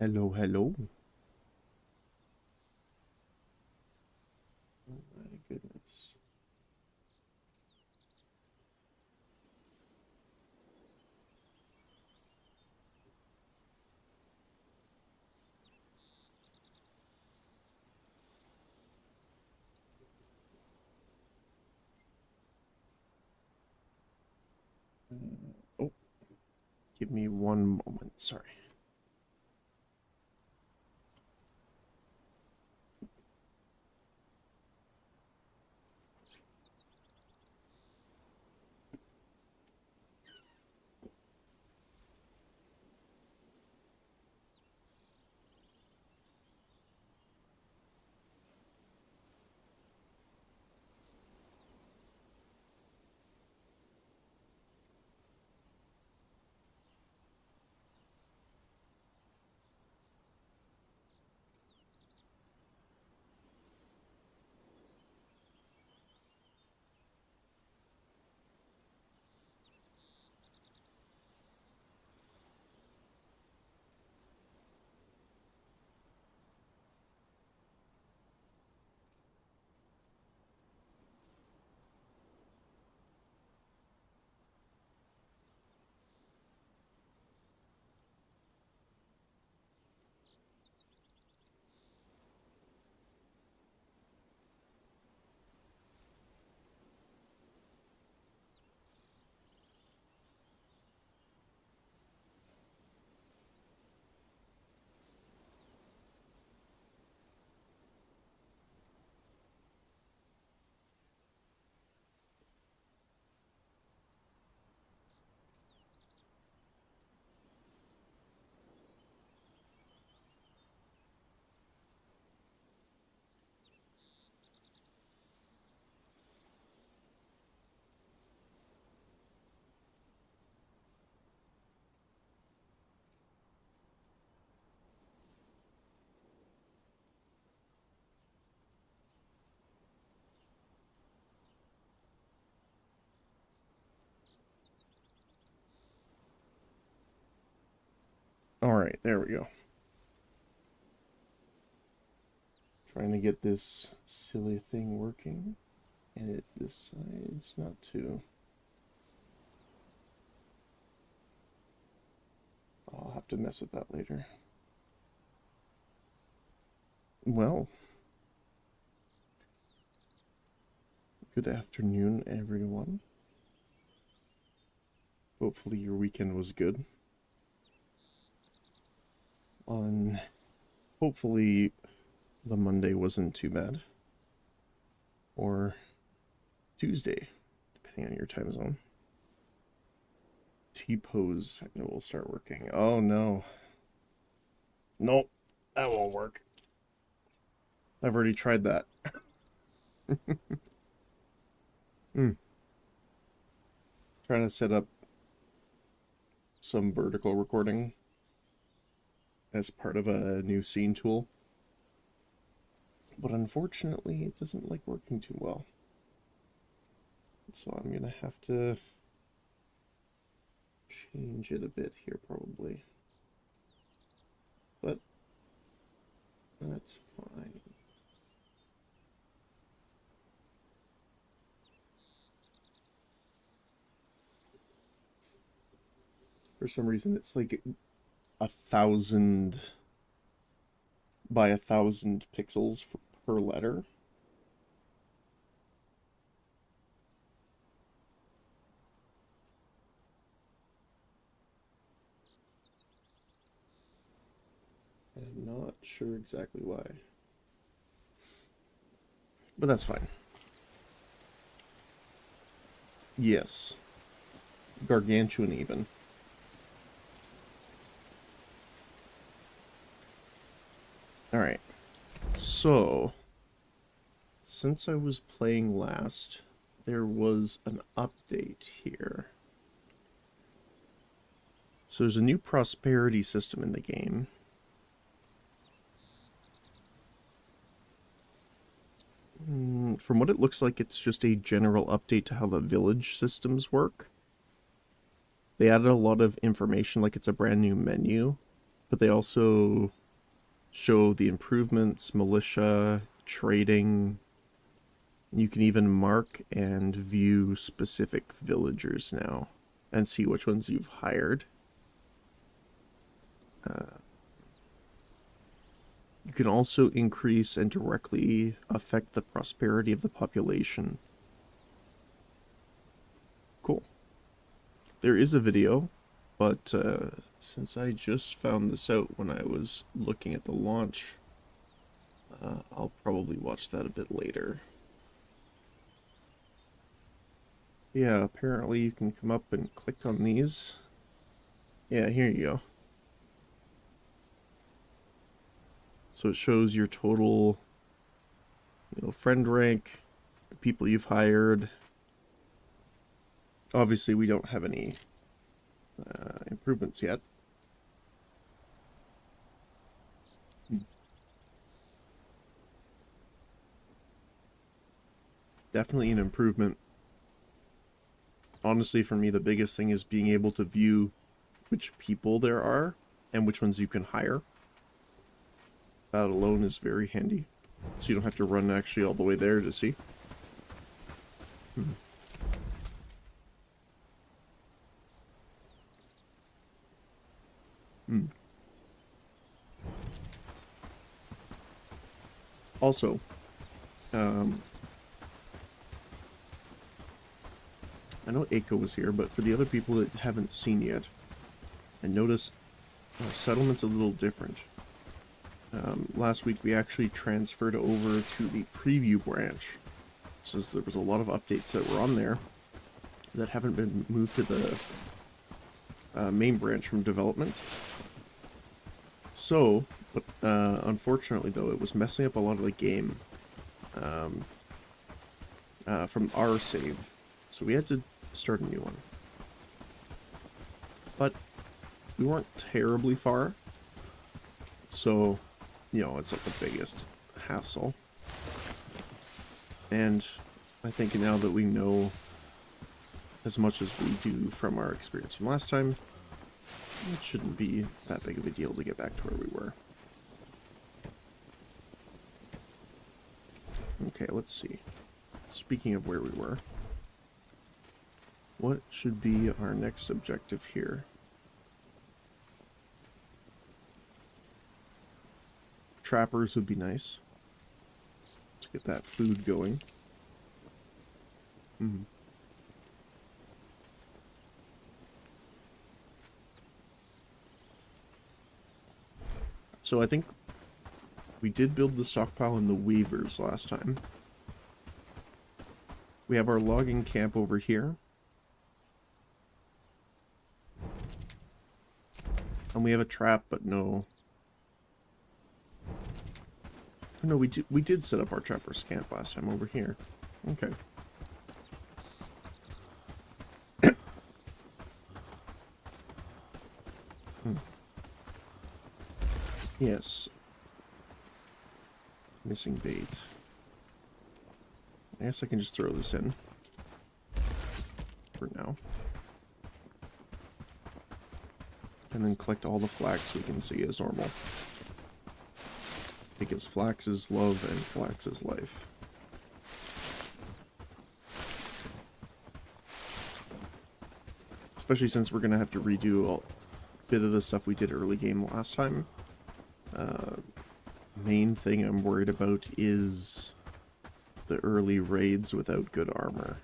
Hello, hello. Oh my goodness. Oh, give me one moment. Sorry. All right, there we go. Trying to get this silly thing working, and it decides not to. I'll have to mess with that later. Well, good afternoon, everyone. Hopefully your weekend was good. Hopefully the Monday wasn't too bad. Or Tuesday, depending on your time zone. T-pose, and it will start working. Oh no. Nope, that won't work. I've already tried that. Hmm. Trying to set up some vertical recording as part of a new scene tool. But unfortunately, it doesn't like working too well. So I'm going to have to change it a bit here, probably. But that's fine. For some reason, it's like 1,000 by 1,000 pixels per letter. I'm not sure exactly why. But that's fine. Yes. Gargantuan even. Alright. So, since I was playing last, there was an update here. So there's a new prosperity system in the game. From what it looks like, it's just a general update to how the village systems work. They added a lot of information, like it's a brand new menu, but they also show the improvements, militia, trading. You can even mark and view specific villagers now and see which ones you've hired. You can also increase and directly affect the prosperity of the population. Cool. There is a video, but since I just found this out when I was looking at the launch, I'll probably watch that a bit later. Yeah, apparently you can come up and click on these. Yeah, here you go. So it shows your total, friend rank, the people you've hired. Obviously, we don't have any improvements yet. Definitely an improvement. Honestly, for me, the biggest thing is being able to view which people there are and which ones you can hire. That alone is very handy. So you don't have to run actually all the way there to see. Also, I know Aiko was here, but for the other people that haven't seen yet, I notice our settlement's a little different. Last week we actually transferred over to the preview branch, since there was a lot of updates that were on there that haven't been moved to the main branch from development. So, but unfortunately though, it was messing up a lot of the game from our save. So we had to start a new one. But we weren't terribly far. So, it's not the biggest hassle. And I think now that we know as much as we do from our experience from last time, it shouldn't be that big of a deal to get back to where we were. Okay, let's see. Speaking of where we were, what should be our next objective here? Trappers would be nice. Let's get that food going. So I think we did build the stockpile in the Weavers last time. We have our logging camp over here. And we have a trap, but no. No, we did set up our trappers camp last time over here. Okay. Yes. Missing bait. I guess I can just throw this in. For now. And then collect all the flax we can see as normal. Because flax is love and flax is life. Especially since we're going to have to redo a bit of the stuff we did early game last time. Main thing I'm worried about is the early raids without good armor.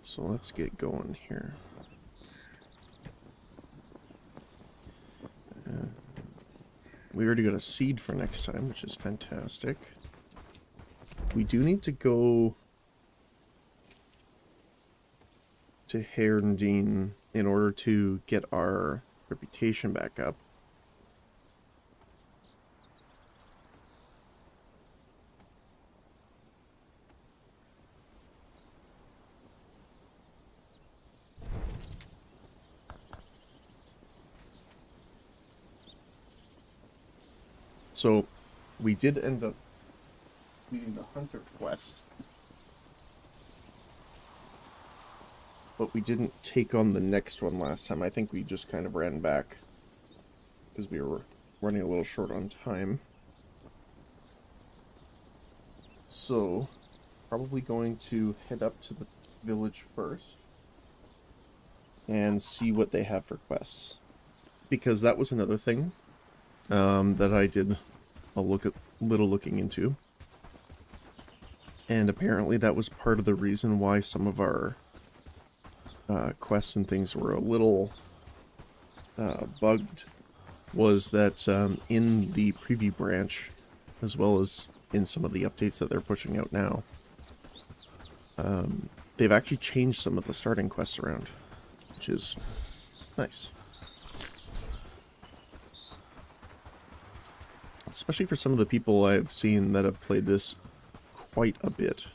So let's get going here. We already got a seed for next time, which is fantastic. We do need to go to Herndeen in order to get our reputation back up. So, we did end up leading the hunter quest. but we didn't take on the next one last time. I think we just kind of ran back because we were running a little short on time. So, probably going to head up to the village first and see what they have for quests. Because that was another thing that I did a little looking into. And apparently that was part of the reason why some of our quests and things were a little bugged, was that in the preview branch, as well as in some of the updates that they're pushing out now, they've actually changed some of the starting quests around, which is nice. Especially for some of the people I've seen that have played this quite a bit.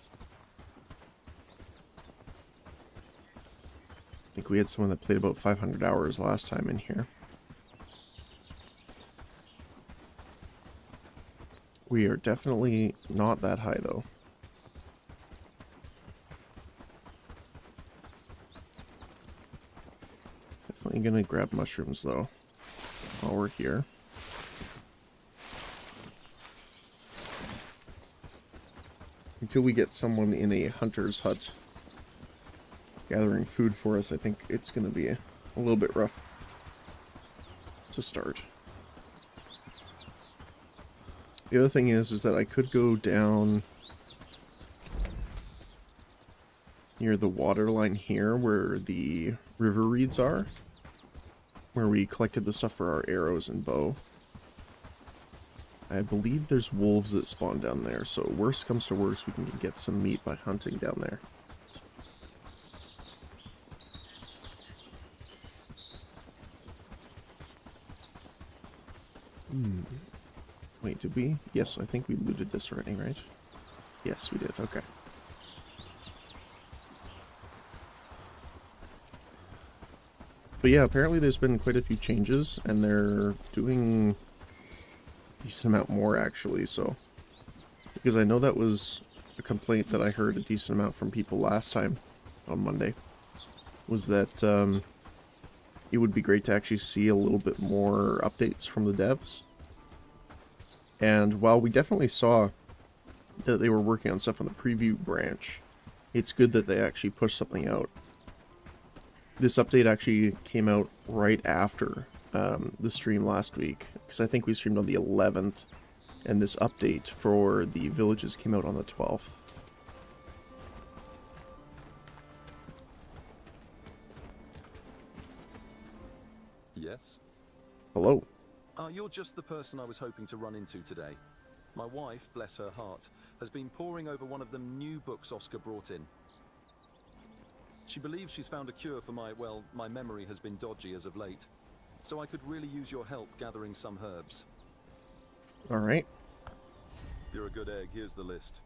I think we had someone that played about 500 hours last time in here. We are definitely not that high, though. Definitely gonna grab mushrooms, though, while we're here. Until we get someone in a hunter's hut gathering food for us, I think it's gonna be a little bit rough to start. The other thing is that I could go down near the water line here where the river reeds are, where we collected the stuff for our arrows and bow. I believe there's wolves that spawn down there, so worst comes to worst, we can get some meat by hunting down there. Wait, did we? Yes, I think we looted this already, right? Yes, we did. Okay. But yeah, apparently there's been quite a few changes, and they're doing a decent amount more, actually, so... Because I know that was a complaint that I heard a decent amount from people last time, on Monday, was that it would be great to actually see a little bit more updates from the devs. And while we definitely saw that they were working on stuff on the preview branch, it's good that they actually pushed something out. This update actually came out right after the stream last week, because I think we streamed on the 11th, and this update for the villages came out on the 12th. Yes? Hello. You're just the person I was hoping to run into today. My wife, bless her heart, has been poring over one of the new books Oscar brought in. She believes she's found a cure for my memory has been dodgy as of late. So I could really use your help gathering some herbs. Alright. You're a good egg, here's the list.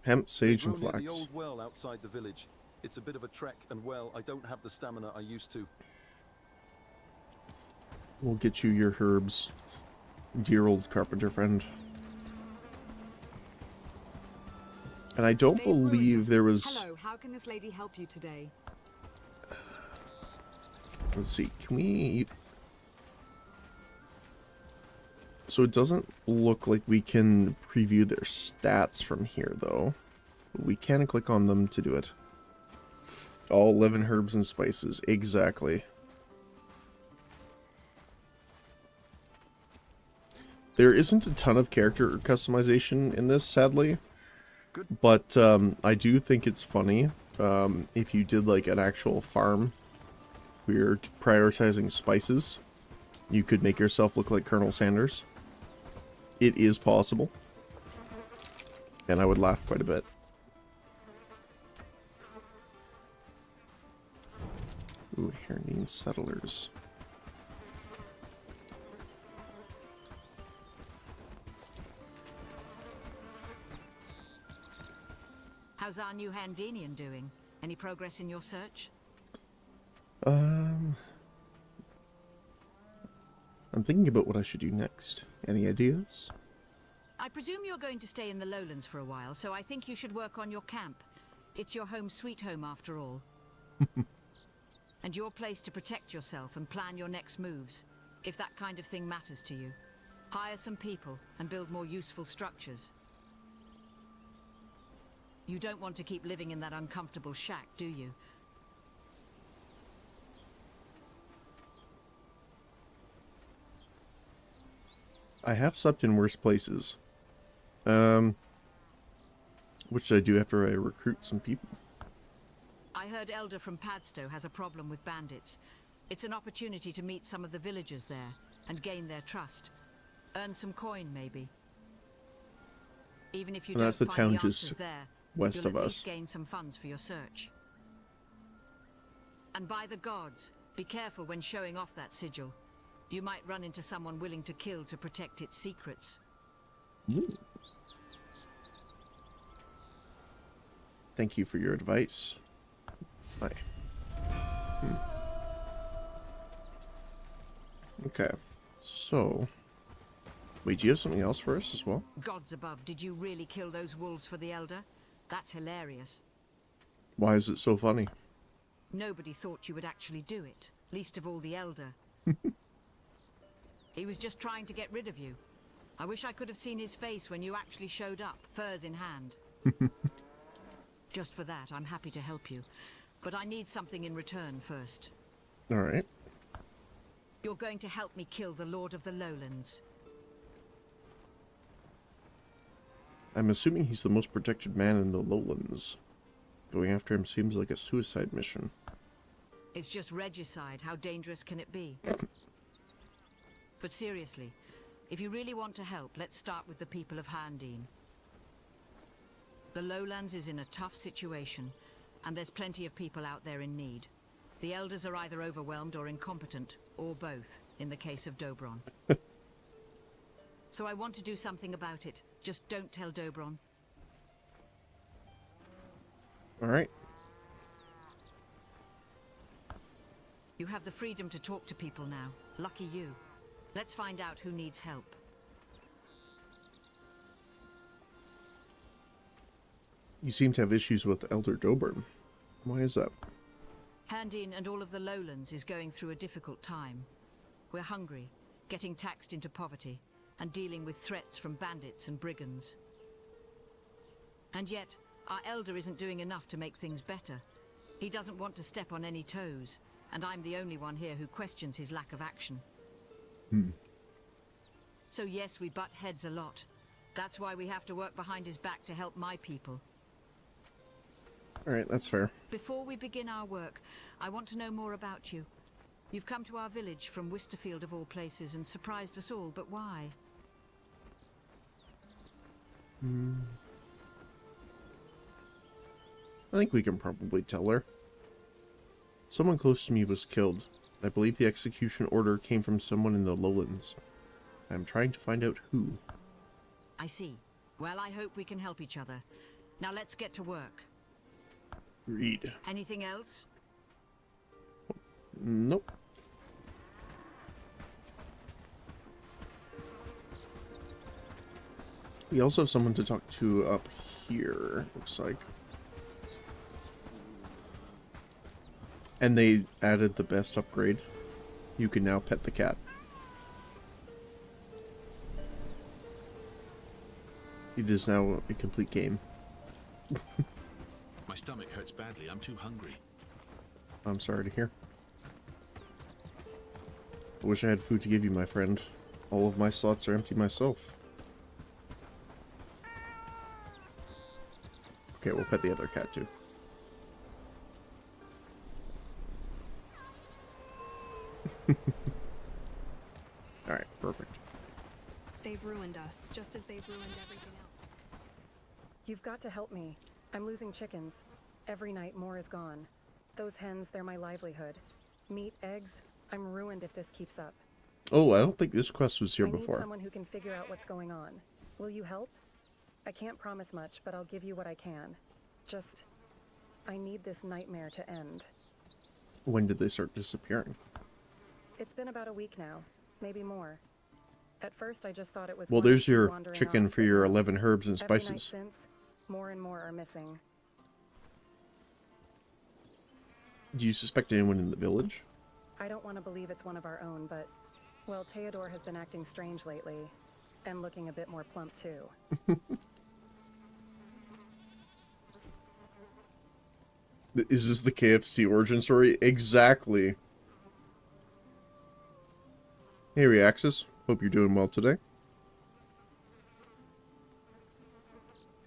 Hemp, sage, and They grow near flax. the old well outside the village. It's a bit of a trek, and I don't have the stamina I used to. We'll get you your herbs, dear old carpenter friend. And I don't believe there was... Hello, how can this lady help you today? Let's see, can we... So it doesn't look like we can preview their stats from here, though. We can click on them to do it. All 11 herbs and spices, exactly. There isn't a ton of character customization in this, sadly. But I do think it's funny if you did like an actual farm where you're prioritizing spices, you could make yourself look like Colonel Sanders. It is possible. And I would laugh quite a bit. Ooh, Hernine settlers. How's our new Handenian doing? Any progress in your search? I'm thinking about what I should do next. Any ideas? I presume you're going to stay in the lowlands for a while, so I think you should work on your camp. It's your home sweet home after all. And your place to protect yourself and plan your next moves, if that kind of thing matters to you. Hire some people and build more useful structures. You don't want to keep living in that uncomfortable shack, do you? I have slept in worse places. What should I do after I recruit some people? I heard Elder from Padstow has a problem with bandits. It's an opportunity to meet some of the villagers there and gain their trust. Earn some coin, maybe. Even if you And don't that's the find town the just answers there, west you'll of at us. least gain some funds for your search. And by the gods, be careful when showing off that sigil. You might run into someone willing to kill to protect its secrets. Ooh. Thank you for your advice. Hi. Okay, so... Wait, do you have something else for us as well? Gods above, did you really kill those wolves for the Elder? That's hilarious. Why is it so funny? Nobody thought you would actually do it, least of all the Elder. He was just trying to get rid of you. I wish I could have seen his face when you actually showed up, furs in hand. Just for that, I'm happy to help you. But I need something in return first. Alright. You're going to help me kill the Lord of the Lowlands. I'm assuming he's the most protected man in the lowlands. Going after him seems like a suicide mission. It's just regicide. How dangerous can it be? But seriously, if you really want to help, let's start with the people of Handine. The lowlands is in a tough situation, and there's plenty of people out there in need. The elders are either overwhelmed or incompetent, or both, in the case of Dobron. So I want to do something about it. Just don't tell Dobron. Alright. You have the freedom to talk to people now. Lucky you. Let's find out who needs help. You seem to have issues with Elder Dobron. Why is that? Handine and all of the lowlands is going through a difficult time. We're hungry, getting taxed into poverty, and dealing with threats from bandits and brigands. And yet, our elder isn't doing enough to make things better. He doesn't want to step on any toes, and I'm the only one here who questions his lack of action. So yes, we butt heads a lot. That's why we have to work behind his back to help my people. Alright, that's fair. Before we begin our work, I want to know more about you. You've come to our village from Westerfield of all places and surprised us all, but why? I think we can probably tell her. Someone close to me was killed. I believe the execution order came from someone in the lowlands. I'm trying to find out who. I see. Well, I hope we can help each other. Now let's get to work. Agreed. Anything else? Nope. We also have someone to talk to up here, looks like. And they added the best upgrade. You can now pet the cat. It is now a complete game. My stomach hurts badly. I'm too hungry. I'm sorry to hear. I wish I had food to give you, my friend. All of my slots are empty myself. Okay, we'll pet the other cat too. Alright, perfect. They've ruined us, just as they've ruined everything else. You've got to help me. I'm losing chickens. Every night more is gone. Those hens, they're my livelihood. Meat, eggs, I'm ruined if this keeps up. Oh, I don't think this quest was here I before. need someone who can figure out what's going on. Will you help? I can't promise much, but I'll give you what I can. Just, I need this nightmare to end. When did they start disappearing? It's been about a week now, maybe more. At first, I just thought it was Well, one or there's two your wandering chicken off, for but your no. 11 herbs and Every night spices. since, more and more are missing. Do you suspect anyone in the village? I don't want to believe it's one of our own, but, well, Theodore has been acting strange lately, and looking a bit more plump too. Is this the KFC origin story? Exactly. Hey, Reaxis. Hope you're doing well today.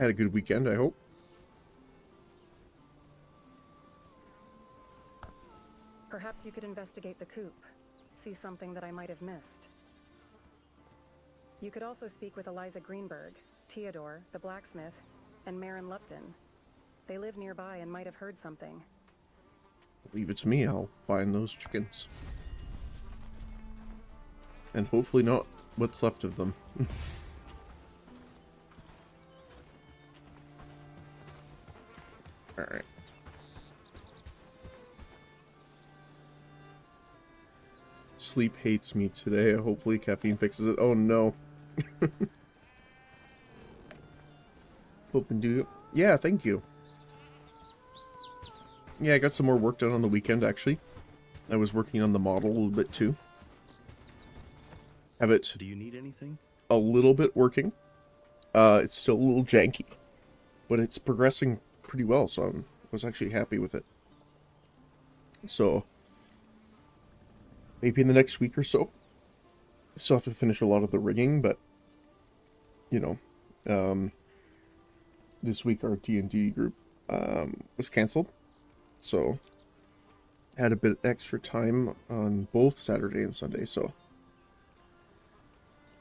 Had a good weekend, I hope. Perhaps you could investigate the coop, see something that I might have missed. You could also speak with Eliza Greenberg, Theodore, the blacksmith, and Marin Lupton. They live nearby and might have heard something. Leave it to me, I'll find those chickens. And hopefully not what's left of them. Alright. Sleep hates me today. Hopefully caffeine fixes it. Oh no. Hope and do. Yeah, thank you. Yeah, I got some more work done on the weekend, actually. I was working on the model a little bit, too. Have it Do you need anything? a little bit working. It's still a little janky, but it's progressing pretty well, so I was actually happy with it. So, maybe in the next week or so. I still have to finish a lot of the rigging, but, you know, this week our D&D group was cancelled. So, had a bit extra time on both Saturday and Sunday, so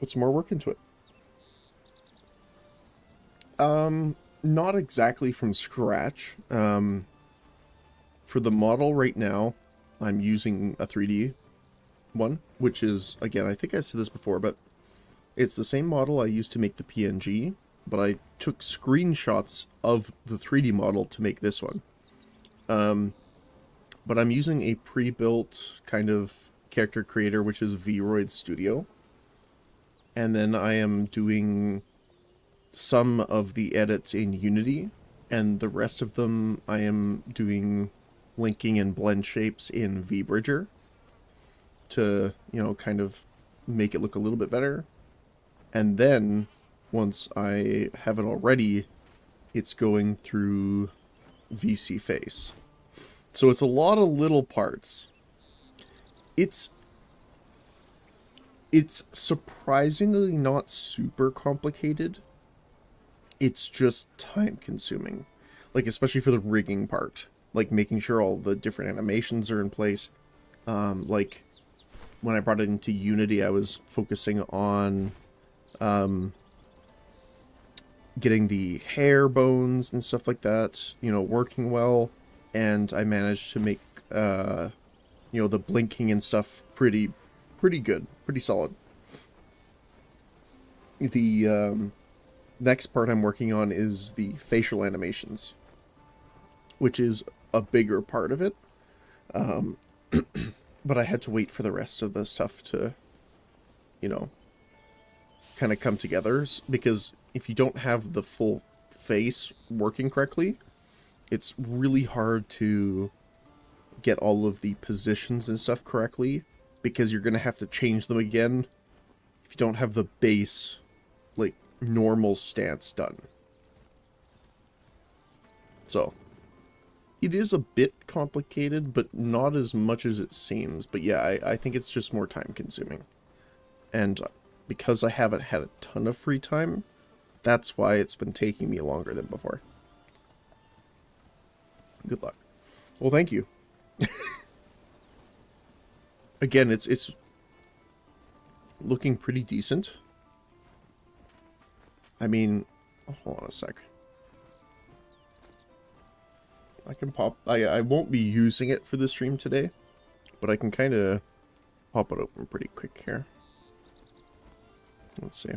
put some more work into it. Not exactly from scratch. For the model right now, I'm using a 3D one, which is, again, I think I said this before, but it's the same model I used to make the PNG, but I took screenshots of the 3D model to make this one. But I'm using a pre-built kind of character creator, which is Vroid Studio. And then I am doing some of the edits in Unity, and the rest of them I am doing linking and blend shapes in VBridger to, you know, kind of make it look a little bit better. And then, once I have it all ready, it's going through VC Face. So it's a lot of little parts. It's surprisingly not super complicated. It's just time consuming. Like, especially for the rigging part. Like, making sure all the different animations are in place. Like, when I brought it into Unity, I was focusing on getting the hair bones and stuff like that, you know, working well. And I managed to make, you know, the blinking and stuff pretty good, pretty solid. The next part I'm working on is the facial animations, which is a bigger part of it. But I had to wait for the rest of the stuff to, you know, kind of come together, because if you don't have the full face working correctly, it's really hard to get all of the positions and stuff correctly, because you're going to have to change them again if you don't have the base, like, normal stance done. So, it is a bit complicated, but not as much as it seems. But yeah, I think it's just more time consuming. And because I haven't had a ton of free time, that's why it's been taking me longer than before. Good luck. Well, thank you. Again, it's looking pretty decent. I mean, oh, hold on a sec. I can pop... I won't be using it for the stream today, but I can kind of pop it open pretty quick here. Let's see.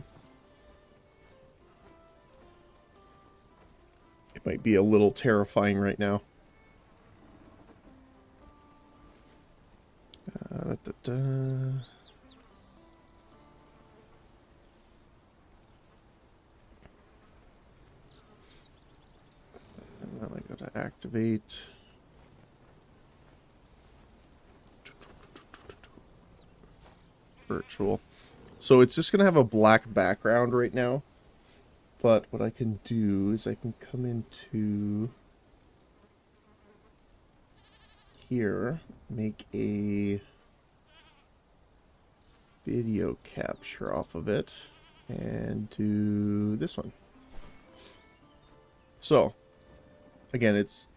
It might be a little terrifying right now. And then I gotta activate. virtual. So it's just going to have a black background right now. But what I can do is I can come into here, make a video capture off of it, and do this one. So, again, it's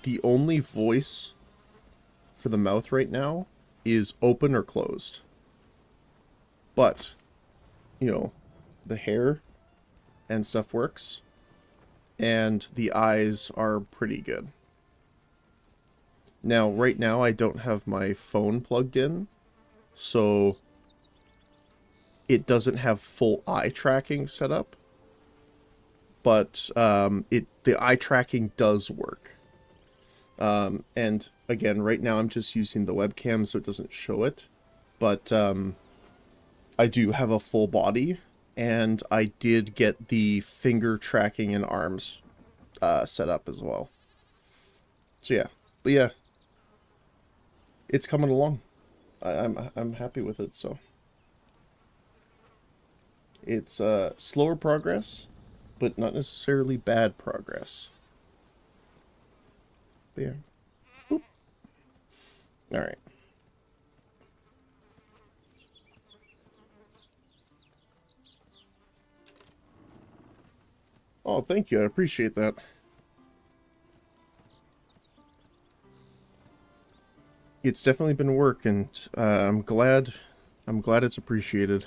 the only voice for the mouth right now is open or closed. But, you know, the hair and stuff works, and the eyes are pretty good. Now, right now, I don't have my phone plugged in, so it doesn't have full eye tracking set up, but the eye tracking does work. And again, right now I'm just using the webcam, so it doesn't show it, but I do have a full body, and I did get the finger tracking and arms set up as well. So yeah, but yeah, it's coming along. I'm happy with it. So it's slower progress, but not necessarily bad progress. But yeah. Boop. All right. Oh, thank you. I appreciate that. It's definitely been work, and I'm glad it's appreciated.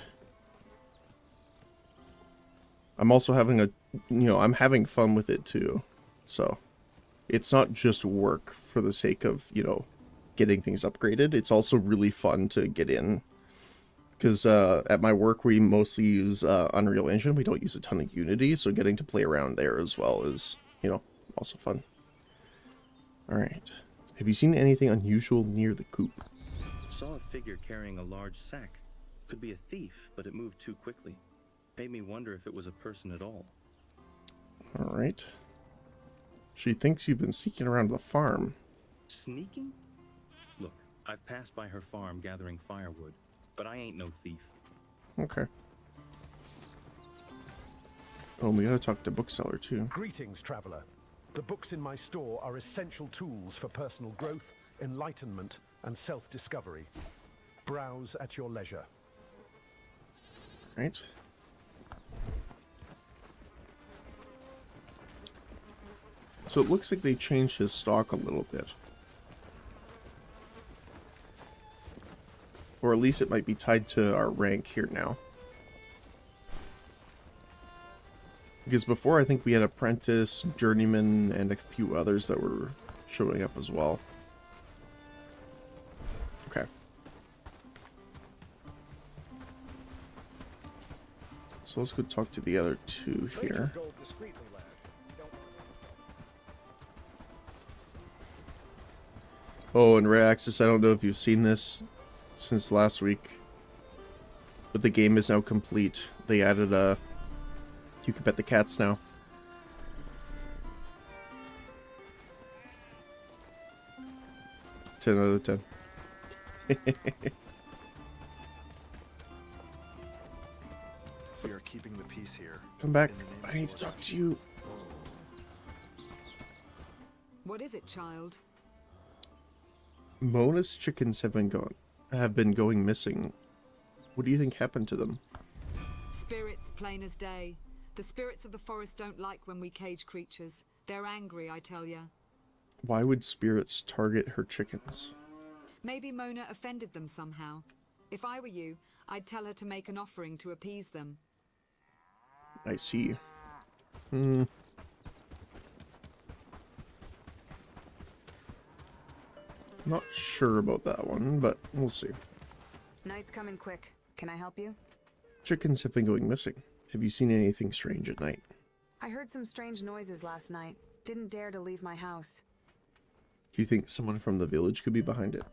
I'm also having I'm having fun with it too. So, it's not just work for the sake of, getting things upgraded. It's also really fun to get in. Because at my work, we mostly use Unreal Engine. We don't use a ton of Unity, so getting to play around there as well is, also fun. Alright. Have you seen anything unusual near the coop? Saw a figure carrying a large sack. Could be a thief, but it moved too quickly. Made me wonder if it was a person at all. Alright. She thinks you've been sneaking around the farm. Sneaking? Look, I've passed by her farm gathering firewood, but I ain't no thief. Okay. Oh, we gotta talk to bookseller too. Greetings, traveler. The books in my store are essential tools for personal growth, enlightenment, and self-discovery. Browse at your leisure. Right. So it looks like they changed his stock a little bit. Or at least it might be tied to our rank here now. Because before, I think we had apprentice, journeyman, and a few others that were showing up as well. Okay. So let's go talk to the other two here. Oh, and Reaxis, I don't know if you've seen this since last week, but the game is now complete. They added a... You can pet the cats now. Ten out of 10. We are keeping the peace here. Come back. I need to talk to you. What is it, child? Mona's chickens have been going missing. What do you think happened to them? Spirits, plain as day. The spirits of the forest don't like when we cage creatures. They're angry, I tell ya. Why would spirits target her chickens? Maybe Mona offended them somehow. If I were you, I'd tell her to make an offering to appease them. I see. Not sure about that one, but we'll see. Night's coming quick. Can I help you? Chickens have been going missing. Have you seen anything strange at night? I heard some strange noises last night. Didn't dare to leave my house. Do you think someone from the village could be behind it?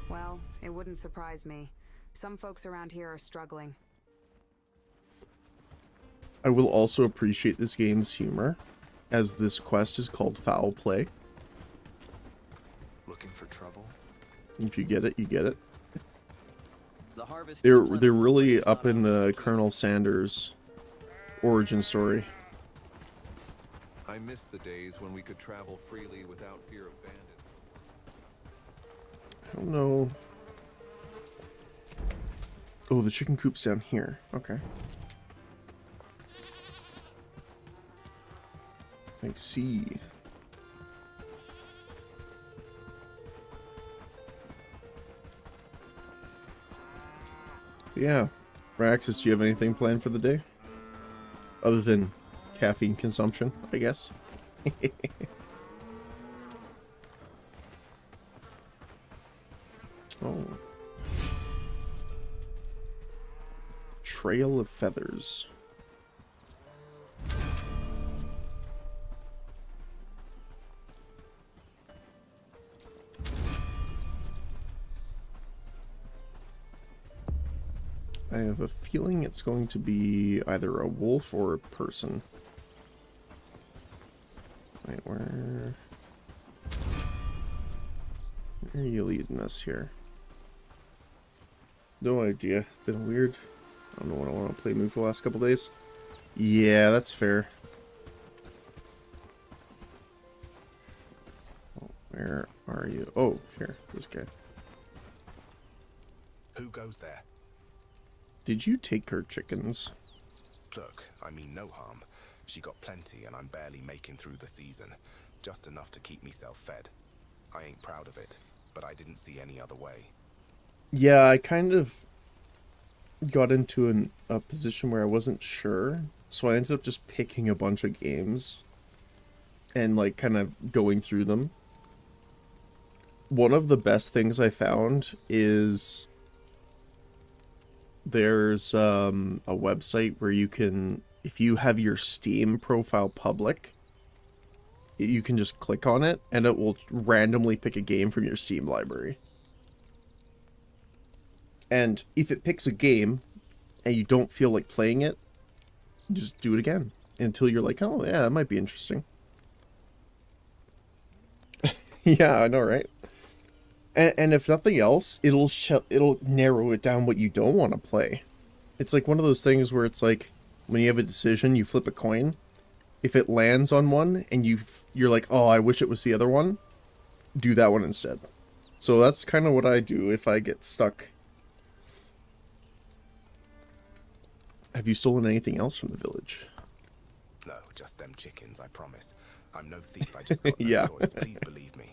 Well, it wouldn't surprise me. Some folks around here are struggling. I will also appreciate this game's humor, as this quest is called Foul Play. Looking for trouble? If you get it, you get it. The harvest. They're really up in the Colonel Sanders origin story. I miss the days when we could travel freely without fear of bandits. I don't know. Oh, the chicken coop's down here. Okay. I see. Yeah. Raxus, do you have anything planned for the day? Other than caffeine consumption, I guess. Oh. Trail of Feathers. I have a feeling it's going to be either a wolf or a person. Wait, where are you leading us here? No idea. Been weird. I don't know what I want to play move for the last couple days. Yeah, that's fair. Oh, where are you? Oh, here. This guy. Who goes there? Did you take her chickens? Look, I mean no harm. She got plenty and I'm barely making through the season. Just enough to keep myself fed. I ain't proud of it, but I didn't see any other way. Yeah, I kind of got into a position where I wasn't sure. So I ended up just picking a bunch of games and like kind of going through them. One of the best things I found is there's a website where you can, if you have your Steam profile public, you can just click on it and it will randomly pick a game from your Steam library. And if it picks a game and you don't feel like playing it, just do it again until you're like, oh yeah, that might be interesting. Yeah, I know, right? And if nothing else, it'll narrow it down what you don't want to play. It's like one of those things where it's like when you have a decision, you flip a coin. If it lands on one and you're like, oh, I wish it was the other one, do that one instead. So that's kind of what I do if I get stuck. Have you stolen anything else from the village? No, just them chickens, I promise. I'm no thief, I just got no Yeah. choice. Please believe me.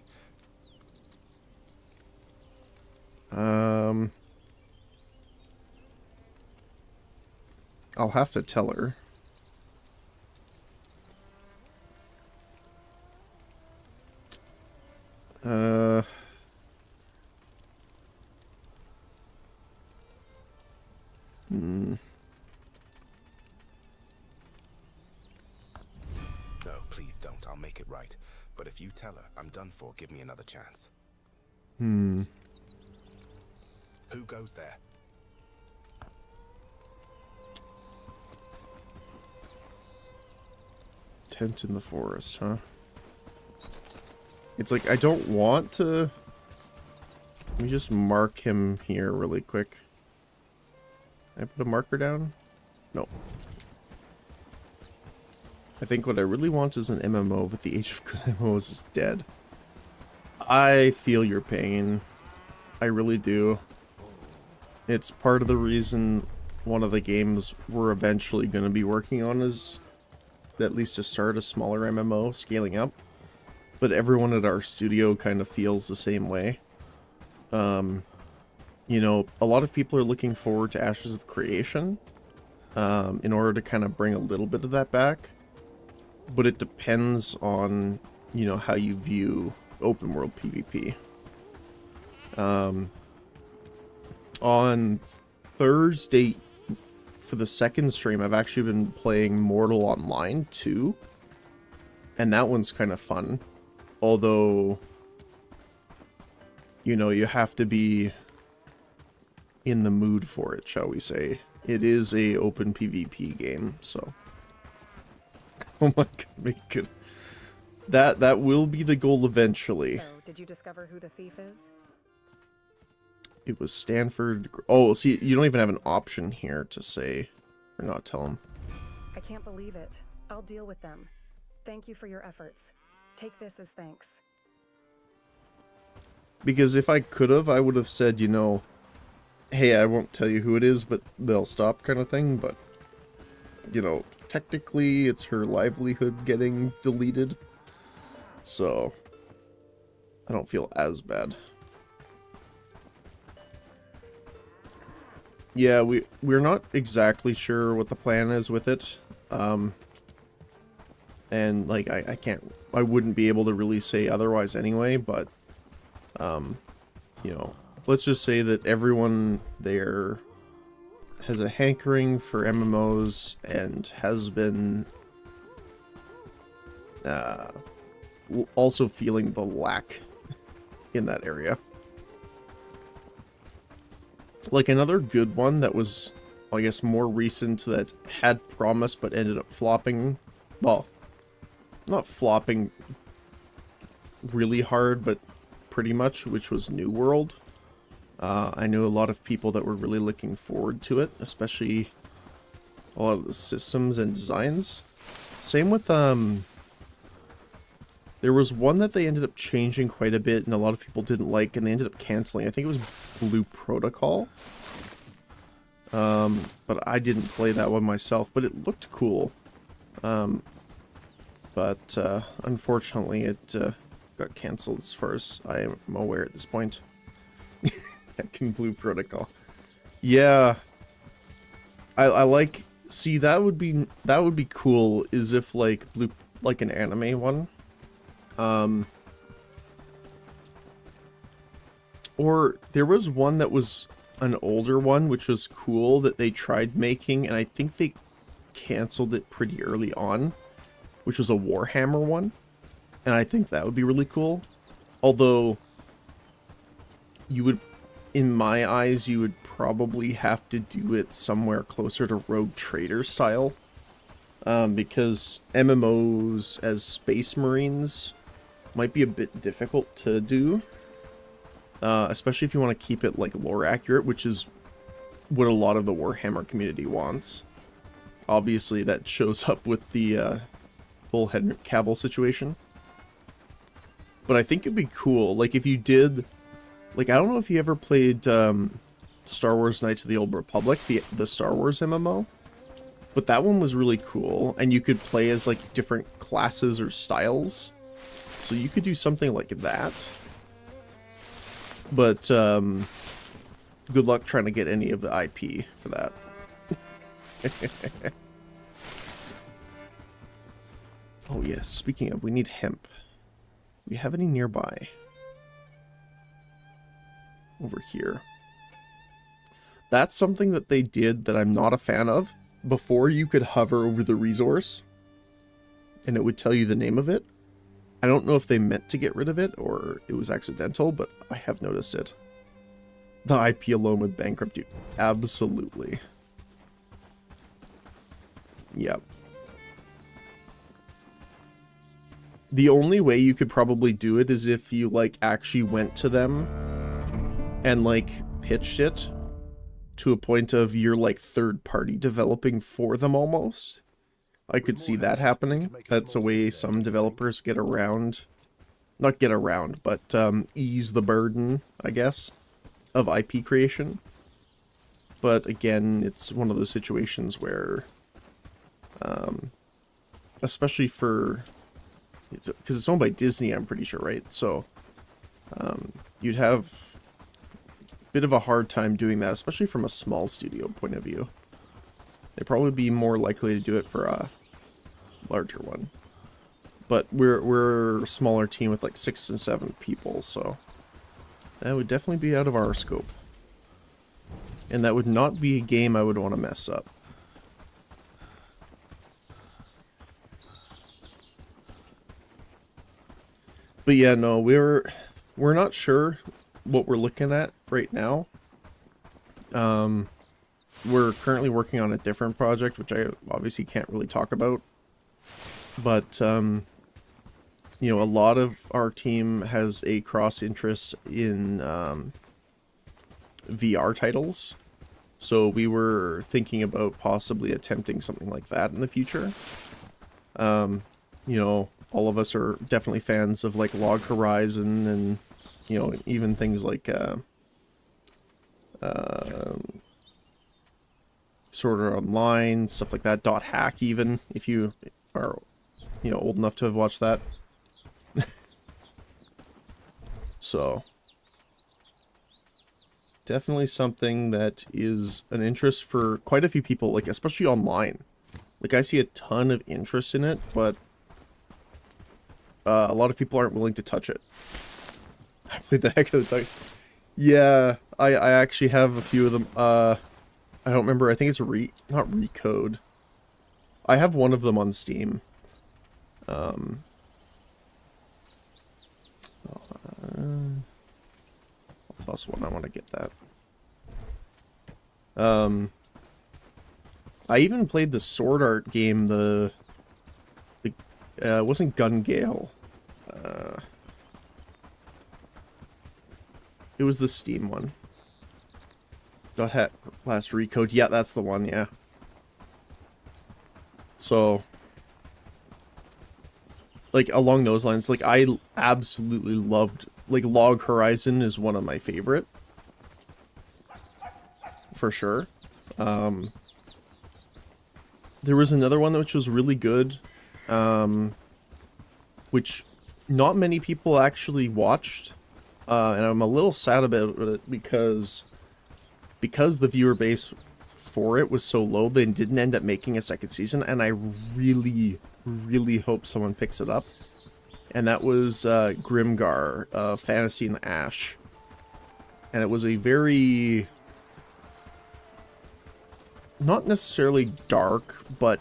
I'll have to tell her. No, please don't. I'll make it right. But if you tell her I'm done for, give me another chance. Who goes there? Tent in the forest, huh? It's like, I don't want to... Let me just mark him here really quick. Can I put a marker down? No. I think what I really want is an MMO, but the age of good MMOs is dead. I feel your pain. I really do. It's part of the reason one of the games we're eventually going to be working on is at least to start a smaller MMO, scaling up. But everyone at our studio kind of feels the same way. You know, a lot of people are looking forward to Ashes of Creation in order to kind of bring a little bit of that back. But it depends on, you know, how you view open world PvP. On Thursday, for the second stream, I've actually been playing Mortal Online 2. And that one's kind of fun. Although, you know, you have to be in the mood for it, shall we say. It is a open PvP game, so... Oh my god, make it... That will be the goal eventually. So, did you discover who the thief is? It was Stanford. Oh, see, you don't even have an option here to say or not tell them. I can't believe it. I'll deal with them. Thank you for your efforts. Take this as thanks. Because if I could have, I would have said, you know, hey, I won't tell you who it is, but they'll stop kind of thing. But, you know, technically it's her livelihood getting deleted. So, I don't feel as bad. Yeah, we're not exactly sure what the plan is with it. And, like, I wouldn't be able to really say otherwise anyway, but, you know, let's just say that everyone there has a hankering for MMOs and has been, also feeling the lack in that area. Like another good one that was, I guess, more recent that had promise but ended up flopping. Well, not flopping really hard, but pretty much, which was New World. I knew a lot of people that were really looking forward to it, especially a lot of the systems and designs. Same with, there was one that they ended up changing quite a bit and a lot of people didn't like and they ended up canceling. I think it was Blue Protocol. But I didn't play that one myself, but it looked cool. But unfortunately it got canceled as far as I am aware at this point. Blue Protocol. Yeah. I like, see, that would be cool is if like like an anime one. Or there was one that was an older one, which was cool that they tried making, and I think they canceled it pretty early on, which was a Warhammer one, and I think that would be really cool. Although, you would, in my eyes, you would probably have to do it somewhere closer to Rogue Trader style, because MMOs as Space Marines might be a bit difficult to do, especially if you want to keep it like lore accurate, which is what a lot of the Warhammer community wants. Obviously that shows up with the whole Henry Cavill situation. But I think it'd be cool, like if you did, like I don't know if you ever played Star Wars Knights of the Old Republic, the Star Wars MMO, but that one was really cool, and you could play as like different classes or styles. So you could do something like that. But, good luck trying to get any of the IP for that. Oh yes, speaking of, we need hemp. Do we have any nearby? Over here. That's something that they did that I'm not a fan of. Before you could hover over the resource, and it would tell you the name of it. I don't know if they meant to get rid of it or it was accidental, but I have noticed it. The IP alone would bankrupt you. Absolutely. Yep. The only way you could probably do it is if you, like, actually went to them and, like, pitched it to a point of you're, like, third-party developing for them almost. I could see that happening. That's a way some developers get around, not get around, but ease the burden, I guess, of IP creation. But again, it's one of those situations where, especially for, because it's owned by Disney, I'm pretty sure, right? So you'd have a bit of a hard time doing that, especially from a small studio point of view. They'd probably be more likely to do it for a larger one, but we're a smaller team with like 6 and 7 people, so that would definitely be out of our scope, and that would not be a game I would want to mess up. But yeah, no, we're not sure what we're looking at right now. We're currently working on a different project, which I obviously can't really talk about. But, you know, a lot of our team has a cross interest in VR titles. So we were thinking about possibly attempting something like that in the future. You know, all of us are definitely fans of like Log Horizon and, you know, even things like Sword Art Online, stuff like that. .hack even, if you are, you know, old enough to have watched that. So, definitely something that is an interest for quite a few people, like especially online. Like I see a ton of interest in it, but a lot of people aren't willing to touch it. I played the heck of the time. Yeah, I actually have a few of them. I don't remember. I think it's not Recode. I have one of them on Steam. I'll toss one. I want to get that. I even played the Sword Art game. It wasn't Gun Gale. It was the Steam one. .hack last Recode. Yeah, that's the one, yeah. So, like, along those lines, like, I absolutely loved, like, Log Horizon is one of my favorite. For sure. There was another one which was really good, which not many people actually watched. And I'm a little sad about it because the viewer base for it was so low, they didn't end up making a second season, and I really, really hope someone picks it up. And that was Grimgar, Fantasy in Ash. And it was a very, not necessarily dark, but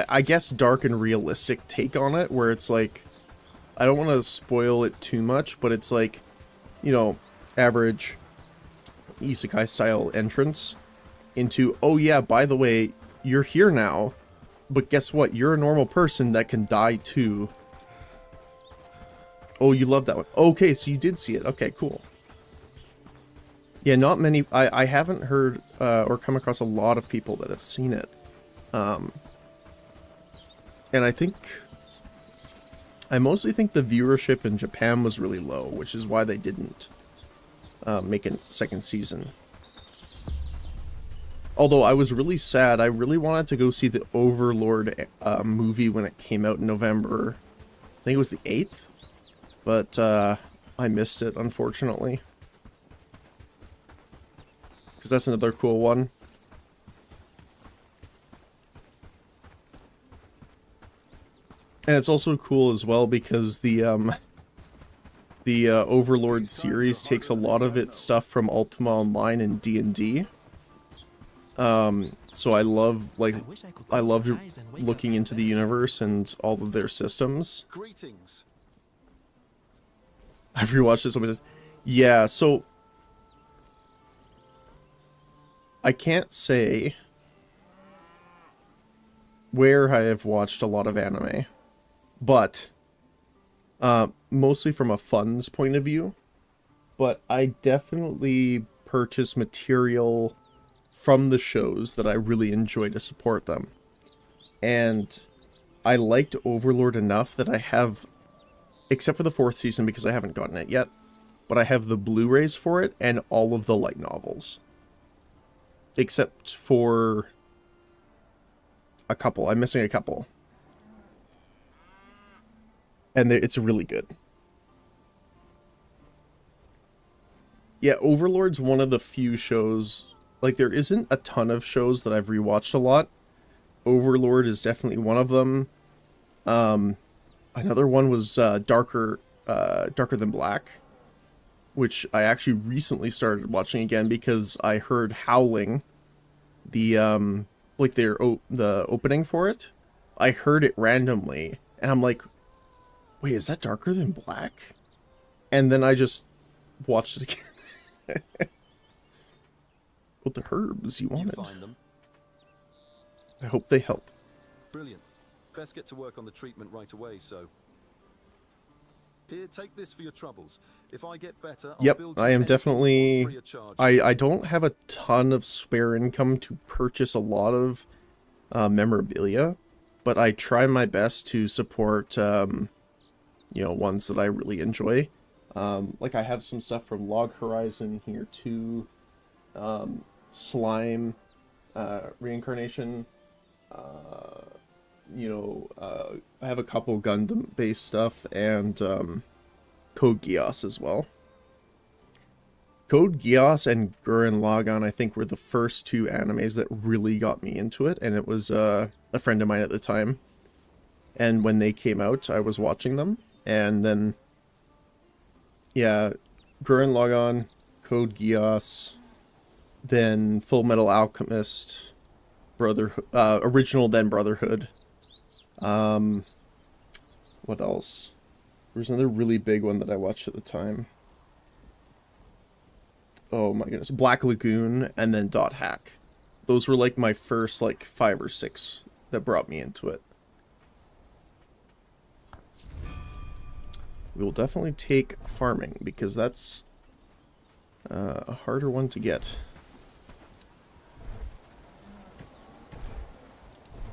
I guess dark and realistic take on it, where it's like, I don't want to spoil it too much, but it's like, you know, average isekai style entrance into, oh yeah, by the way, you're here now, but guess what? You're a normal person that can die too. Oh, you love that one. Okay, so you did see it. Okay, cool. Yeah, not many, I haven't heard or come across a lot of people that have seen it. And I mostly think the viewership in Japan was really low, which is why they didn't make a second season. Although I was really sad, I really wanted to go see the Overlord movie when it came out in November. I think it was the 8th, but I missed it, unfortunately. Because that's another cool one. And it's also cool as well because the Overlord series takes a lot of its stuff from Ultima Online and D&D. So I love looking into the universe and all of their systems. Greetings. I've rewatched it so many times. Yeah, so I can't say where I have watched a lot of anime. But, mostly from a funds point of view. But I definitely purchase material from the shows that I really enjoy to support them. And I liked Overlord enough that I have, except for the 4th season because I haven't gotten it yet, but I have the Blu-rays for it and all of the light novels. Except for a couple. I'm missing a couple. And it's really good. Yeah, Overlord's one of the few shows, like there isn't a ton of shows that I've rewatched a lot. Overlord is definitely one of them. Another one was Darker Than Black, which I actually recently started watching again because I heard Howling, the opening for it. I heard it randomly, and I'm like, wait, is that Darker Than Black? And then I just watched it again. Well, the herbs you wanted. You find them. I hope they help. Brilliant. Best get to work on the treatment right away, so... Here, take this for your troubles. If I get better, I'll Yep, build you I am anything you definitely... want free of charge. I don't have a ton of spare income to purchase a lot of memorabilia, but I try my best to support, you know, ones that I really enjoy. Like, I have some stuff from Log Horizon here, too. Slime, Reincarnation, you know, I have a couple Gundam-based stuff, and Code Geass as well. Code Geass and Gurren Lagann, I think, were the first two animes that really got me into it, and it was a friend of mine at the time. And when they came out, I was watching them, and then, yeah, Gurren Lagann, Code Geass, then Full Metal Alchemist, Brotherhood, original, then Brotherhood. What else? There was another really big one that I watched at the time. Oh my goodness. Black Lagoon, and then Dot Hack. Those were like my first like 5 or 6 that brought me into it. We will definitely take farming, because that's a harder one to get.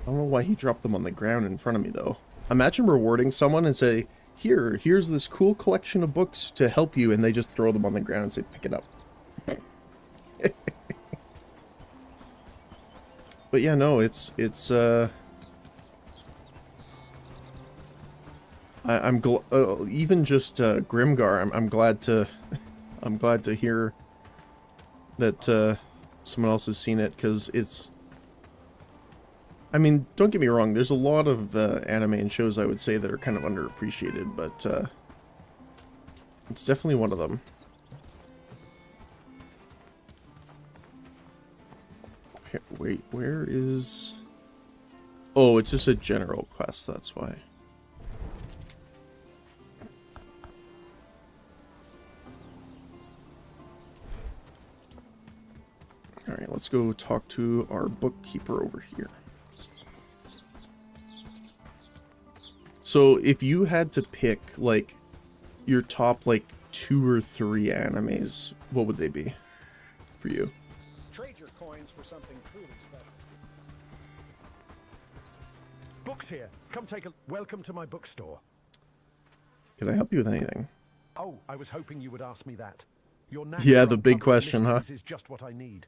I don't know why he dropped them on the ground in front of me, though. Imagine rewarding someone and say, here's this cool collection of books to help you, and they just throw them on the ground and say, pick it up. But yeah, no, it's I'm even just Grimgar, I'm glad to I'm glad to hear that someone else has seen it, because it's, I mean, don't get me wrong, there's a lot of anime and shows I would say that are kind of underappreciated, but it's definitely one of them. Wait, where is... Oh, it's just a general quest, that's why. Alright, let's go talk to our bookkeeper over here. So, if you had to pick, like, your top, like, 2 or 3 animes, what would they be for you? Trade your coins for something truly special. Books here. Come take a... Welcome to my bookstore. Can I help you with anything? Oh, I was hoping you would ask me that. Your Yeah, the big question, huh? Is just what I need.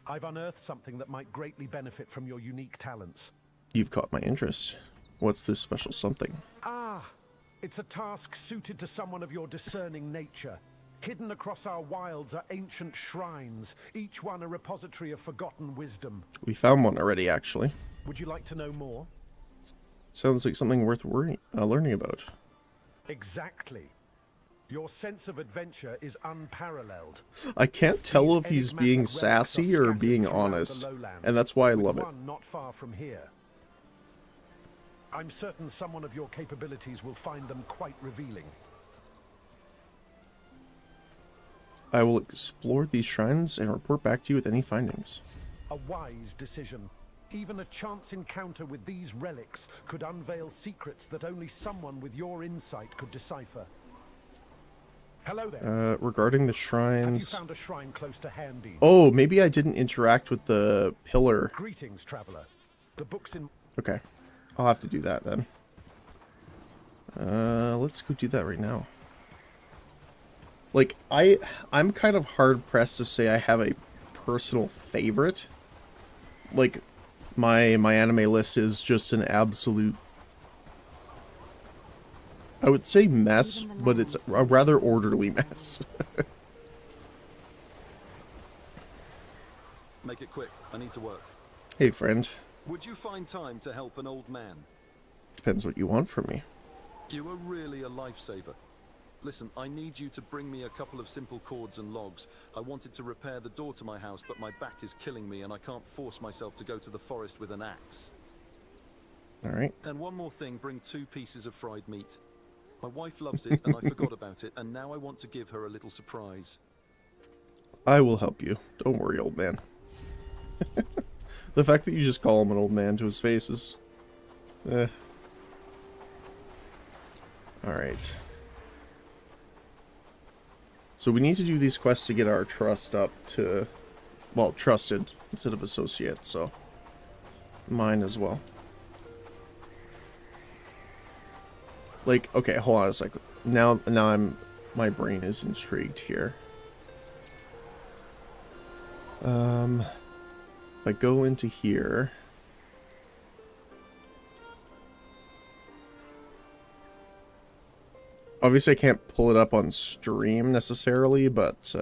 I've unearthed something that might greatly benefit from your unique talents. You've caught my interest. What's this special something? Ah, it's a task suited to someone of your discerning nature. Hidden across our wilds are ancient shrines, each one a repository of forgotten wisdom. We found one already, actually. Would you like to know more? Sounds like something worth learning about. Exactly. Your sense of adventure is unparalleled. I can't tell if he's being sassy or being honest, and that's why I love it. One not far from here. I'm certain someone of your capabilities will find them quite revealing. I will explore these shrines and report back to you with any findings. A wise decision. Even a chance encounter with these relics could unveil secrets that only someone with your insight could decipher. Hello there. Regarding the shrines... Have you found a shrine close to Handine? Oh, maybe I didn't interact with the pillar. Greetings, traveler. The book's in... Okay. I'll have to do that then. Let's go do that right now. Like, I'm kind of hard-pressed to say I have a personal favorite. Like, my anime list is just an absolute... I would say mess, but it's a rather orderly mess. Make it quick. I need to work. Hey, friend. Would you find time to help an old man? Depends what you want from me. You are really a lifesaver. Listen, I need you to bring me a couple of simple cords and logs. I wanted to repair the door to my house, but my back is killing me and I can't force myself to go to the forest with an axe. Alright. And one more thing, bring 2 pieces of fried meat. My wife loves it and I forgot about it, and now I want to give her a little surprise. I will help you. Don't worry, old man. The fact that you just call him an old man to his face is... Alright. So we need to do these quests to get our trust up to, well, trusted instead of associate, so mine as well. Like, okay, hold on a sec. Now my brain is intrigued here. If I go into here. Obviously I can't pull it up on stream necessarily, but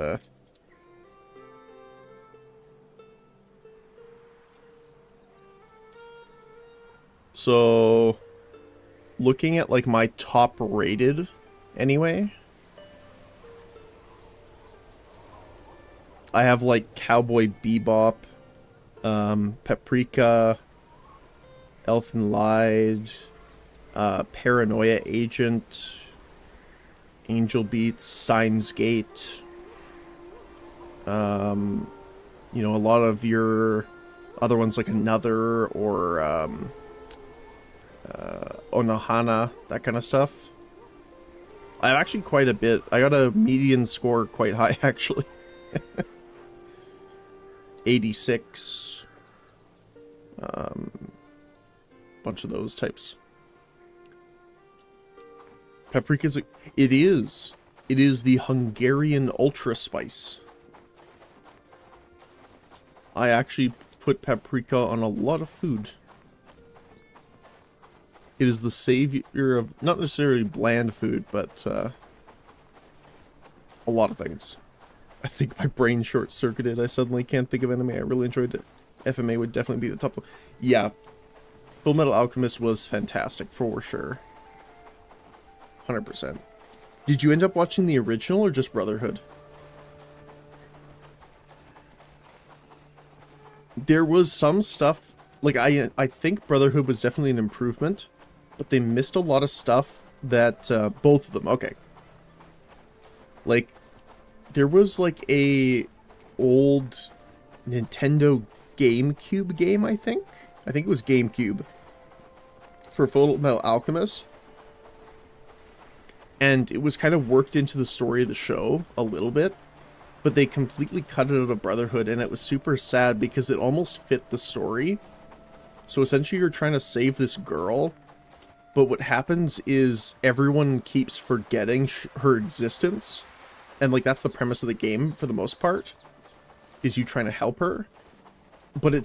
so looking at like my top rated anyway, I have like Cowboy Bebop, Paprika, Elfin Lied, Paranoia Agent, Angel Beats, Steins Gate, you know, a lot of your other ones like Another or Onohana, that kind of stuff. I have actually quite a bit. I got a median score quite high, actually. 86. Bunch of those types. Paprika's... It is. It is the Hungarian Ultra Spice. I actually put paprika on a lot of food. It is the savior of, not necessarily bland food, but a lot of things. I think my brain short-circuited. I suddenly can't think of anime I really enjoyed. It. FMA would definitely be the top one. Yeah. Full Metal Alchemist was fantastic, for sure. 100%. Did you end up watching the original or just Brotherhood? There was some stuff, like I think Brotherhood was definitely an improvement, but they missed a lot of stuff that, both of them, okay. Like, there was like a old Nintendo GameCube game, I think it was GameCube, for Full Metal Alchemist. And it was kind of worked into the story of the show a little bit, but they completely cut it out of Brotherhood, and it was super sad because it almost fit the story. So essentially you're trying to save this girl, but what happens is everyone keeps forgetting her existence. And like that's the premise of the game for the most part, is you trying to help her. But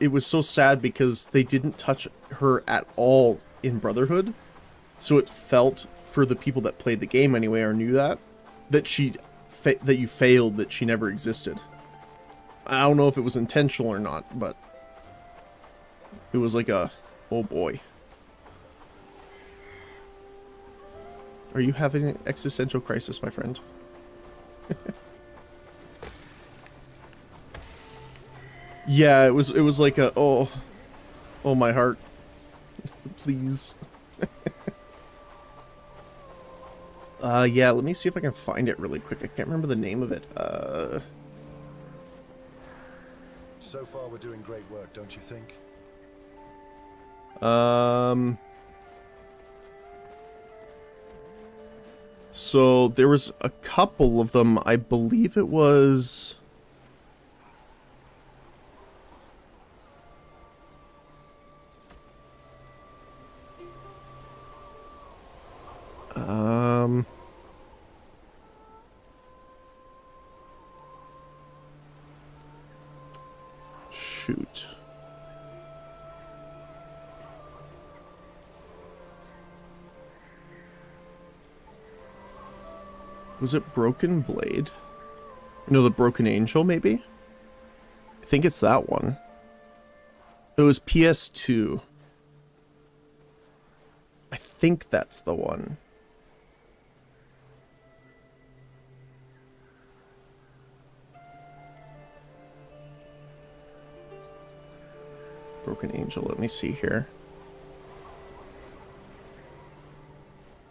it was so sad because they didn't touch her at all in Brotherhood. So it felt, for the people that played the game anyway or knew that you failed, that she never existed. I don't know if it was intentional or not, but it was like a, oh boy. Are you having an existential crisis, my friend? Yeah, it was like a, oh my heart. Please. Yeah, let me see if I can find it really quick. I can't remember the name of it. So far we're doing great work, don't you think? So there was a couple of them. I believe it was... Shoot. Was it Broken Blade? No, the Broken Angel, maybe? I think it's that one. It was PS2. I think that's the one. Broken Angel, let me see here.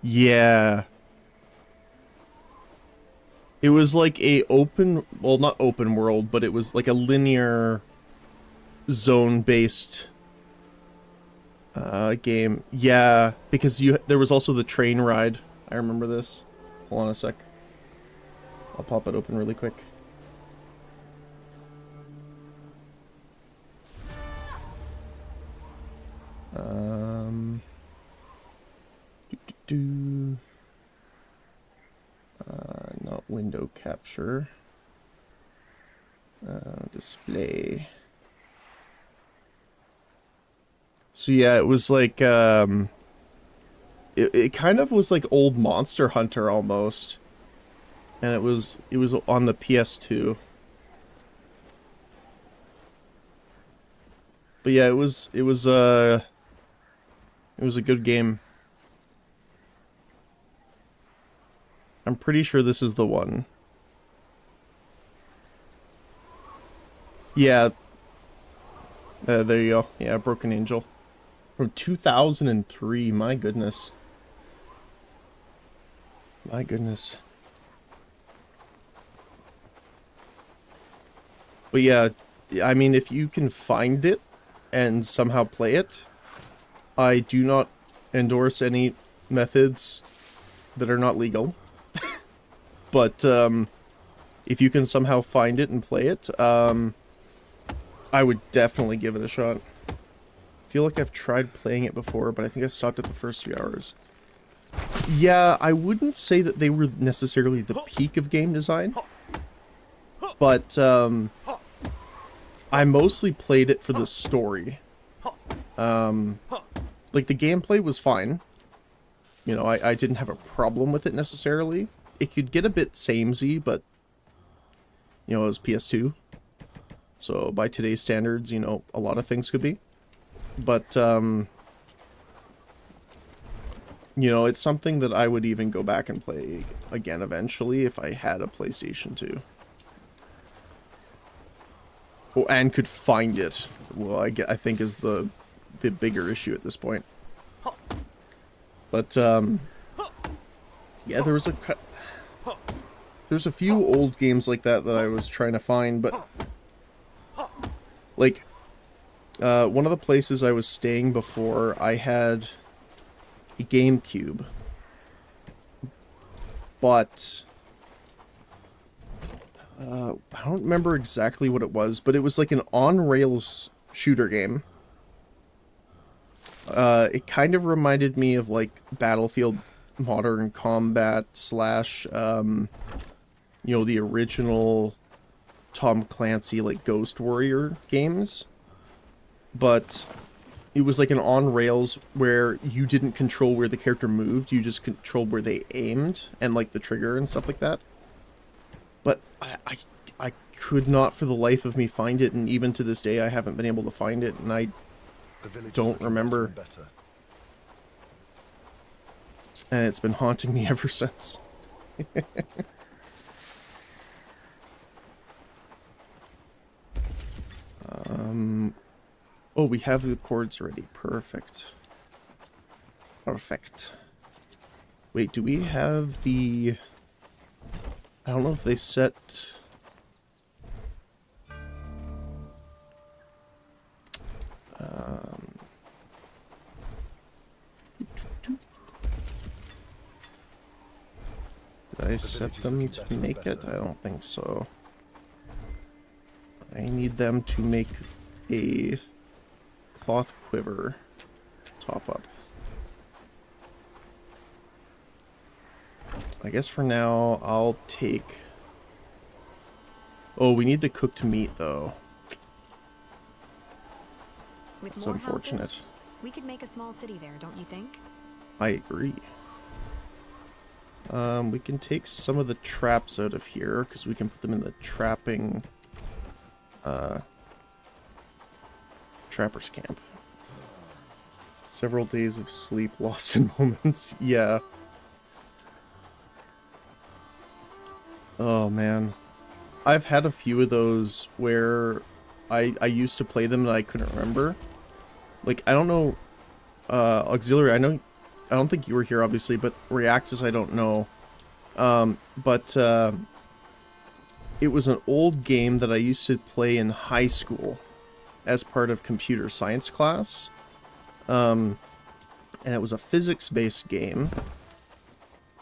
Yeah. It was like a open, well, not open world, but it was like a linear zone-based game. Yeah, because there was also the train ride. I remember this. Hold on a sec. I'll pop it open really quick. Not window capture. Display. So yeah, it was like, it kind of was like old Monster Hunter almost. And it was on the PS2. But yeah, it was a good game. I'm pretty sure this is the one. Yeah. There you go. Yeah, Broken Angel. From 2003, my goodness. My goodness. But yeah, I mean, if you can find it and somehow play it, I do not endorse any methods that are not legal. But if you can somehow find it and play it, I would definitely give it a shot. I feel like I've tried playing it before, but I think I stopped at the first few hours. Yeah, I wouldn't say that they were necessarily the peak of game design, but I mostly played it for the story. Like, the gameplay was fine. You know, I didn't have a problem with it necessarily. It could get a bit samey, but, you know, it was PS2. So, by today's standards, you know, a lot of things could be. But, you know, it's something that I would even go back and play again eventually if I had a PlayStation 2. Oh, and could find it. Well, I think is the bigger issue at this point. But, yeah, there was a few old games like that I was trying to find, but, like, one of the places I was staying before, I had a GameCube, but I don't remember exactly what it was, but it was like an on-rails shooter game. It kind of reminded me of like Battlefield Modern Combat / you know, the original Tom Clancy like Ghost Warrior games. But it was like an on-rails where you didn't control where the character moved, you just controlled where they aimed and like the trigger and stuff like that. But I could not for the life of me find it, and even to this day I haven't been able to find it, and I don't remember. And it's been haunting me ever since. Oh, we have the chords already. Perfect. Perfect. Wait, do we have the... I don't know if they set... Did I set them to make it? I don't think so. I need them to make a cloth quiver top up. I guess for now, I'll take... Oh, we need the cooked meat, though. With It's more unfortunate. houses, we could make a small city there, don't you think? I agree. We can take some of the traps out of here, because we can put them in the trapping... trapper's camp. Several days of sleep lost in moments. Yeah. Oh, man. I've had a few of those where I used to play them and I couldn't remember. Like, I don't know... Auxiliary, I don't think you were here, obviously, but Reaxis, I don't know. It was an old game that I used to play in high school as part of computer science class. And it was a physics-based game.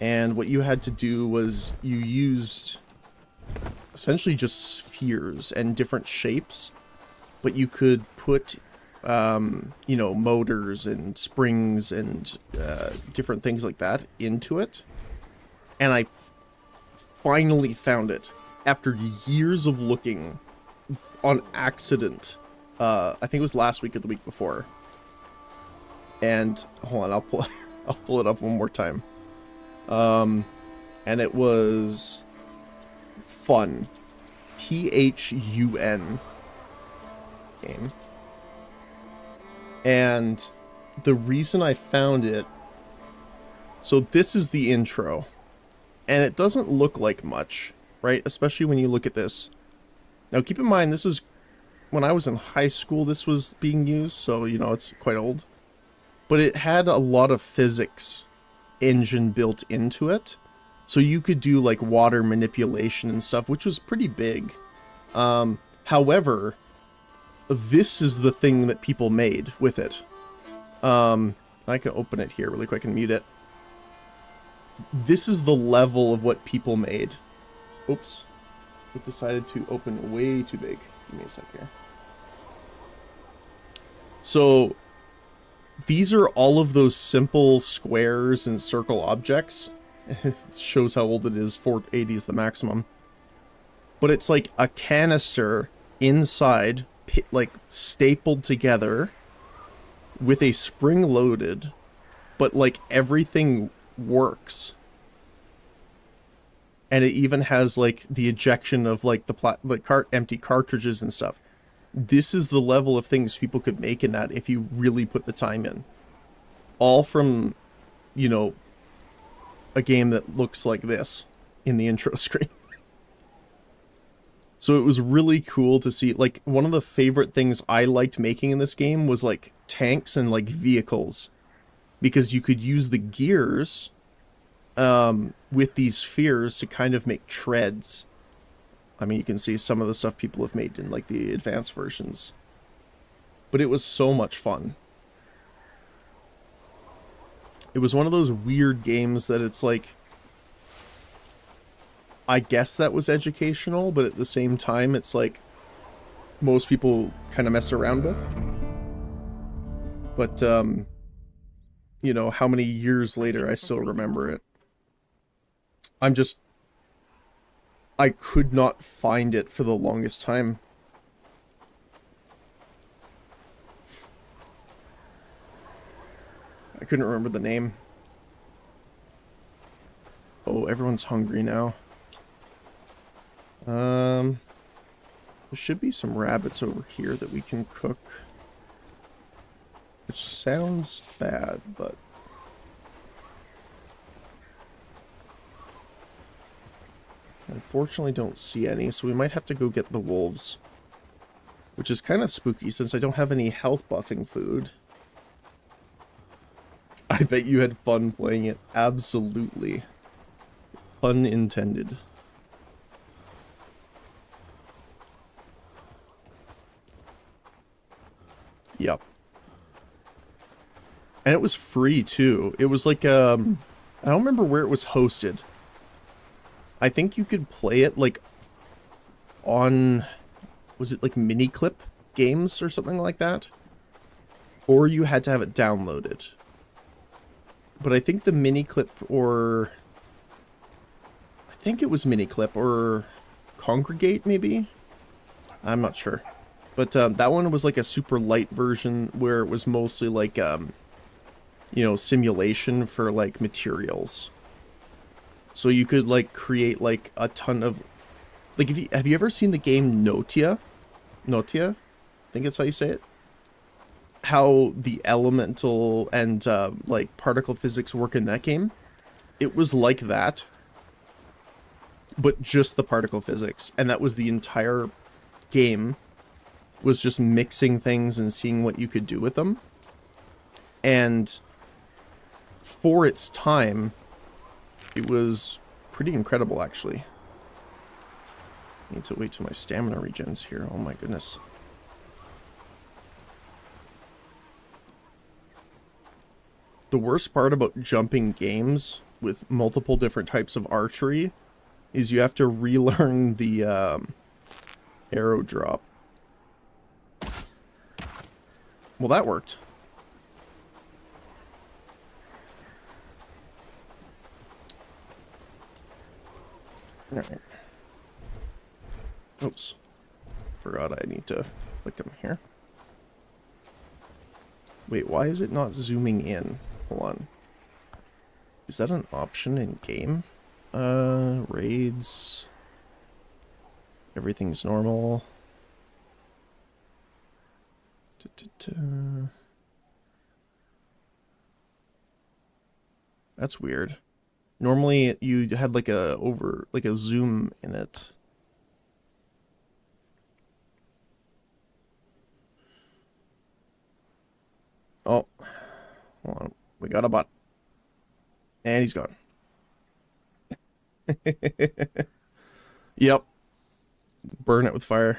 And what you had to do was you used essentially just spheres and different shapes, but you could put, you know, motors and springs and different things like that into it. And I finally found it after years of looking on accident. I think it was last week or the week before. And hold on, I'll pull it up one more time. And it was Fun. Phun game. And the reason I found it, so this is the intro, and it doesn't look like much, right? Especially when you look at this. Now keep in mind, this is when I was in high school this was being used, so you know it's quite old. But it had a lot of physics engine built into it, so you could do like water manipulation and stuff, which was pretty big. However, this is the thing that people made with it. I can open it here really quick and mute it. This is the level of what people made. Oops. It decided to open way too big. Give me a sec here. So, these are all of those simple squares and circle objects. It shows how old it is. 480 is the maximum. But it's like a canister inside, like stapled together with a spring loaded, but like everything works. And it even has like the ejection of like the empty cartridges and stuff. This is the level of things people could make in that if you really put the time in. All from, you know, a game that looks like this in the intro screen. So it was really cool to see. Like, one of the favorite things I liked making in this game was like tanks and like vehicles, because you could use the gears with these spheres to kind of make treads. I mean, you can see some of the stuff people have made in like the advanced versions, but it was so much fun. It was one of those weird games that it's like, I guess that was educational, but at the same time, it's like most people kind of mess around with. But, you know, how many years later I still remember it. I could not find it for the longest time. I couldn't remember the name. Oh, everyone's hungry now. There should be some rabbits over here that we can cook. Which sounds bad, but... unfortunately don't see any, so we might have to go get the wolves. Which is kind of spooky since I don't have any health buffing food. I bet you had fun playing it. Absolutely. Pun intended. Yep. And it was free too. It was like, I don't remember where it was hosted. I think you could play it like on, was it like Miniclip games or something like that? Or you had to have it downloaded. But I think the Miniclip, or I think it was Miniclip or Congregate maybe? I'm not sure. But that one was like a super light version where it was mostly like, you know, simulation for like materials. So you could like create like a ton of, like, have you ever seen the game Notia? Notia? I think that's how you say it. How the elemental and like particle physics work in that game. It was like that, but just the particle physics, and that was the entire game. Was just mixing things and seeing what you could do with them. And for its time, it was pretty incredible, actually. I need to wait till my stamina regens here. Oh my goodness. The worst part about jumping games with multiple different types of archery is you have to relearn the arrow drop. Well, that worked. Alright. Oops. Forgot I need to click them here. Wait, why is it not zooming in? Hold on. Is that an option in game? Raids. Everything's normal. That's weird. Normally you had like a zoom in it. Oh, hold on. We got a bot. And he's gone. Yep. Burn it with fire.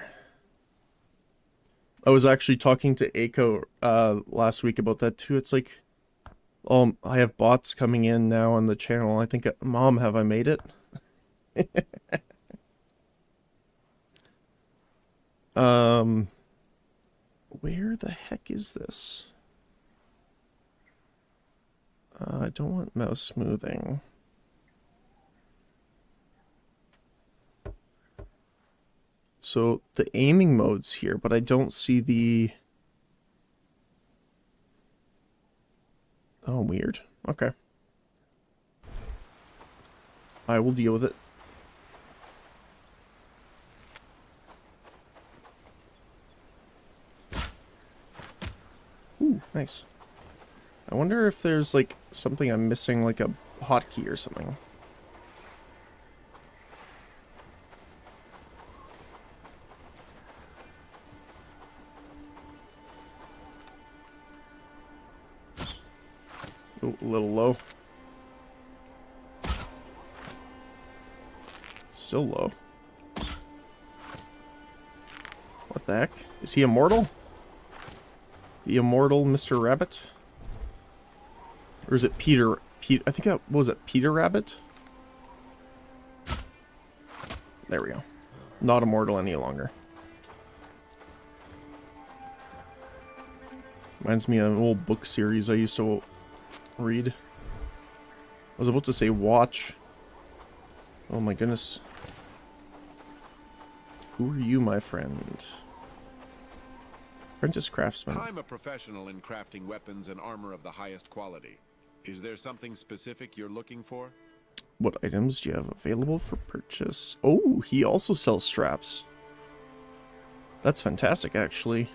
I was actually talking to Aiko last week about that too. It's like, oh, I have bots coming in now on the channel. I think, Mom, have I made it? Where the heck is this? I don't want mouse smoothing. So the aiming mode's here, but I don't see the... Oh, weird. Okay. I will deal with it. Ooh, nice. I wonder if there's, like, something I'm missing, like a hotkey or something. Oh, a little low. Still low. What the heck? Is he immortal? The immortal Mr. Rabbit? Or is it Peter? I think that was it. Peter Rabbit? There we go. Not immortal any longer. Reminds me of an old book series I used to read. I was about to say watch. Oh my goodness. Who are you, my friend? Apprentice craftsman. I'm a professional in crafting weapons and armor of the highest quality. Is there something specific you're looking for? What items do you have available for purchase? Oh, he also sells straps. That's fantastic, actually.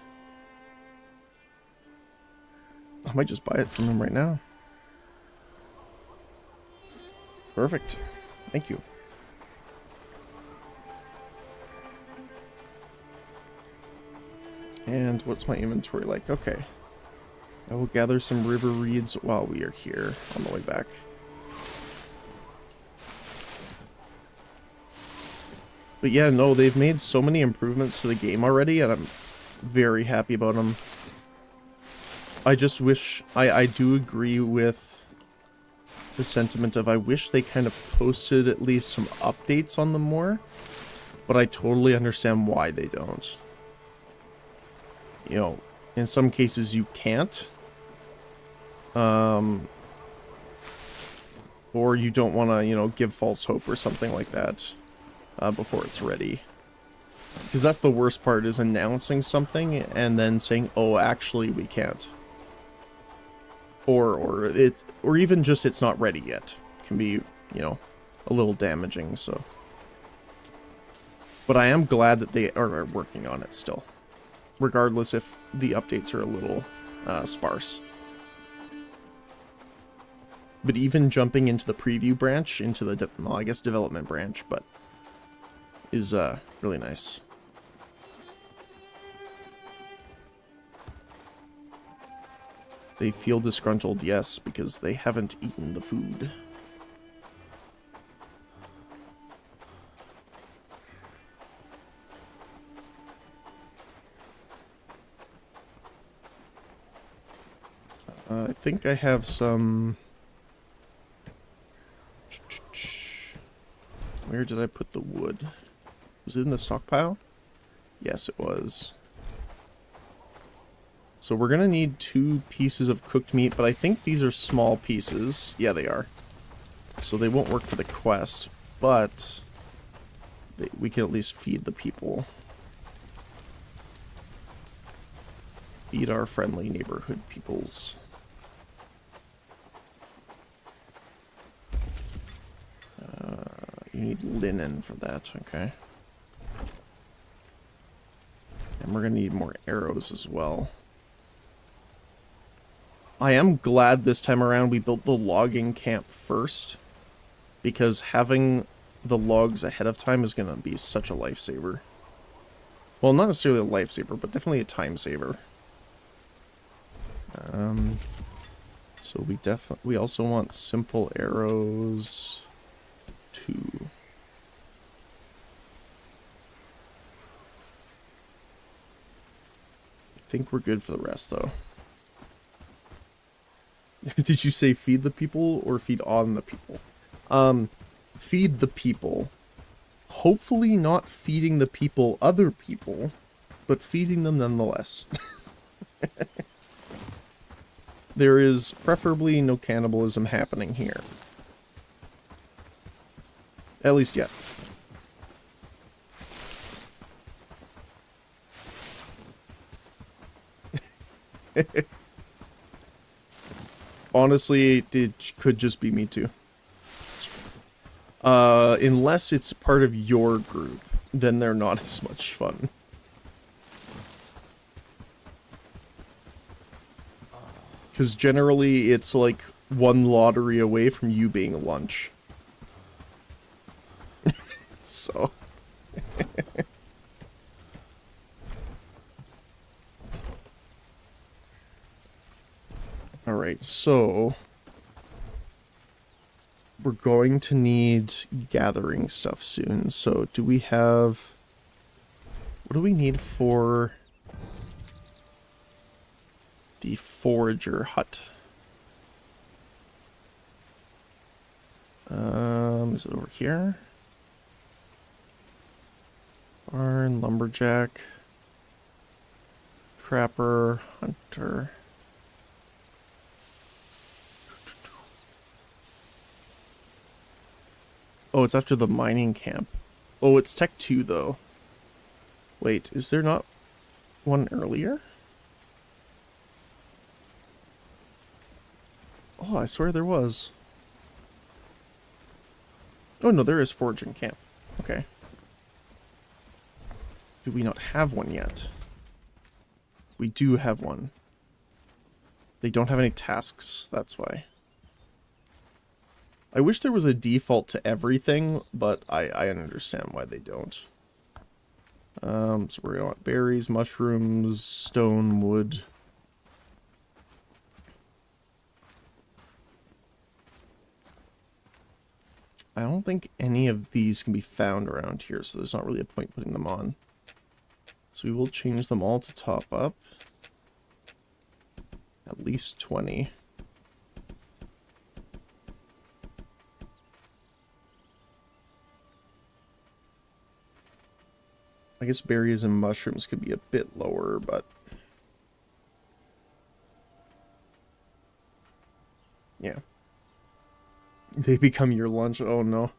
I might just buy it from him right now. Perfect. Thank you. And what's my inventory like? Okay. I will gather some river reeds while we are here on the way back. But yeah, no, they've made so many improvements to the game already, and I'm very happy about them. I just wish... I do agree with the sentiment of I wish they kind of posted at least some updates on them more, but I totally understand why they don't. You know, in some cases you can't. Or you don't want to, you know, give false hope or something like that before it's ready. Because that's the worst part, is announcing something and then saying, oh, actually we can't. Or even just it's not ready yet. Can be, you know, a little damaging, so. But I am glad that they are working on it still. Regardless if the updates are a little sparse. But even jumping into the preview branch, into the, well, I guess development branch, but is really nice. They feel disgruntled, yes, because they haven't eaten the food. I think I have some... Where did I put the wood? Was it in the stockpile? Yes, it was. So we're gonna need 2 pieces of cooked meat, but I think these are small pieces. Yeah, they are. So they won't work for the quest, but we can at least feed the people. Feed our friendly neighborhood peoples. You need linen for that, okay. And we're gonna need more arrows as well. I am glad this time around we built the logging camp first, because having the logs ahead of time is gonna be such a lifesaver. Well, not necessarily a lifesaver, but definitely a time saver. So we also want simple arrows 2. I think we're good for the rest, though. Did you say feed the people or feed on the people? Feed the people. Hopefully not feeding the people other people, but feeding them nonetheless. There is preferably no cannibalism happening here. At least yet. Honestly, it could just be me too. Unless it's part of your group, then they're not as much fun. Because generally, it's like one lottery away from you being lunch. So... Alright, so... we're going to need gathering stuff soon. So, do we have... what do we need for... the forager hut? Is it over here? Barn, lumberjack, trapper, hunter. Oh, it's after the mining camp. Oh, it's Tech 2 though. Wait, is there not one earlier? Oh, I swear there was. Oh no, there is foraging camp. Okay. Do we not have one yet? We do have one. They don't have any tasks, that's why. I wish there was a default to everything, but I understand why they don't. So we're gonna want berries, mushrooms, stone, wood. I don't think any of these can be found around here, so there's not really a point putting them on. So we will change them all to top up. At least 20. I guess berries and mushrooms could be a bit lower, but... yeah. They become your lunch. Oh no.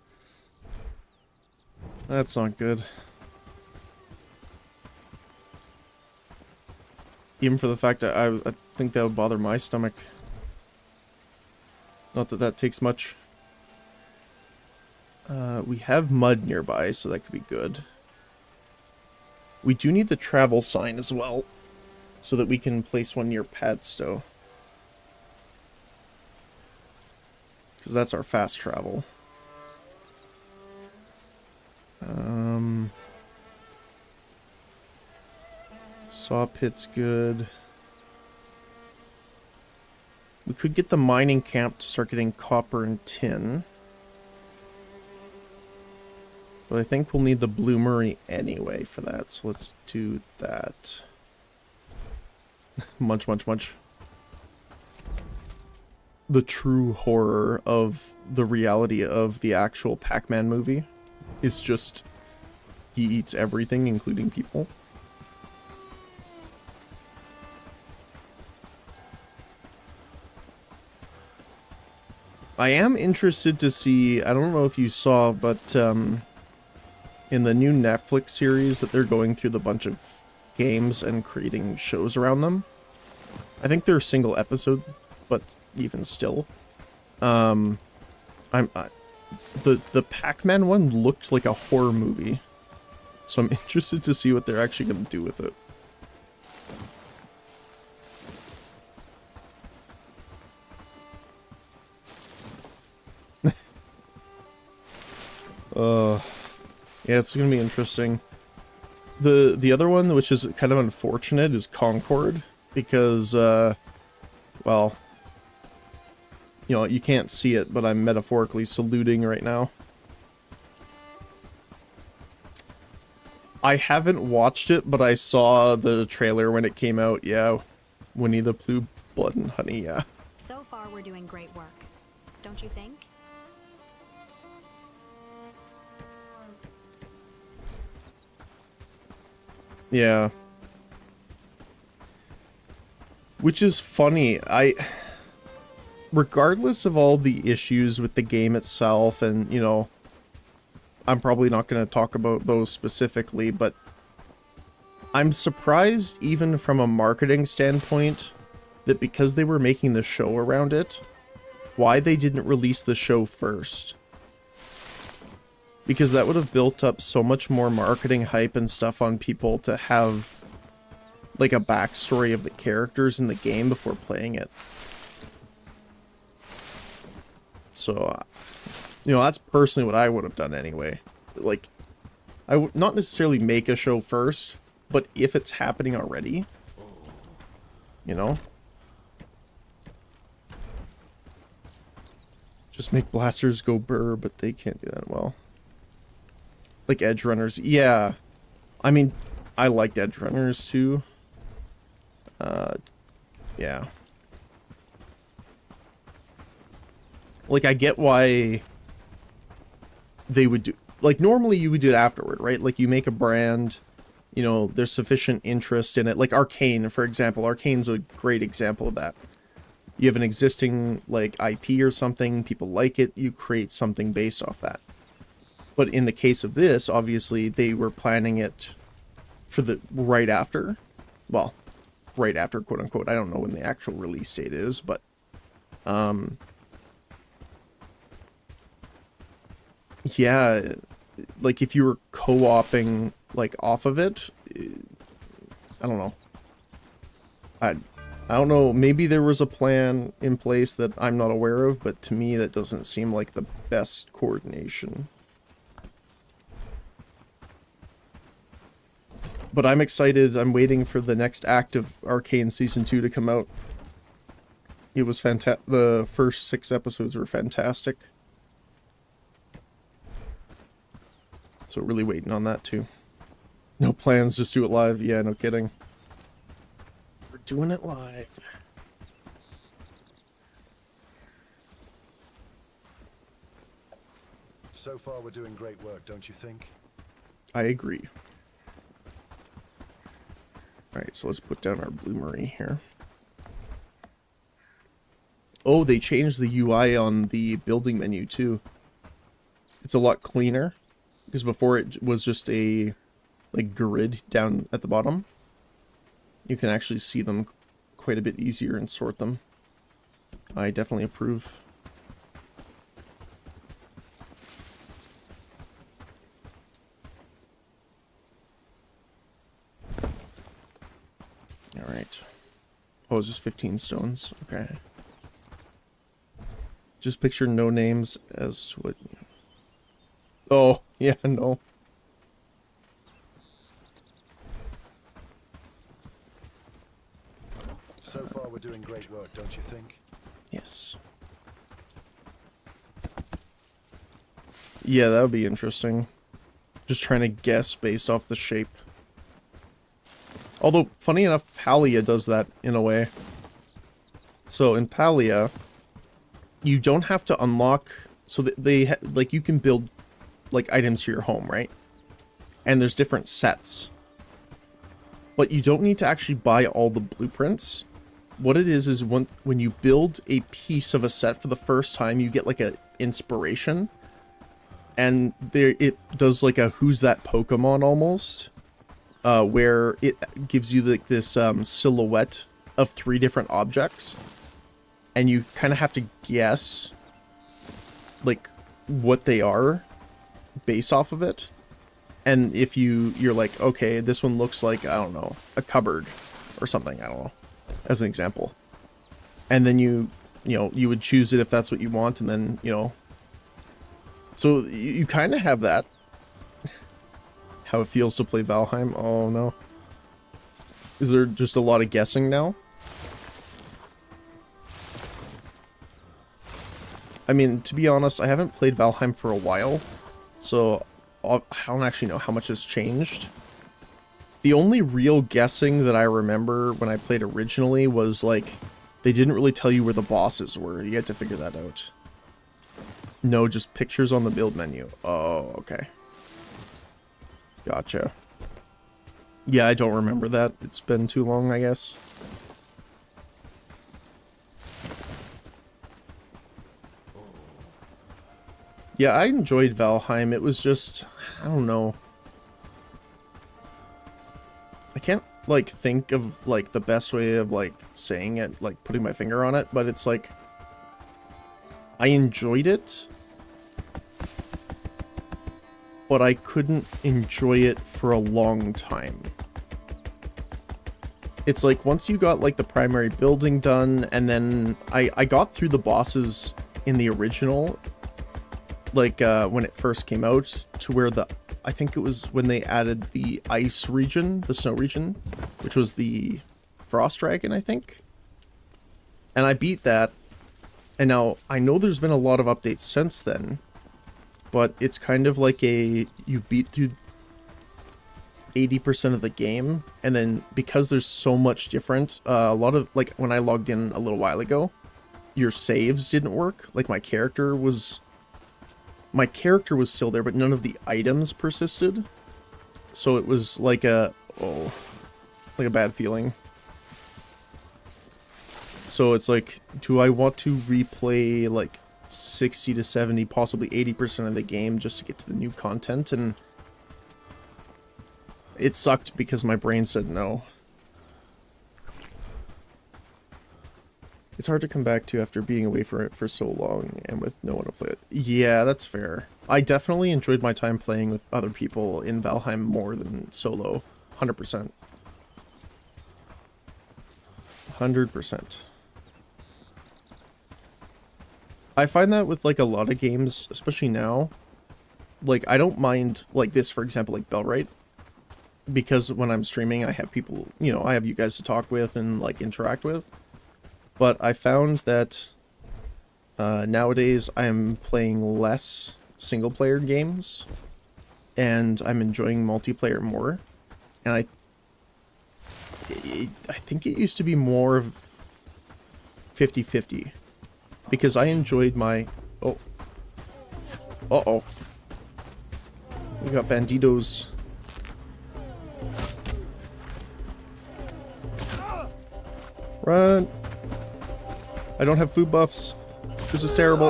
That's not good. Even for the fact that I think that would bother my stomach. Not that that takes much. We have mud nearby, so that could be good. We do need the travel sign as well, so that we can place one near Padstow. Because that's our fast travel. Saw pit's good. We could get the mining camp to start getting copper and tin. But I think we'll need the bloomery anyway for that, so let's do that. Munch, munch, munch. The true horror of the reality of the actual Pac-Man movie. is just he eats everything, including people. I am interested to see, I don't know if you saw, but in the new Netflix series that they're going through the bunch of games and creating shows around them. I think they're single episode, but even still. The Pac-Man one looked like a horror movie. So I'm interested to see what they're actually going to do with it. Yeah, it's gonna be interesting. The other one, which is kind of unfortunate, is Concord, because, well, you know, you can't see it, but I'm metaphorically saluting right now. I haven't watched it, but I saw the trailer when it came out, yeah. Winnie the Pooh, Blood and Honey, yeah. So far, we're doing great work. Don't you think? Yeah. Which is funny, regardless of all the issues with the game itself, and, you know, I'm probably not going to talk about those specifically, but I'm surprised, even from a marketing standpoint, that because they were making the show around it, why they didn't release the show first. Because that would have built up so much more marketing hype and stuff on people to have, like, a backstory of the characters in the game before playing it. So, you know, that's personally what I would have done anyway. Like, I would not necessarily make a show first, but if it's happening already, you know? Just make blasters go burr, but they can't do that well. Like edge runners, yeah. I mean, I liked edge runners too. Yeah. Like, I get why they would do, like, normally you would do it afterward, right? Like, you make a brand, you know, there's sufficient interest in it. Like Arcane, for example. Arcane's a great example of that. You have an existing, like, IP or something, people like it, you create something based off that. But in the case of this, obviously, they were planning it for the right after. Well, right after, quote unquote. I don't know when the actual release date is, but yeah, like if you were co-oping like off of it, I don't know. I don't know, maybe there was a plan in place that I'm not aware of, but to me that doesn't seem like the best coordination. But I'm excited. I'm waiting for the next act of Arcane Season 2 to come out. It was fantastic. The first 6 episodes were fantastic. So really waiting on that too. No plans, just do it live. Yeah, no kidding. We're doing it live. So far, we're doing great work, don't you think? I agree. Alright, so let's put down our bloomery here. Oh, they changed the UI on the building menu too. It's a lot cleaner. Because before it was just a, like, grid down at the bottom. You can actually see them quite a bit easier and sort them. I definitely approve. Alright. Oh, it's just 15 stones. Okay. Just picture no names as to what... Oh, yeah, no. So far, we're doing great work, don't you think? Yes. Yeah, that would be interesting. Just trying to guess based off the shape. Although, funny enough, Palia does that in a way. So, in Palia, you don't have to unlock... So, like, you can build like items to your home, right? And there's different sets. But you don't need to actually buy all the blueprints. What it is when you build a piece of a set for the first time, you get like a inspiration. And there it does like a who's that Pokemon almost. Where it gives you like this silhouette of 3 different objects. And you kind of have to guess like what they are based off of it. And if you're like, okay, this one looks like, I don't know, a cupboard or something, I don't know, as an example. And then you would choose it if that's what you want, and then, so you kind of have that. How it feels to play Valheim. Oh no. Is there just a lot of guessing now? I mean, to be honest, I haven't played Valheim for a while, so I don't actually know how much has changed. The only real guessing that I remember when I played originally was like, they didn't really tell you where the bosses were. You had to figure that out. No, just pictures on the build menu. Oh, okay. Gotcha. Yeah, I don't remember that. It's been too long, I guess. Yeah, I enjoyed Valheim. It was just, I don't know. I can't, like, think of, like, the best way of, like, saying it, like, putting my finger on it, but it's like, I enjoyed it, but I couldn't enjoy it for a long time. It's like, once you got, like, the primary building done, and then I got through the bosses in the original, like, when it first came out, to where I think it was when they added the ice region, the snow region, which was the frost dragon, I think. And I beat that, and now, I know there's been a lot of updates since then, but it's kind of like you beat through 80% of the game, and then, because there's so much different, a lot of, like, when I logged in a little while ago, your saves didn't work. Like, my character was still there, but none of the items persisted. So it was like like a bad feeling. So it's like, do I want to replay like 60 to 70, possibly 80% of the game just to get to the new content? And it sucked because my brain said no. It's hard to come back to after being away from it for so long and with no one to play with. Yeah, that's fair. I definitely enjoyed my time playing with other people in Valheim more than solo. 100%. 100%. I find that with like a lot of games, especially now, like I don't mind like this, for example, like Bellwright, because when I'm streaming I have people, I have you guys to talk with and like interact with. But I found that nowadays I'm playing less single-player games, and I'm enjoying multiplayer more. And I think it used to be more of 50-50, because I enjoyed my... Oh. Uh-oh. We got banditos. Run! I don't have food buffs. This is terrible.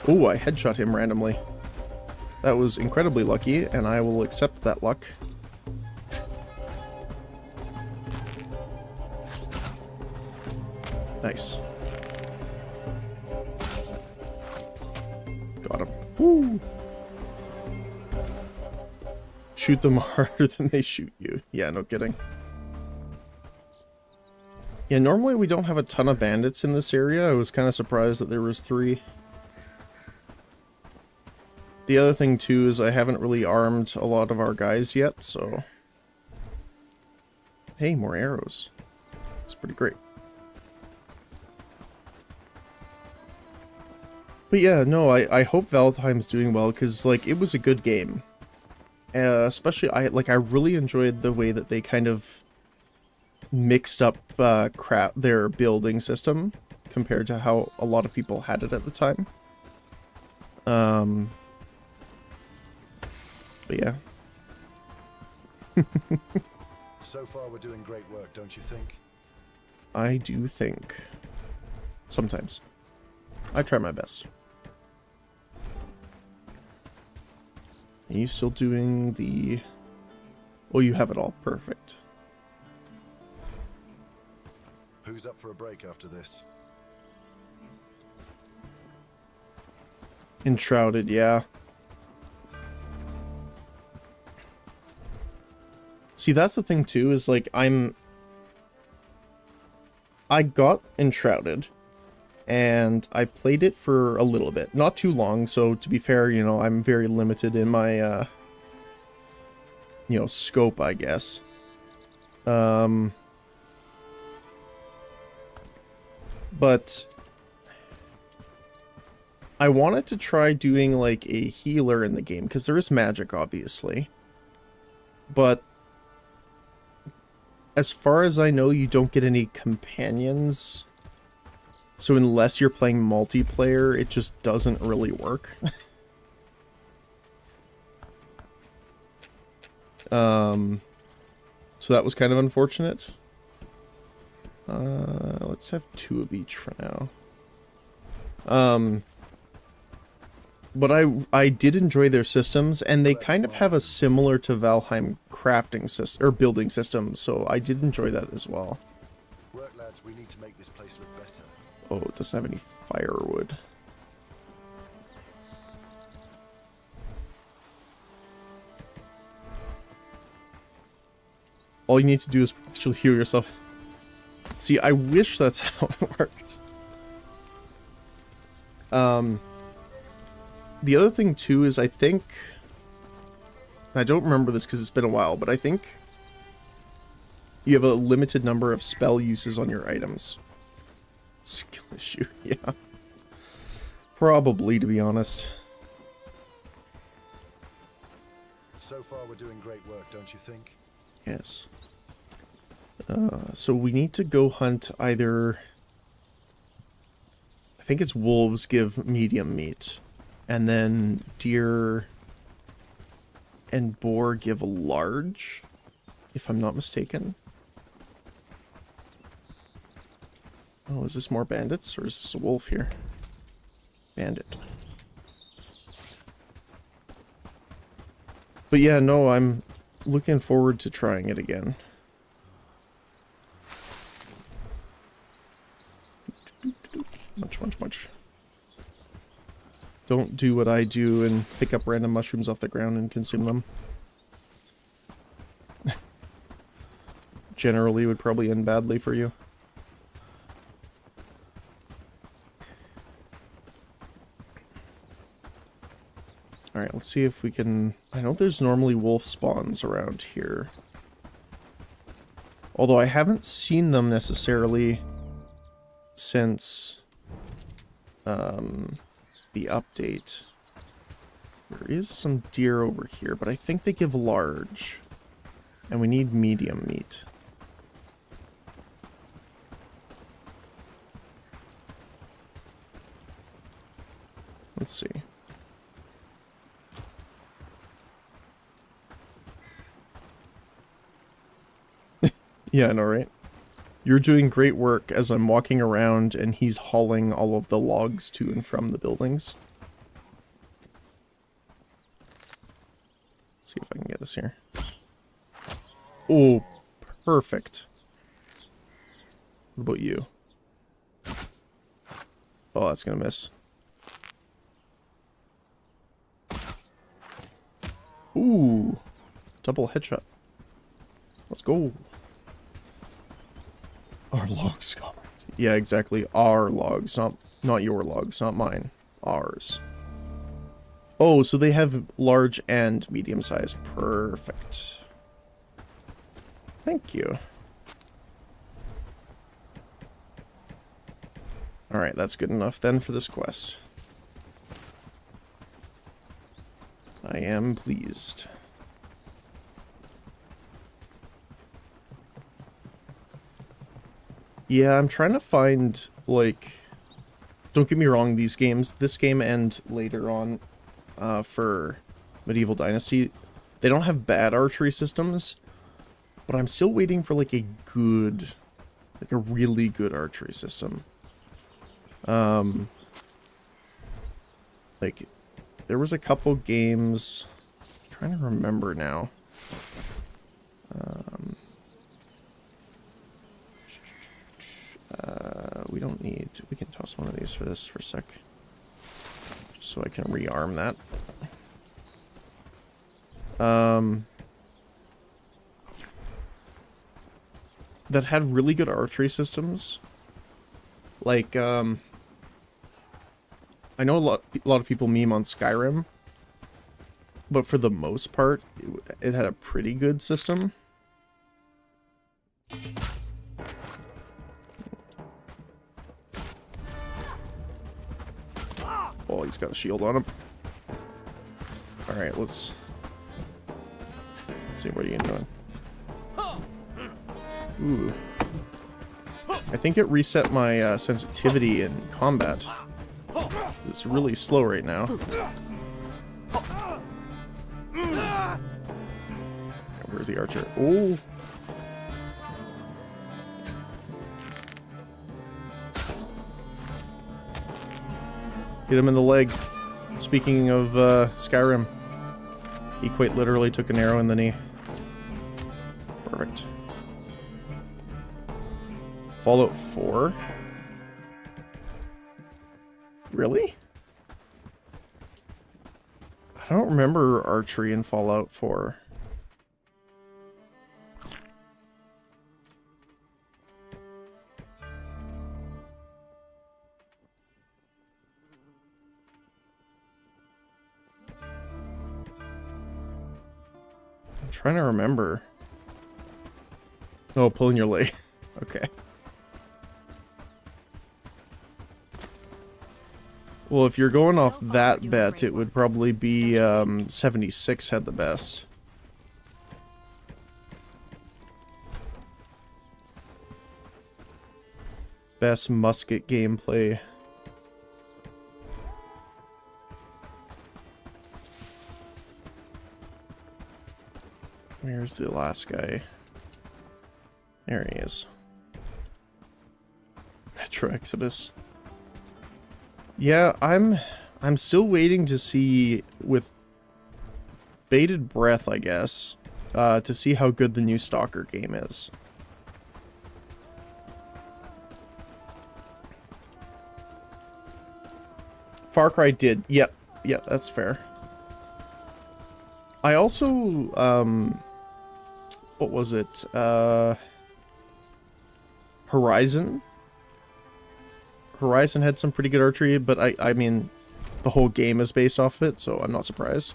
Ooh, I headshot him randomly. That was incredibly lucky, and I will accept that luck. Nice. Got him. Woo! Shoot them harder than they shoot you. Yeah, no kidding. Yeah, normally we don't have a ton of bandits in this area. I was kind of surprised that there was 3. The other thing, too, is I haven't really armed a lot of our guys yet, so... Hey, more arrows. That's pretty great. But yeah, no, I hope Valheim's doing well, because, like, it was a good game. Especially, I really enjoyed the way that they kind of mixed up their building system compared to how a lot of people had it at the time. But yeah. So far, we're doing great work, don't you think? I do think. Sometimes. I try my best. Are you still doing the... Oh, you have it all. Perfect. Who's up for a break after this? Enshrouded, yeah. See, that's the thing too, is like I got Enshrouded and I played it for a little bit, not too long, so to be fair, you know, I'm very limited in my you know, scope, I guess. But I wanted to try doing like a healer in the game because there is magic, obviously. But as far as I know, you don't get any companions. So unless you're playing multiplayer, it just doesn't really work. So that was kind of unfortunate. Let's have 2 of each for now. But I did enjoy their systems, and they kind of have a similar to Valheim crafting system or building system, so I did enjoy that as well. Work, lads, we need to make this place look better. Oh, it doesn't have any firewood. All you need to do is actually heal yourself. See, I wish that's how it worked. The other thing too is I think, I don't remember this because it's been a while, but I think you have a limited number of spell uses on your items. Skill issue, yeah. Probably, to be honest. So far, we're doing great work, don't you think? Yes. So we need to go hunt either... I think it's wolves give medium meat. And then deer and boar give large, if I'm not mistaken. Oh, is this more bandits or is this a wolf here? Bandit. But yeah, no, I'm looking forward to trying it again. Much. Don't do what I do and pick up random mushrooms off the ground and consume them. Generally would probably end badly for you. Alright, let's see if we can... I know there's normally wolf spawns around here. Although I haven't seen them necessarily since the update. There is some deer over here, but I think they give large. And we need medium meat. Let's see. Yeah, I know, right? You're doing great work as I'm walking around and he's hauling all of the logs to and from the buildings. See if I can get this here. Oh, perfect. What about you? Oh, that's gonna miss. Ooh, double headshot. Let's go. Our logs, comrade. Yeah, exactly. Our logs, not your logs, not mine. Ours. Oh, so they have large and medium size. Perfect. Thank you. Alright, that's good enough then for this quest. I am pleased. Yeah, I'm trying to find, like... don't get me wrong, these games, this game and later on for Medieval Dynasty, they don't have bad archery systems, but I'm still waiting for like a really good archery system. Like, there was a couple games, I'm trying to remember now. We don't need, we can toss one of these for this for a sec. Just so I can rearm that. That had really good archery systems. Like, I know a lot of people meme on Skyrim, but for the most part, it had a pretty good system. Oh, he's got a shield on him. Alright, let's see, what are you doing? Ooh. I think it reset my sensitivity in combat. It's really slow right now. Where's the archer? Oh! Hit him in the leg. Speaking of Skyrim, he quite literally took an arrow in the knee. Perfect. Fallout 4? Really? I don't remember archery in Fallout 4. I'm trying to remember. Oh, pulling your leg. Okay. Well, if you're going off that bet, it would probably be 76 had the best. Best musket gameplay. Where's the last guy? There he is. Metro Exodus. Yeah, I'm still waiting to see, with bated breath, I guess, to see how good the new Stalker game is. Far Cry did. Yep, that's fair. I also, what was it? Horizon? Horizon had some pretty good archery, but I mean, the whole game is based off of it, so I'm not surprised.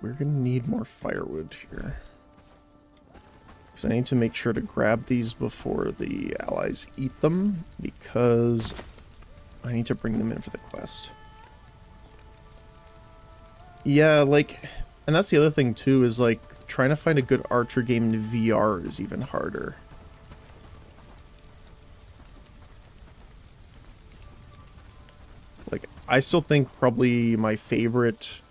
We're gonna need more firewood here. Because I need to make sure to grab these before the allies eat them, because I need to bring them in for the quest. Yeah, like, and that's the other thing too, is like, trying to find a good archer game in VR is even harder. Like, I still think probably my favorite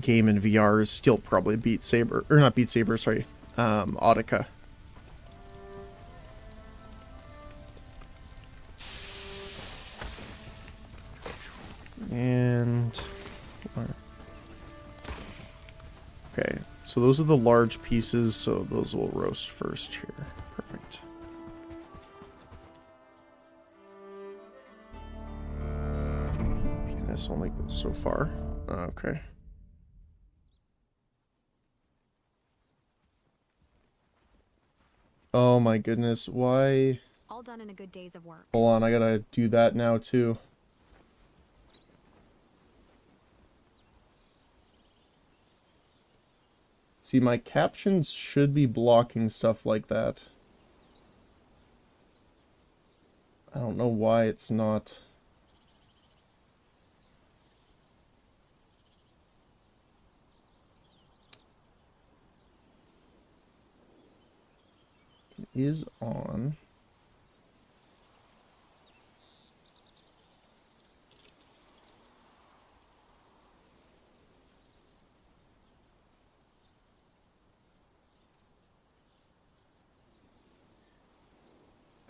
game in VR is still probably Beat Saber, or not Beat Saber, sorry, Audica. And okay, so those are the large pieces, so those will roast first here. Perfect. Penis only goes so far. Okay. Oh my goodness, why? All done in a good days of work. Hold on, I gotta do that now too. See, my captions should be blocking stuff like that. I don't know why it's not. is on.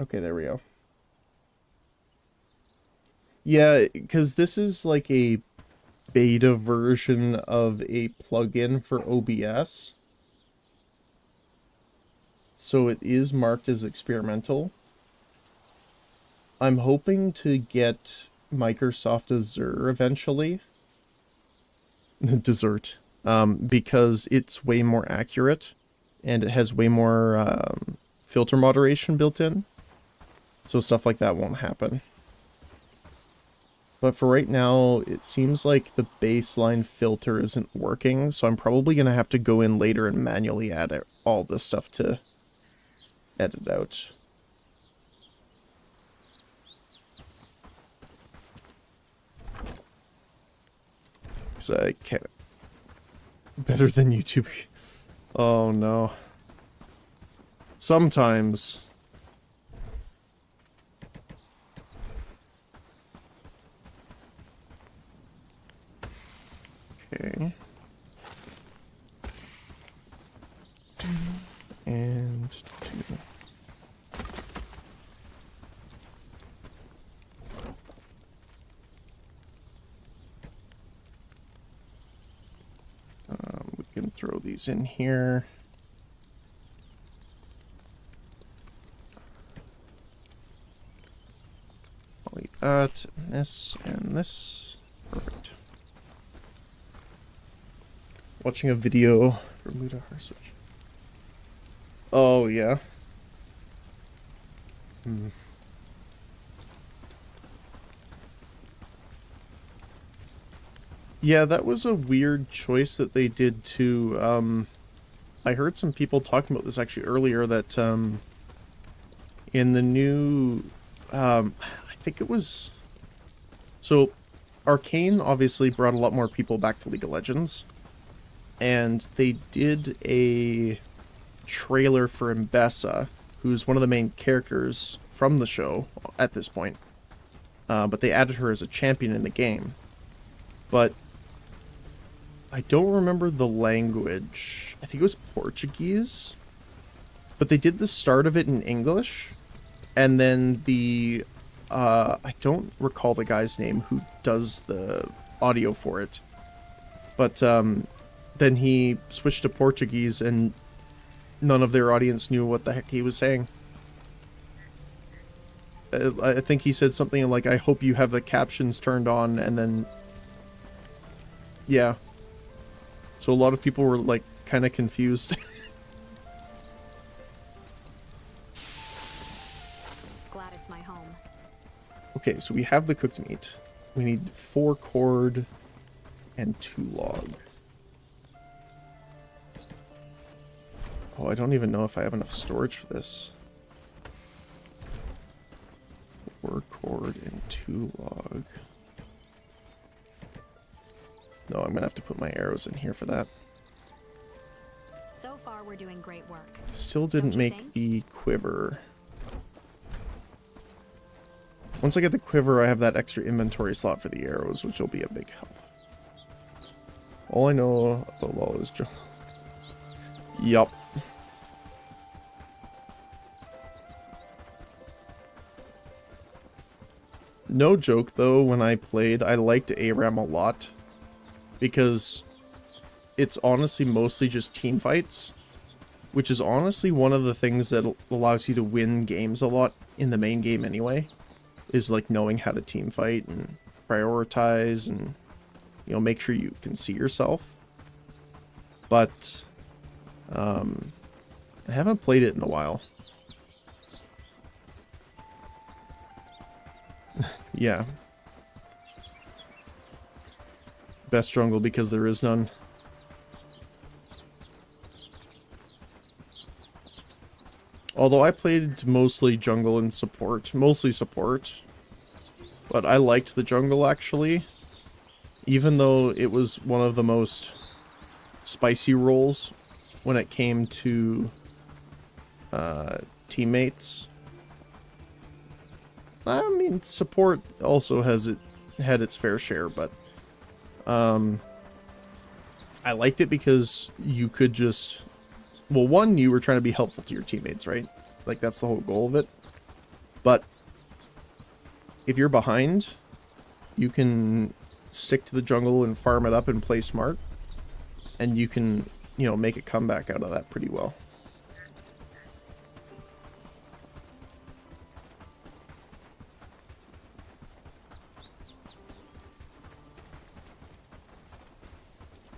Okay, there we go. Yeah, because this is like a beta version of a plugin for OBS. So it is marked as experimental. I'm hoping to get Microsoft Azure eventually. Dessert. Because it's way more accurate and it has way more filter moderation built in. So stuff like that won't happen. But for right now, it seems like the baseline filter isn't working, so I'm probably going to have to go in later and manually add all this stuff to edit out. Because I can't... Better than YouTube. Oh no. Sometimes... Okay. And 2. We can throw these in here. I'll leave that, and this, and this. Perfect. Watching a video for Muda Harswich. Oh, yeah. Yeah, that was a weird choice that they did to, I heard some people talking about this actually earlier, that, in the new, I think it was, so, Arcane obviously brought a lot more people back to League of Legends, and they did a trailer for Mbessa, who's one of the main characters from the show at this point, but they added her as a champion in the game, but I don't remember the language. I think it was Portuguese. But they did the start of it in English. And then the... I don't recall the guy's name who does the audio for it. But then he switched to Portuguese and none of their audience knew what the heck he was saying. I think he said something like, I hope you have the captions turned on, and then... Yeah. So a lot of people were, like, kind of confused. Glad it's my home. Okay, so we have the cooked meat. We need 4 cord and 2 log. Oh, I don't even know if I have enough storage for this. 4 cord and 2 log. No, I'm gonna have to put my arrows in here for that. So far, we're doing great work. Still didn't make the quiver. Once I get the quiver, I have that extra inventory slot for the arrows, which will be a big help. All I know about LoL is Yup. No joke, though, when I played, I liked ARAM a lot. Because it's honestly mostly just team fights, which is honestly one of the things that allows you to win games a lot in the main game anyway, is like knowing how to team fight and prioritize and, you know, make sure you can see yourself. But I haven't played it in a while. Yeah. Best jungle because there is none. Although I played mostly jungle and support. Mostly support. But I liked the jungle actually. Even though it was one of the most spicy roles when it came to teammates. I mean, support also had its fair share, but I liked it because you could just, well, one, you were trying to be helpful to your teammates, right? Like, that's the whole goal of it. But if you're behind, you can stick to the jungle and farm it up and play smart, and you can, you know, make a comeback out of that pretty well.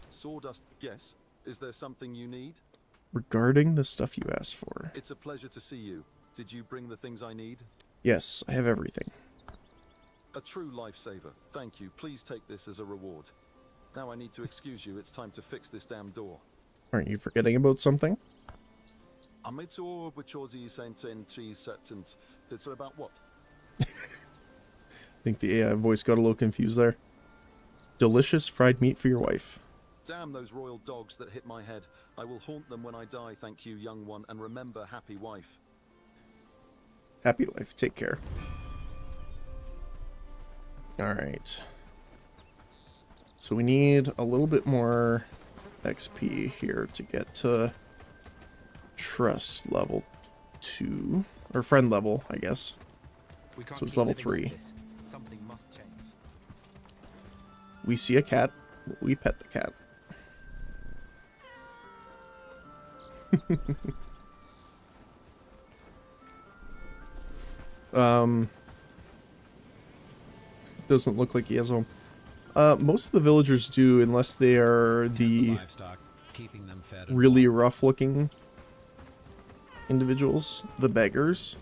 Sawdust, yes. Is there something you need? Regarding the stuff you asked for. It's a pleasure to see you. Did you bring the things I need? Yes, I have everything. A true lifesaver. Thank you. Please take this as a reward. Now I need to excuse you. It's time to fix this damn door. Aren't you forgetting about something? It's about what? I think the AI voice got a little confused there. Delicious fried meat for your wife. Damn those royal dogs that hit my head. I will haunt them when I die, thank you, young one, and remember, happy wife. Happy life. Take care. Alright. So we need a little bit more XP here to get to trust level 2. Or friend level, I guess. So it's level 3. Something must change. We see a cat. We pet the cat. Doesn't look like he has a home. Most of the villagers do, unless they are the really rough looking individuals, the beggars.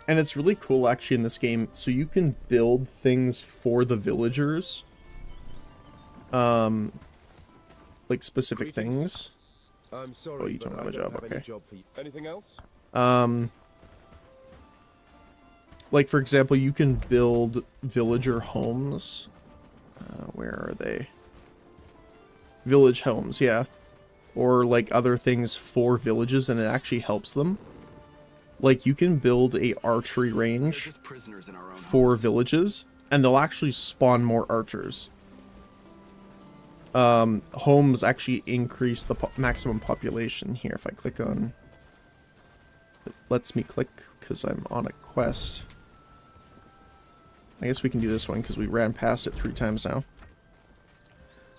And it's really cool actually in this game, so you can build things for the villagers. Like specific things. I'm sorry, oh, you don't have a job, okay. Job for you. Anything else? Like for example, you can build villager homes. Where are they? Village homes, yeah. Or like other things for villages, and it actually helps them. Like you can build a archery range for villages, and they'll actually spawn more archers. Homes actually increase the maximum population here. If I click on, it lets me click because I'm on a quest. I guess we can do this one because we ran past it 3 times now.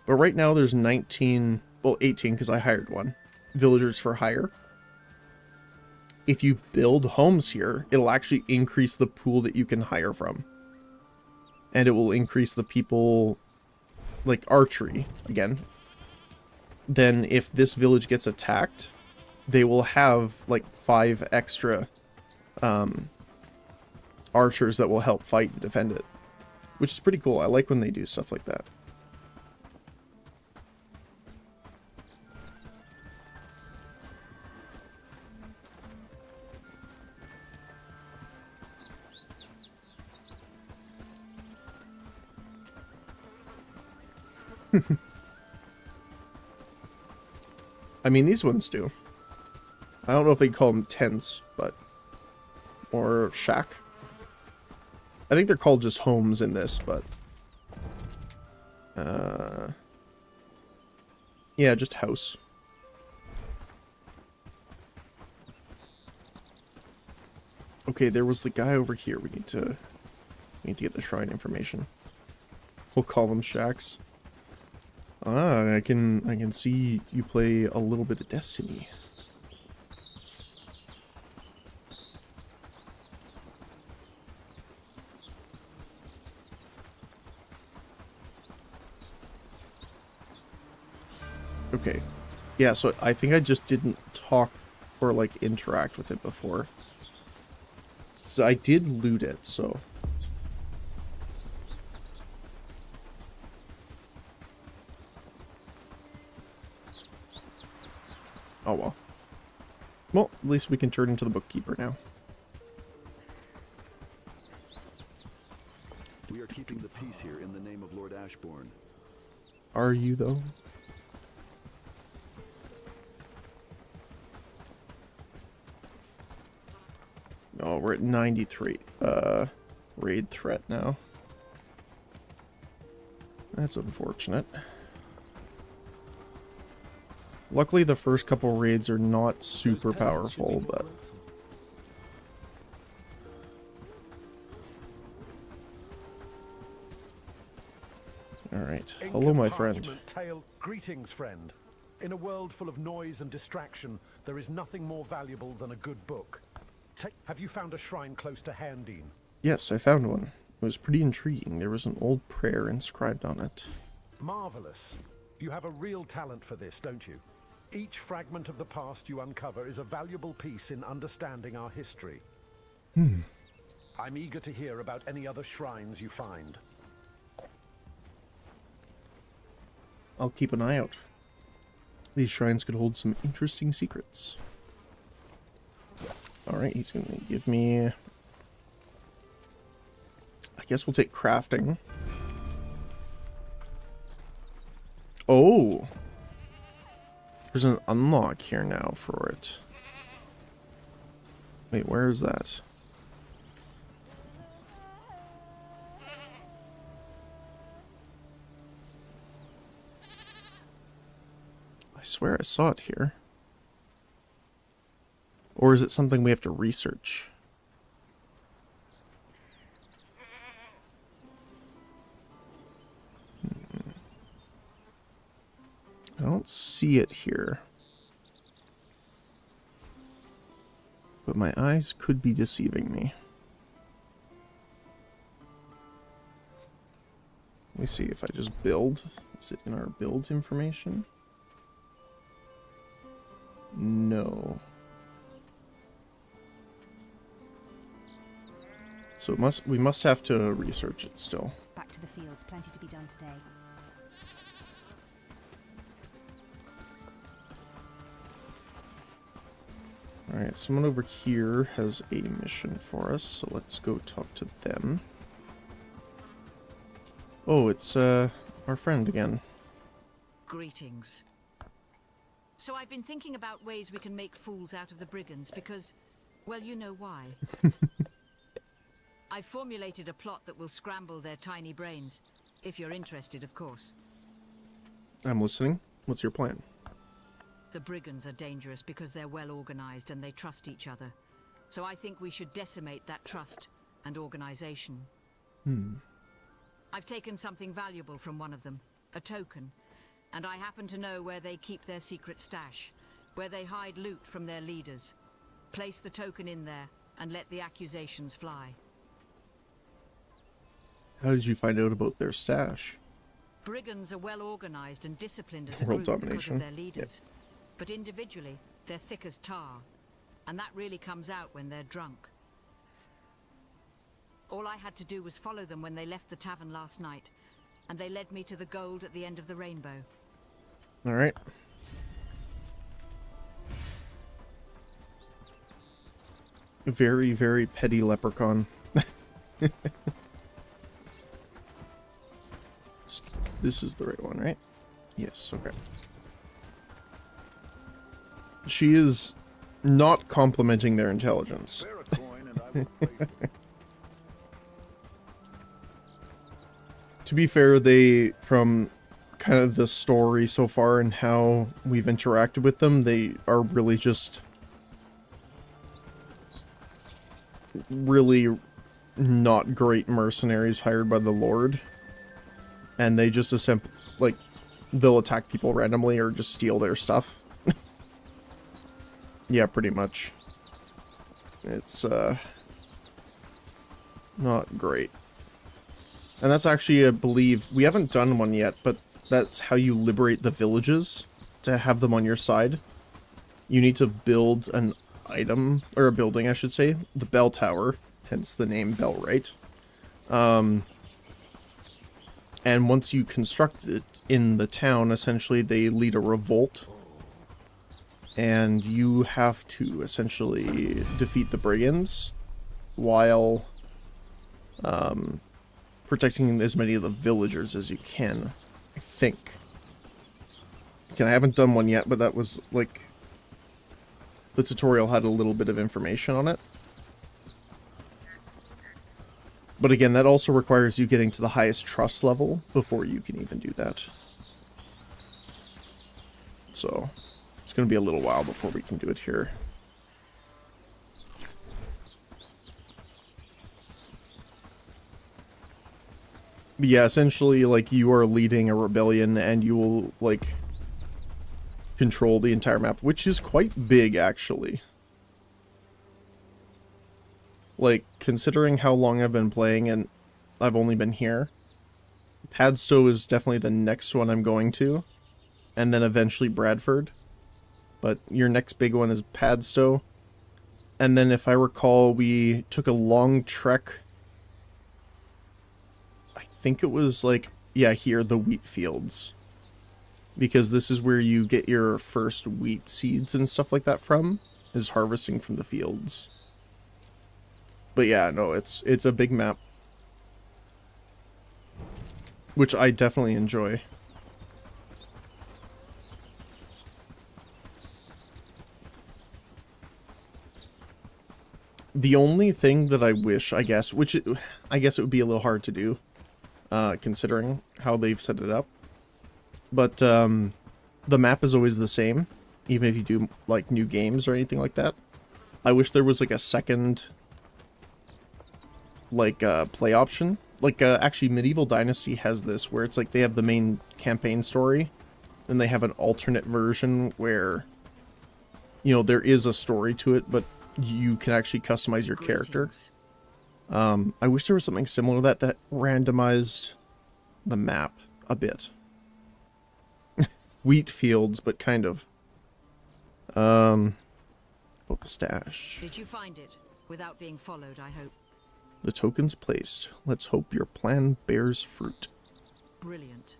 But right now there's 19, well 18 because I hired one, villagers for hire. If you build homes here, it'll actually increase the pool that you can hire from. And it will increase the people, like archery, again. Then if this village gets attacked, they will have like 5 extra archers that will help fight and defend it. Which is pretty cool. I like when they do stuff like that. I mean, these ones do. I don't know if they call them tents, but... or shack. I think they're called just homes in this, but... yeah, just house. Okay, there was the guy over here. We need to get the shrine information. We'll call them shacks. Ah, I can see you play a little bit of Destiny. Okay. Yeah, so I think I just didn't talk or like interact with it before. So I did loot it, so... oh well. Well, at least we can turn into the bookkeeper now. We are keeping the peace here in the name of Lord Ashbourne. Are you, though? we're at 93 raid threat now. That's unfortunate. Luckily the first couple raids are not super powerful, but alright. Hello, my friend. Greetings, friend. In a world full of noise and distraction, there is nothing more valuable than a good book. Have you found a shrine close to Handine? Yes, I found one. It was pretty intriguing. There was an old prayer inscribed on it. Marvelous. You have a real talent for this, don't you? Each fragment of the past you uncover is a valuable piece in understanding our history. I'm eager to hear about any other shrines you find. I'll keep an eye out. These shrines could hold some interesting secrets. Alright, he's gonna give me... I guess we'll take crafting. Oh! There's an unlock here now for it. Wait, where is that? I swear I saw it here. Or is it something we have to research? I don't see it here. But my eyes could be deceiving me. Let me see if I just build. Is it in our build information? No. So we must have to research it still. Back to the fields, plenty to be done today. Alright, someone over here has a mission for us, so let's go talk to them. Oh, it's our friend again. Greetings. So I've been thinking about ways we can make fools out of the brigands because, well, you know why. I've formulated a plot that will scramble their tiny brains. If you're interested, of course. I'm listening. What's your plan? The brigands are dangerous because they're well organized and they trust each other. So I think we should decimate that trust and organization. I've taken something valuable from one of them, a token, and I happen to know where they keep their secret stash, where they hide loot from their leaders. Place the token in there and let the accusations fly. How did you find out about their stash? Brigands are well organized and disciplined as a World group because domination. of their leaders. Yep. But individually, they're thick as tar. And that really comes out when they're drunk. All I had to do was follow them when they left the tavern last night. And they led me to the gold at the end of the rainbow. Alright. Very, very petty leprechaun. This is the right one, right? Yes, okay. She is not complimenting their intelligence. To be fair, they, from kind of the story so far and how we've interacted with them, they are really just really not great mercenaries hired by the Lord. And they just like, they'll attack people randomly or just steal their stuff. Yeah, pretty much. It's, not great. And that's actually, I believe, we haven't done one yet, but that's how you liberate the villages, to have them on your side. You need to build an item, or a building, I should say, the bell tower, hence the name Bellwright. And once you construct it in the town, essentially they lead a revolt. And you have to essentially defeat the brigands while protecting as many of the villagers as you can, I think. Again, I haven't done one yet, but that was like... The tutorial had a little bit of information on it. But again, that also requires you getting to the highest trust level before you can even do that. So, it's going to be a little while before we can do it here. But yeah, essentially, like, you are leading a rebellion and you will, like, control the entire map, which is quite big, actually. Like, considering how long I've been playing and I've only been here, Padstow is definitely the next one I'm going to, and then eventually Bradford. But your next big one is Padstow. And then, if I recall, we took a long trek. I think it was, like, yeah, here, the wheat fields. Because this is where you get your first wheat seeds and stuff like that from, is harvesting from the fields. But yeah, no, it's a big map. Which I definitely enjoy. The only thing that I wish, I guess, I guess it would be a little hard to do, considering how they've set it up. But the map is always the same, even if you do like new games or anything like that. I wish there was like a second, like play option. Like actually, Medieval Dynasty has this where it's like they have the main campaign story, and they have an alternate version where, you know, there is a story to it, but you can actually customize your character. I wish there was something similar to that randomized the map a bit. Wheat fields, but kind of. About the stash. Did you find it? Without being followed, I hope. The token's placed. Let's hope your plan bears fruit. Brilliant.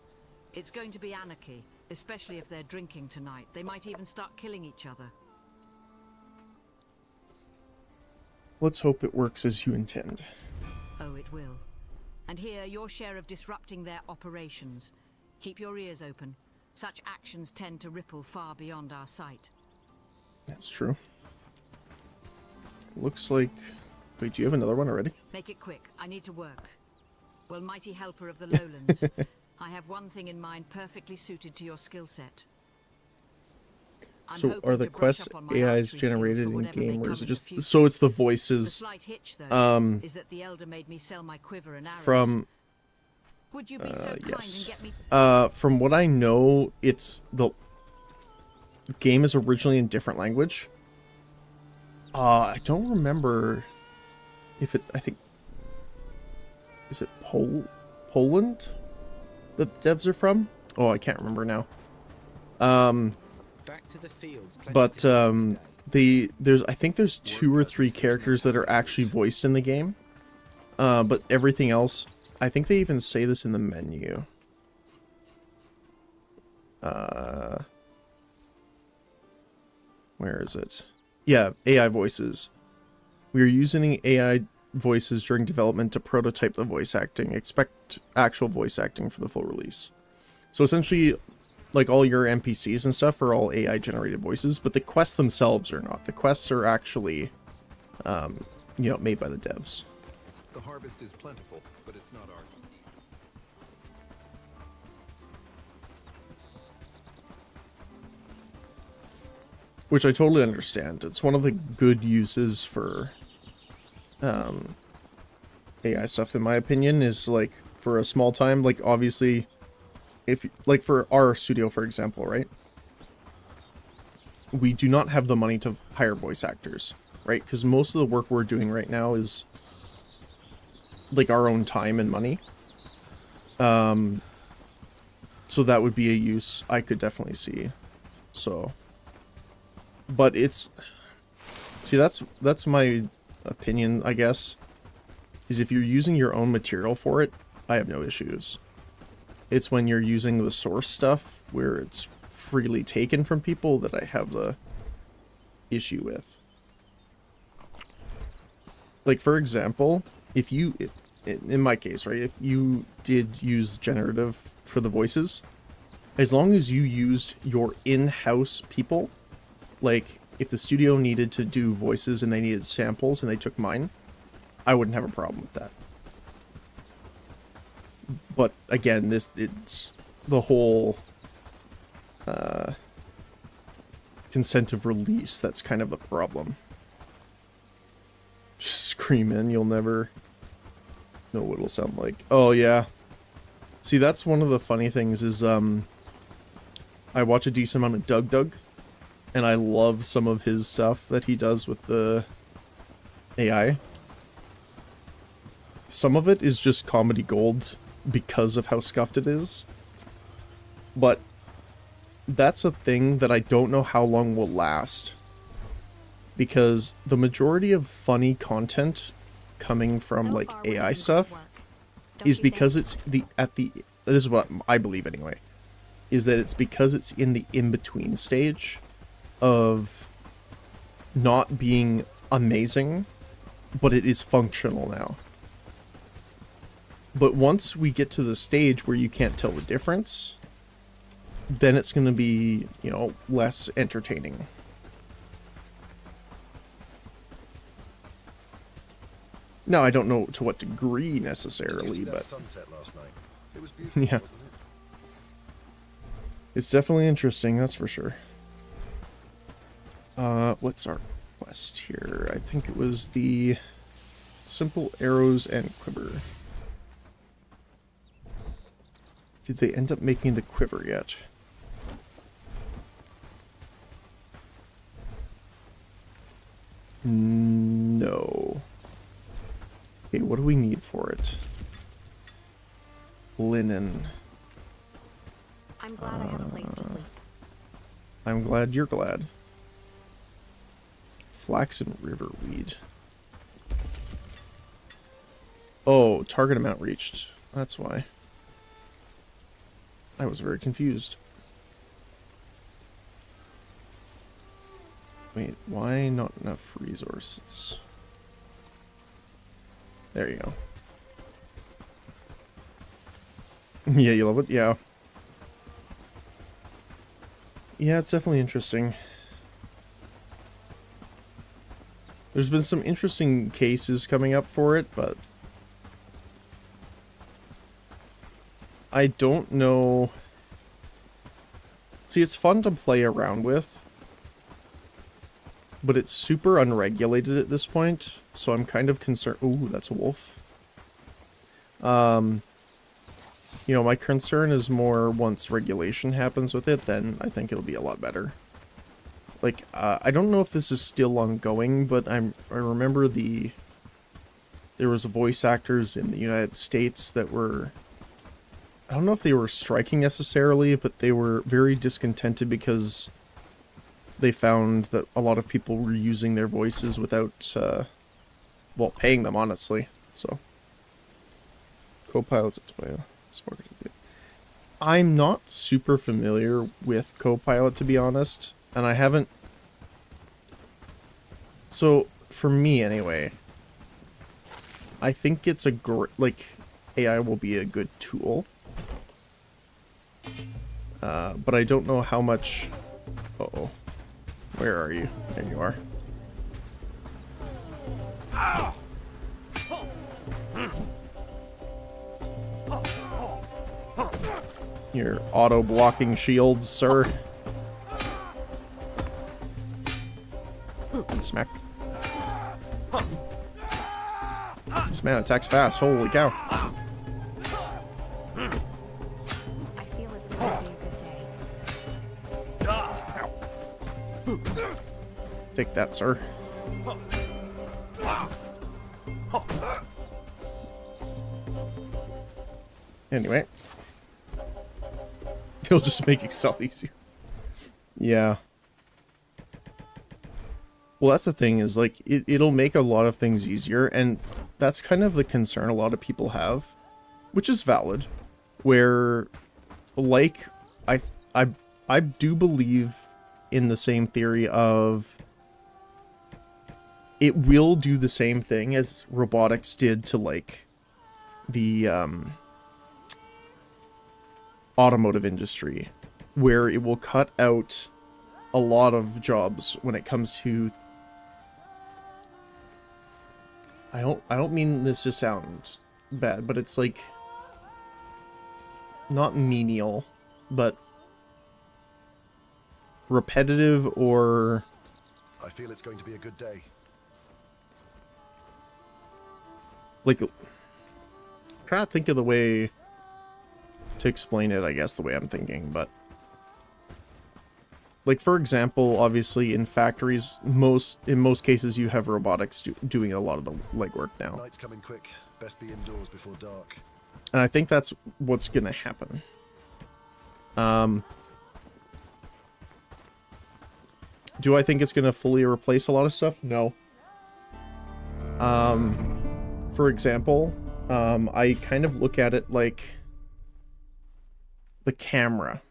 It's going to be anarchy, especially if they're drinking tonight. They might even start killing each other. Let's hope it works as you intend. Oh, it will. And here, your share of disrupting their operations. Keep your ears open. Such actions tend to ripple far beyond our sight. That's true. Looks like... Wait, do you have another one already? Make it quick. I need to work. Well, mighty helper of the lowlands, I have one thing in mind perfectly suited to your skill set. So are the quest AIs generated in game, or is it just... So it's the voices. The slight hitch, though, is that the elder made me sell my quiver and arrows. From... Would you be so kind and get me... from what I know, it's the game is originally in different language. I don't remember if it... I think... Is it Poland that the devs are from? Oh, I can't remember now. Back to the fields, but I think there's 2 or 3 characters that are actually voiced in the game. But everything else, I think they even say this in the menu. Where is it? Yeah, AI voices. We are using AI voices during development to prototype the voice acting. Expect actual voice acting for the full release. So essentially, like, all your NPCs and stuff are all AI generated voices, but the quests themselves are not. The quests are actually, you know, made by the devs. The harvest is plentiful, but it's not ours to keep. Which I totally understand. It's one of the good uses for AI stuff, in my opinion, is like for a small time. Like, obviously, if like for our studio, for example, right? We do not have the money to hire voice actors, right? Because most of the work we're doing right now is like our own time and money. So that would be a use I could definitely see. So, but it's, see, that's my opinion, I guess, is if you're using your own material for it, I have no issues. It's when you're using the source stuff where it's freely taken from people that I have the issue with. Like, for example, if you, in my case, right, if you did use generative for the voices, as long as you used your in-house people, like, if the studio needed to do voices and they needed samples and they took mine, I wouldn't have a problem with that. But again, it's the whole consent of release that's kind of the problem. Just scream in, you'll never know what it'll sound like. Oh yeah. See, that's one of the funny things is I watch a decent amount of Doug, and I love some of his stuff that he does with the AI. Some of it is just comedy gold because of how scuffed it is. But that's a thing that I don't know how long will last. Because the majority of funny content coming from like AI stuff is because it's this is what I believe anyway, is that it's because it's in the in-between stage of not being amazing, but it is functional now. But once we get to the stage where you can't tell the difference, then it's going to be, you know, less entertaining. Now, I don't know to what degree necessarily, Did you see but that sunset last night? It was beautiful, yeah. wasn't it? It's definitely interesting, that's for sure. What's our quest here? I think it was the simple arrows and quiver. Did they end up making the quiver yet? No. Okay, what do we need for it? Linen. I'm glad I have a place to sleep. I'm glad you're glad. Flax and riverweed. Oh, target amount reached. That's why. I was very confused. Wait, why not enough resources? There you go. Yeah, you love it? Yeah. Yeah, it's definitely interesting. There's been some interesting cases coming up for it, but I don't know. See, it's fun to play around with, but it's super unregulated at this point, so I'm kind of concerned. Ooh, that's a wolf. You know, my concern is more once regulation happens with it, then I think it'll be a lot better. Like, I don't know if this is still ongoing, but I remember there was voice actors in the United States that were, I don't know if they were striking necessarily, but they were very discontented because they found that a lot of people were using their voices without, well, paying them, honestly. So, co-pilots. I'm not super familiar with Copilot, to be honest, and I haven't. So, for me anyway, I think it's a great, AI will be a good tool. But I don't know how much. Uh-oh. Where are you? There you are. Your auto-blocking shields, sir. Smack. This man attacks fast. Holy cow. I feel it's going to be a good day. Take that, sir. Anyway. It'll just make Excel easier. Yeah. Well, that's the thing is, like, it'll make a lot of things easier, and that's kind of the concern a lot of people have, which is valid, where, like, I do believe in the same theory of it will do the same thing as robotics did to, like, the, automotive industry, where it will cut out a lot of jobs when it comes to, I don't mean this to sound bad, but it's like not menial, but repetitive or... I feel it's going to be a good day. Like, I'm trying to think of the way to explain it, I guess, the way I'm thinking, but... Like, for example, obviously in factories, in most cases you have robotics doing a lot of the legwork now. Night's coming quick. Best be indoors before dark. And I think that's what's gonna happen. Do I think it's gonna fully replace a lot of stuff? No. For example, I kind of look at it like the camera,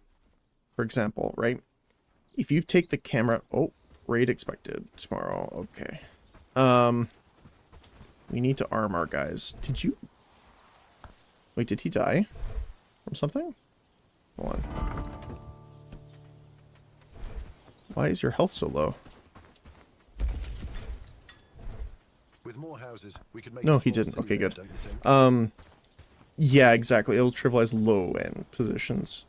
for example, right? If you take the camera... Oh, raid expected tomorrow. Okay. We need to arm our guys. Did you... Wait, did he die from something? Hold on. Why is your health so low? With more houses, we could make No, he didn't. Okay, good. Yeah, exactly. It'll trivialize low-end positions.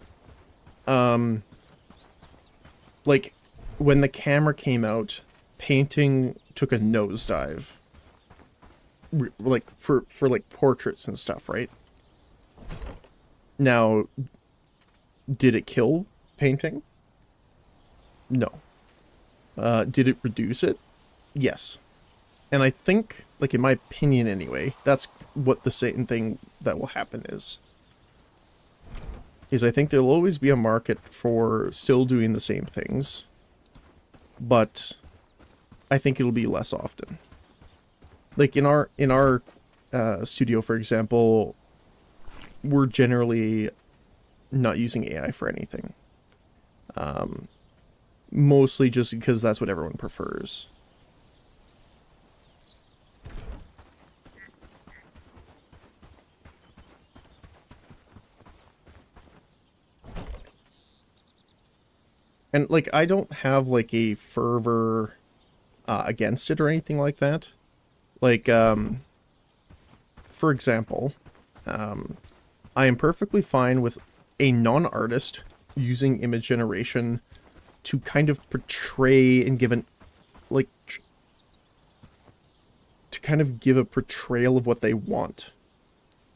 Like, when the camera came out, painting took a nosedive. Like, for like, portraits and stuff, right? Now, did it kill painting? No. Did it reduce it? Yes. And I think, like, in my opinion anyway, that's what the same thing that will happen is I think there'll always be a market for still doing the same things, but I think it'll be less often. Like in our studio, for example, we're generally not using AI for anything. Mostly just because that's what everyone prefers. And, like, I don't have, like, a fervor against it or anything like that. Like, for example, I am perfectly fine with a non-artist using image generation to kind of portray and give an, like, to kind of give a portrayal of what they want.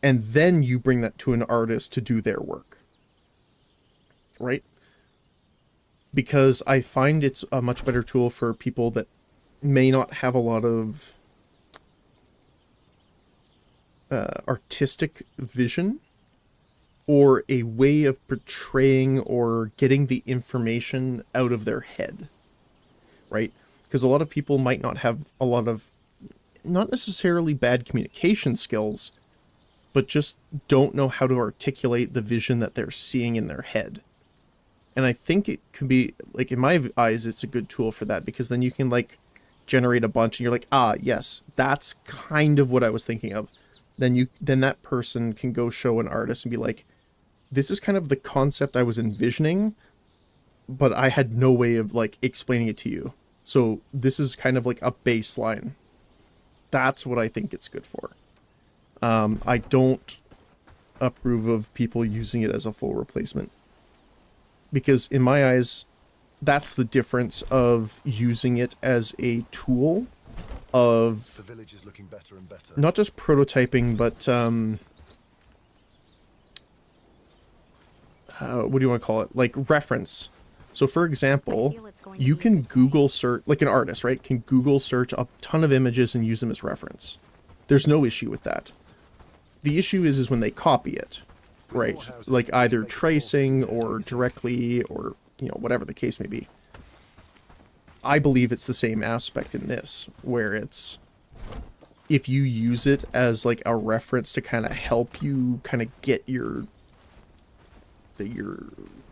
And then you bring that to an artist to do their work. Right? Because I find it's a much better tool for people that may not have a lot of artistic vision or a way of portraying or getting the information out of their head, right? Because a lot of people might not have a lot of, not necessarily bad communication skills, but just don't know how to articulate the vision that they're seeing in their head. And I think it could be, like, in my eyes, it's a good tool for that, because then you can, like, generate a bunch and you're like, ah, yes, that's kind of what I was thinking of. Then that person can go show an artist and be like, this is kind of the concept I was envisioning, but I had no way of, like, explaining it to you. So this is kind of like a baseline. That's what I think it's good for. I don't approve of people using it as a full replacement. Because in my eyes, that's the difference of using it as a tool of the village is looking better and better. Not just prototyping, but what do you want to call it? Like reference. So for example, you can Google search, like an artist, right? Can Google search a ton of images and use them as reference. There's no issue with that. The issue is when they copy it. Right, like either tracing or directly or, you know, whatever the case may be. I believe it's the same aspect in this, where it's, if you use it as like a reference to kind of help you kind of get your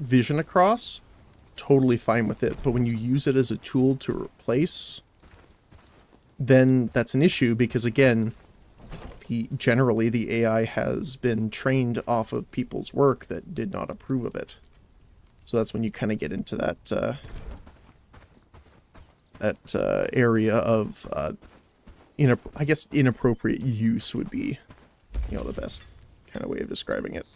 vision across, totally fine with it. But when you use it as a tool to replace, then that's an issue, because again, generally the AI has been trained off of people's work that did not approve of it. So that's when you kind of get into that area of I guess inappropriate use would be, you know, the best kind of way of describing it.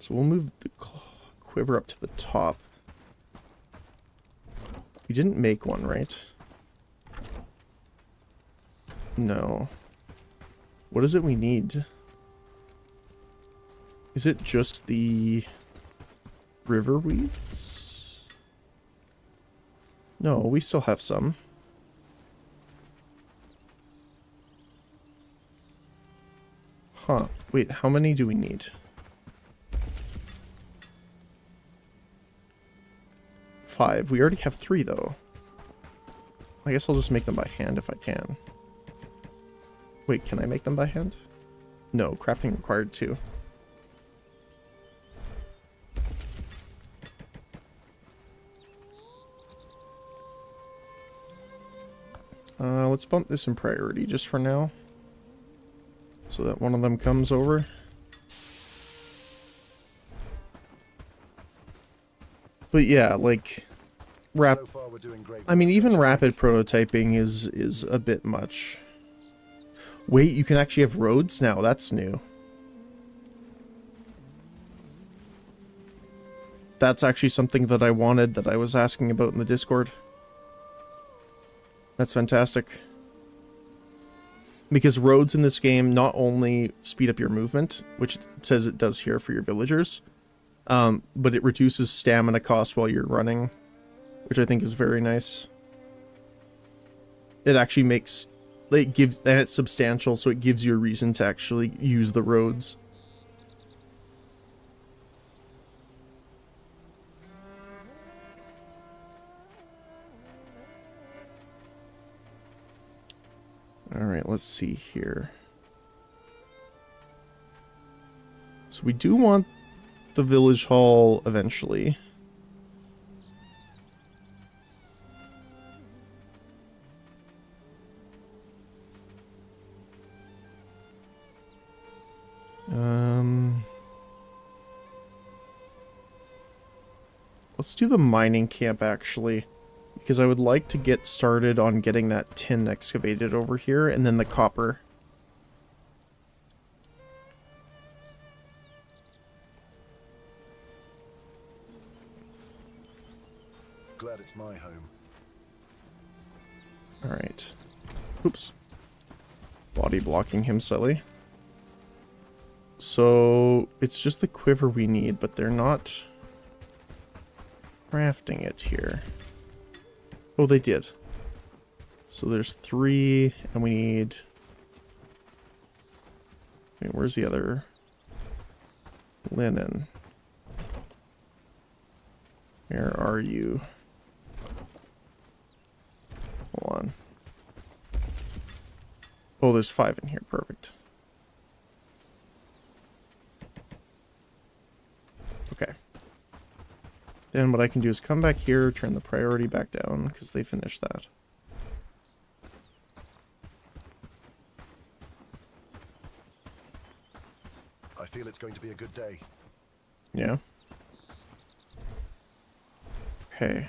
So we'll move the quiver up to the top. We didn't make one, right? No. What is it we need? Is it just the river weeds? No, we still have some. Huh. Wait, how many do we need? 5. We already have 3, though. I guess I'll just make them by hand if I can. Wait, can I make them by hand? No, crafting required 2. Let's bump this in priority just for now. So that one of them comes over. But yeah, like... So far we're doing great. I mean, even rapid prototyping is a bit much. Wait, you can actually have roads now. That's new. That's actually something that I wanted, that I was asking about in the Discord. That's fantastic. Because roads in this game not only speed up your movement, which it says it does here for your villagers, but it reduces stamina cost while you're running, which I think is very nice. It actually makes, it gives, and it's substantial, so it gives you a reason to actually use the roads. Alright, let's see here. So we do want the village hall eventually. Let's do the mining camp actually, because I would like to get started on getting that tin excavated over here and then the copper. Glad it's my home. Alright. Oops. Body blocking him silly. So, it's just the quiver we need, but they're not crafting it here. Oh, they did. So there's 3, and we need... Wait, where's the other? Linen. Where are you? Hold on. Oh, there's 5 in here. Perfect. Okay. Then what I can do is come back here, turn the priority back down, because they finished that. I feel it's going to be a good day. Yeah. Okay.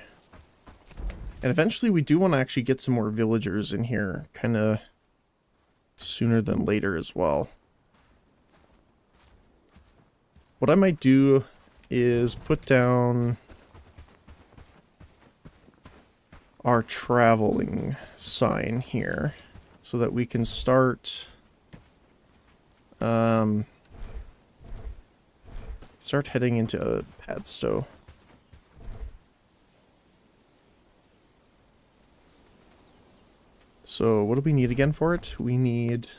And eventually we do want to actually get some more villagers in here, kind of sooner than later as well. What I might do is put down our traveling sign here so that we can start heading into Padstow. So what do we need again for it? We need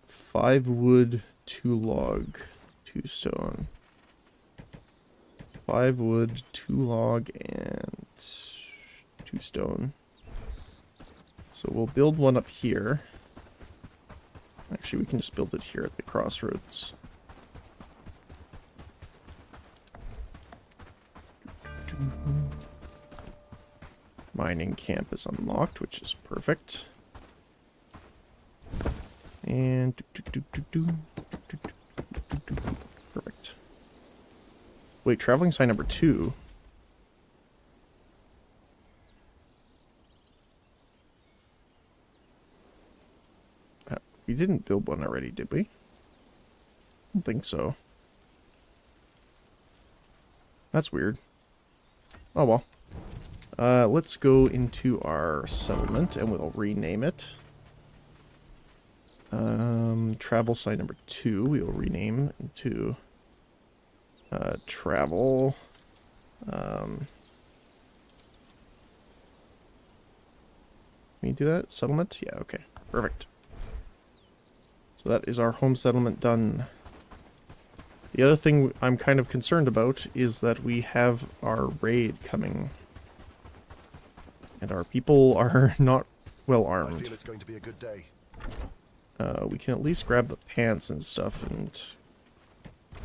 5 wood, 2 log, 2 stone. 5 wood, 2 log, and 2 stone. So we'll build one up here. Actually, we can just build it here at the crossroads. Mining camp is unlocked, which is perfect. And perfect. Wait, traveling sign number 2. We didn't build one already, did we? I don't think so. That's weird. Oh well. Let's go into our settlement and we'll rename it. Travel site number 2 we will rename to travel. Can we do that? Settlement? Yeah, okay. Perfect. So that is our home settlement done. The other thing I'm kind of concerned about is that we have our raid coming. And our people are not well armed. I feel it's going to be a good day. We can at least grab the pants and stuff and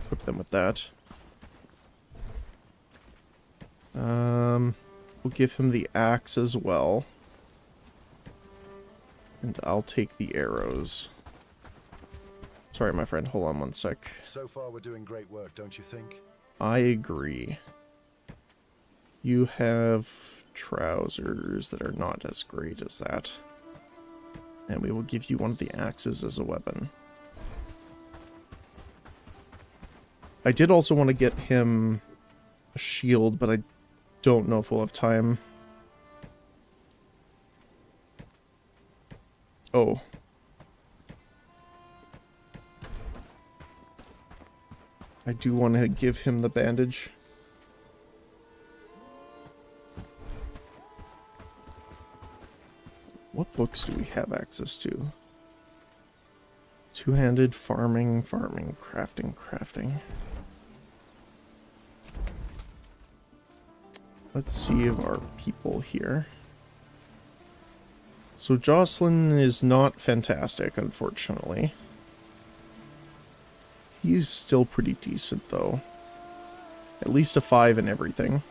equip them with that. We'll give him the axe as well. And I'll take the arrows. Sorry, my friend. Hold on one sec. So far, we're doing great work, don't you think? I agree. You have trousers that are not as great as that. And we will give you one of the axes as a weapon. I did also want to get him a shield, but I don't know if we'll have time. Oh. I do want to give him the bandage. What books do we have access to? Two-handed, farming, crafting. Let's see if our people here. So Jocelyn is not fantastic, unfortunately. He's still pretty decent, though. At least a 5 in everything.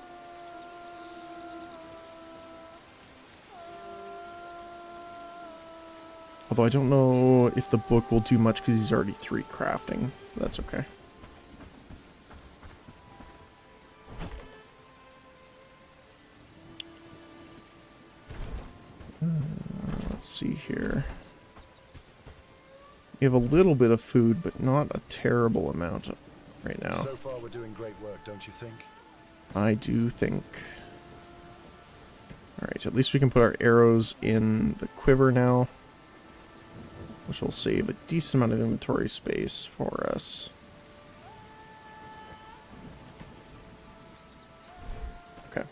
Although I don't know if the book will do much because he's already 3 crafting. But that's okay. Let's see here. We have a little bit of food, but not a terrible amount right now. So far, we're doing great work, don't you think? I do think. Alright, at least we can put our arrows in the quiver now, which will save a decent amount of inventory space for us. Okay.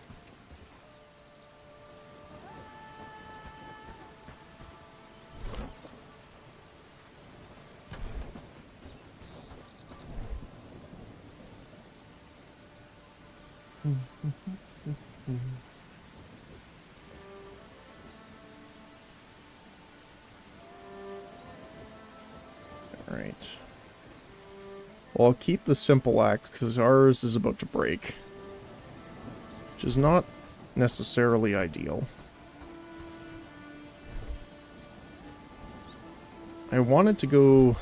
Alright. Well, I'll keep the simple axe because ours is about to break, which is not necessarily ideal. I wanted to go...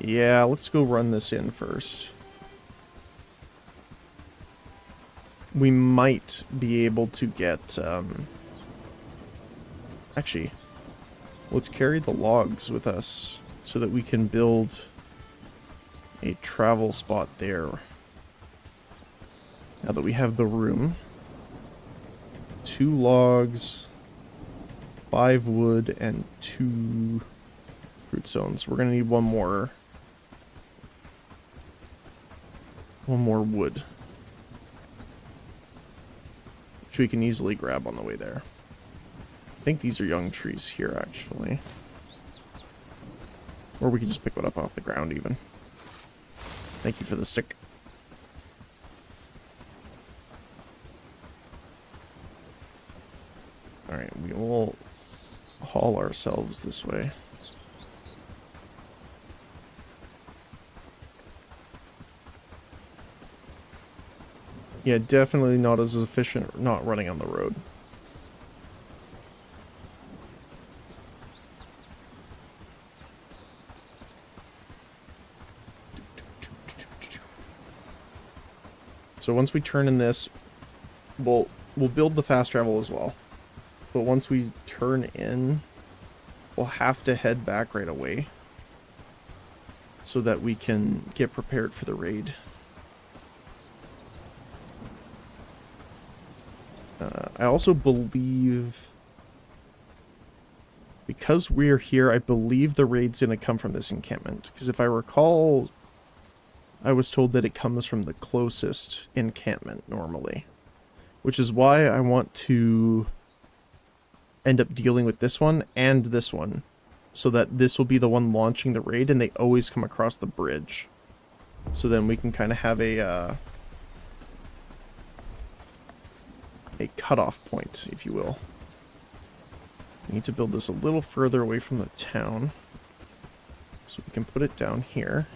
Yeah, let's go run this in first. We might be able to get, actually, let's carry the logs with us so that we can build a travel spot there. Now that we have the room. 2 logs, 5 wood, and 2 fruit stones. We're gonna need one more wood, which we can easily grab on the way there. I think these are young trees here, actually. Or we can just pick one up off the ground, even. Thank you for the stick. Alright, we will haul ourselves this way. Yeah, definitely not as efficient not running on the road. So once we turn in this, we'll we'll build the fast travel as well. But once we turn in, we'll have to head back right away so that we can get prepared for the raid. I also believe, because we're here, I believe the raid's going to come from this encampment. Because if I recall, I was told that it comes from the closest encampment normally. Which is why I want to end up dealing with this one and this one. So that this will be the one launching the raid and they always come across the bridge. So then we can kind of have a cutoff point, if you will. We need to build this a little further away from the town. So we can put it down here.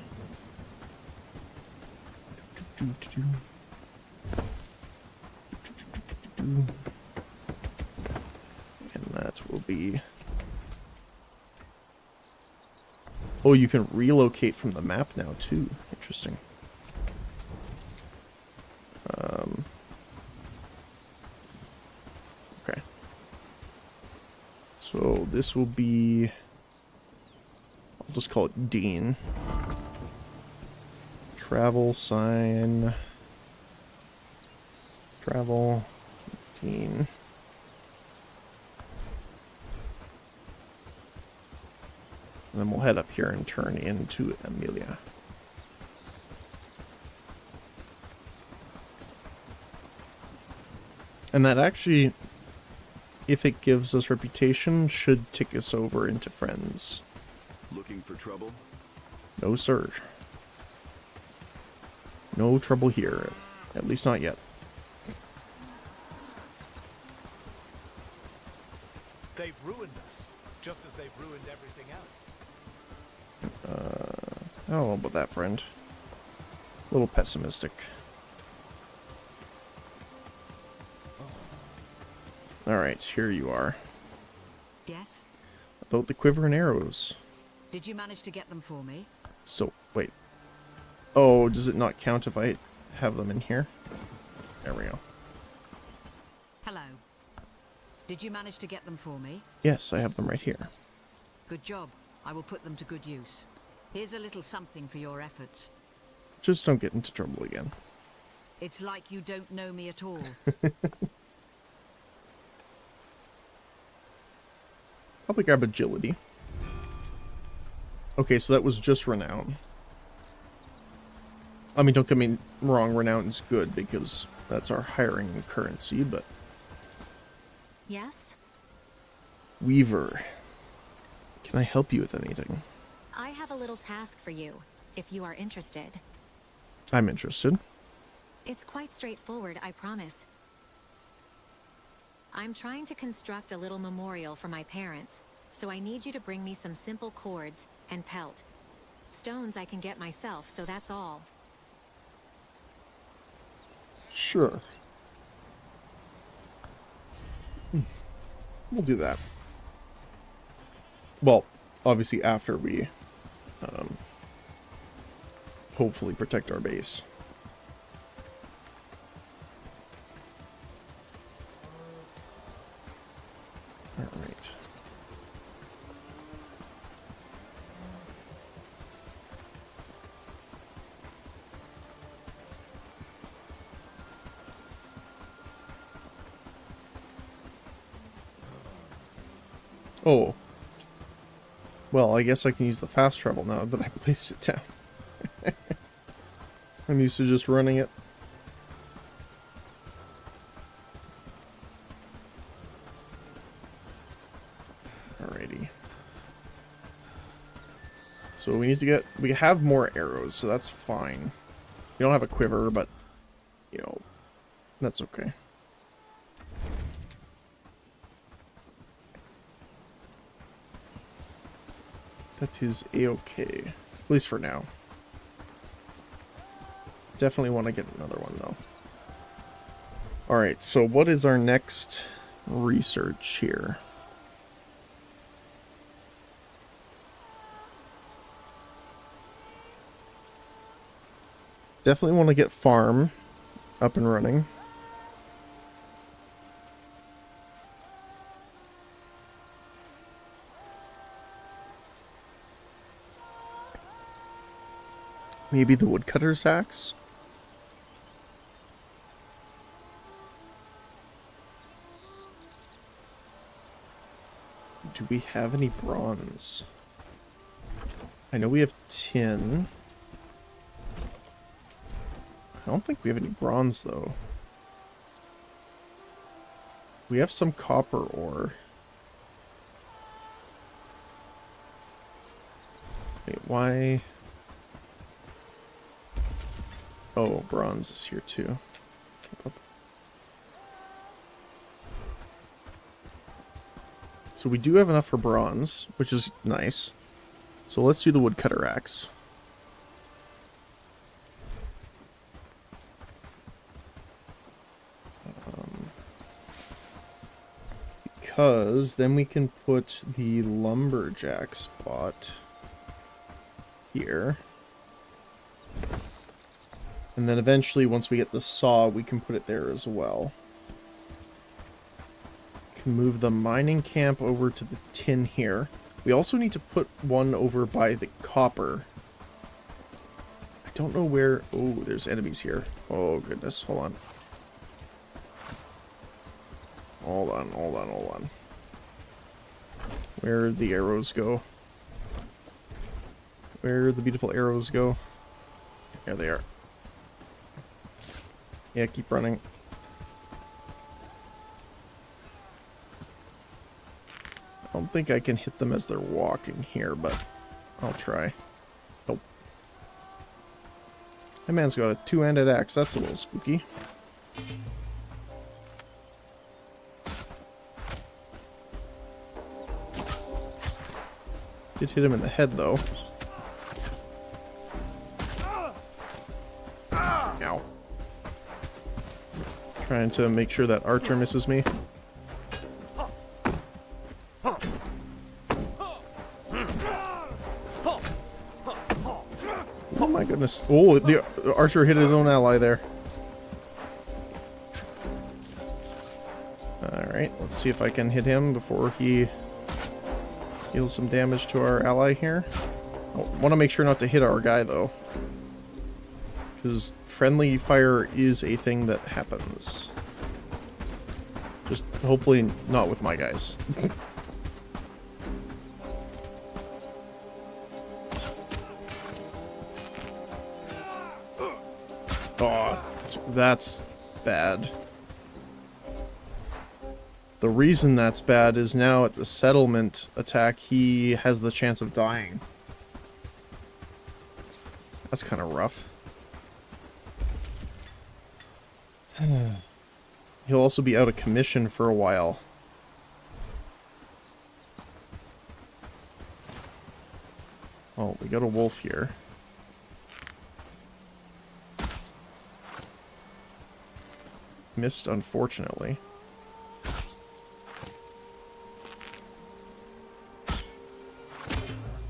And that will be... Oh, you can relocate from the map now, too. Interesting. Okay. So this will be... I'll just call it Dean. Travel sign. Travel. Dean. And then we'll head up here and turn into Amelia. And that actually, if it gives us reputation, should tick us over into friends. Looking for trouble? No, sir. No trouble here. At least not yet. They've ruined us, just as they've ruined everything else. I don't know about that, friend. A little pessimistic. Alright, here you are. Yes? About the quiver and arrows. Did you manage to get them for me? Still, wait. Oh, does it not count if I have them in here? There we go. Hello. Did you manage to get them for me? Yes, I have them right here. Good job. I will put them to good use. Here's a little something for your efforts. Just don't get into trouble again. It's like you don't know me at all. Probably grab agility. Okay, so that was just renown. I mean, don't get me wrong, renown is good because that's our hiring currency, but... Yes? Weaver. Can I help you with anything? I have a little task for you, if you are interested. I'm interested. It's quite straightforward, I promise. I'm trying to construct a little memorial for my parents, so I need you to bring me some simple cords and pelt. Stones I can get myself, so that's all. Sure. We'll do that. Well, obviously after we hopefully protect our base. All right. Oh. Well, I guess I can use the fast travel now that I placed it down. I'm used to just running it. Alrighty. So we have more arrows, so that's fine. We don't have a quiver, but, you know, that's okay. That is a-okay. At least for now. Definitely want to get another one, though. Alright, so what is our next research here? Definitely want to get farm up and running. Maybe the woodcutter's axe? Do we have any bronze? I know we have tin. I don't think we have any bronze, though. We have some copper ore. Wait, why? Oh, bronze is here too. So we do have enough for bronze, which is nice. So let's do the woodcutter axe. Because then we can put the lumberjack spot here. And then eventually, once we get the saw, we can put it there as well. Can move the mining camp over to the tin here. We also need to put one over by the copper. I don't know where... Oh, there's enemies here. Oh, goodness. Hold on. Hold on, hold on, hold on. Where'd the arrows go? Where'd the beautiful arrows go? There they are. Yeah, keep running. I don't think I can hit them as they're walking here, but I'll try. Nope. That man's got a two-handed axe. That's a little spooky. Did hit him in the head, though. Ow. Trying to make sure that archer misses me. Oh my goodness. Oh, the archer hit his own ally there. Alright, let's see if I can hit him before he deals some damage to our ally here. I want to make sure not to hit our guy, though. Because friendly fire is a thing that happens. Just hopefully not with my guys. Oh, that's bad. The reason that's bad is now at the settlement attack, he has the chance of dying. That's kind of rough. He'll also be out of commission for a while. Oh, we got a wolf here. Missed, unfortunately.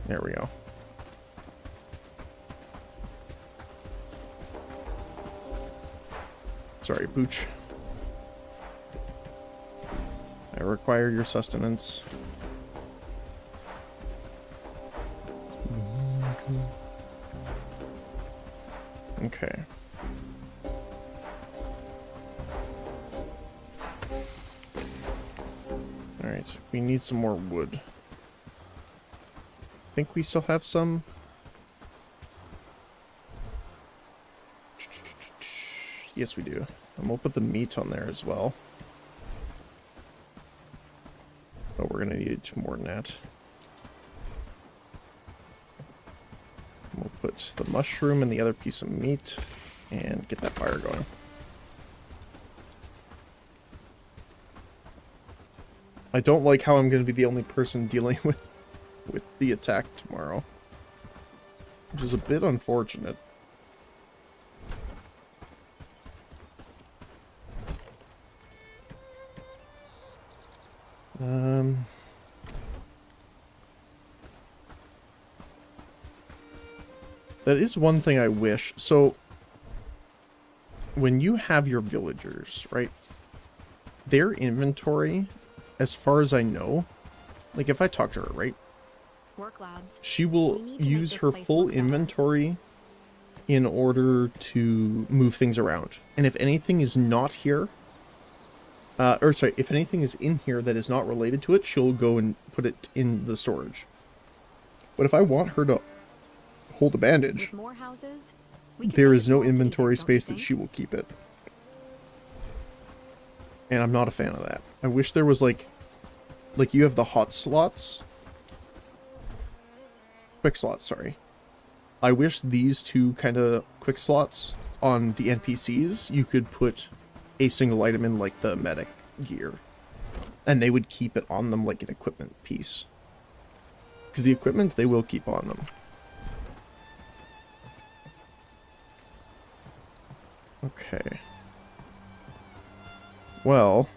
There we go. Sorry, Pooch. I require your sustenance. Okay. Alright, we need some more wood. I think we still have some. Yes, we do. And we'll put the meat on there as well. But we're going to need more than that. We'll put the mushroom and the other piece of meat and get that fire going. I don't like how I'm going to be the only person dealing with the attack tomorrow, which is a bit unfortunate. That is one thing I wish. So, when you have your villagers, right, their inventory, as far as I know, like if I talk to her, right, Work, lads. she will use her full inventory in order to move things around. And if anything is not here, if anything is in here that is not related to it, she'll go and put it in the storage. But if I want her to hold a bandage, With more houses, there is no inventory space that she will keep it. And I'm not a fan of that. I wish there was like you have the hot slots. Quick slots, sorry. I wish these two kind of quick slots on the NPCs, you could put a single item in, like the medic gear. And they would keep it on them like an equipment piece. Because the equipment, they will keep on them. Okay. Well,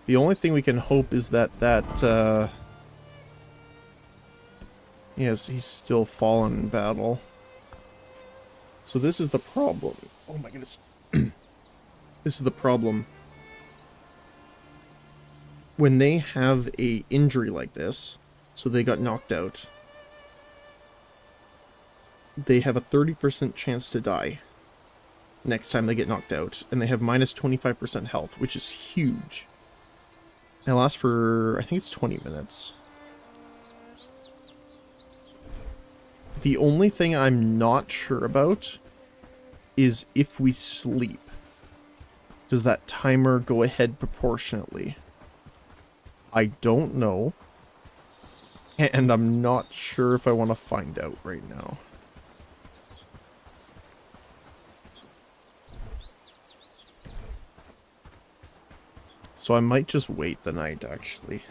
the only thing we can hope is that yes, he's still fallen in battle. So this is the problem. Oh my goodness. This is the problem. When they have a injury like this, so they got knocked out, they have a 30% chance to die next time they get knocked out, and they have minus 25% health, which is huge. And it lasts for, I think it's 20 minutes. The only thing I'm not sure about is if we sleep, does that timer go ahead proportionately? I don't know. And I'm not sure if I want to find out right now. So I might just wait the night, actually.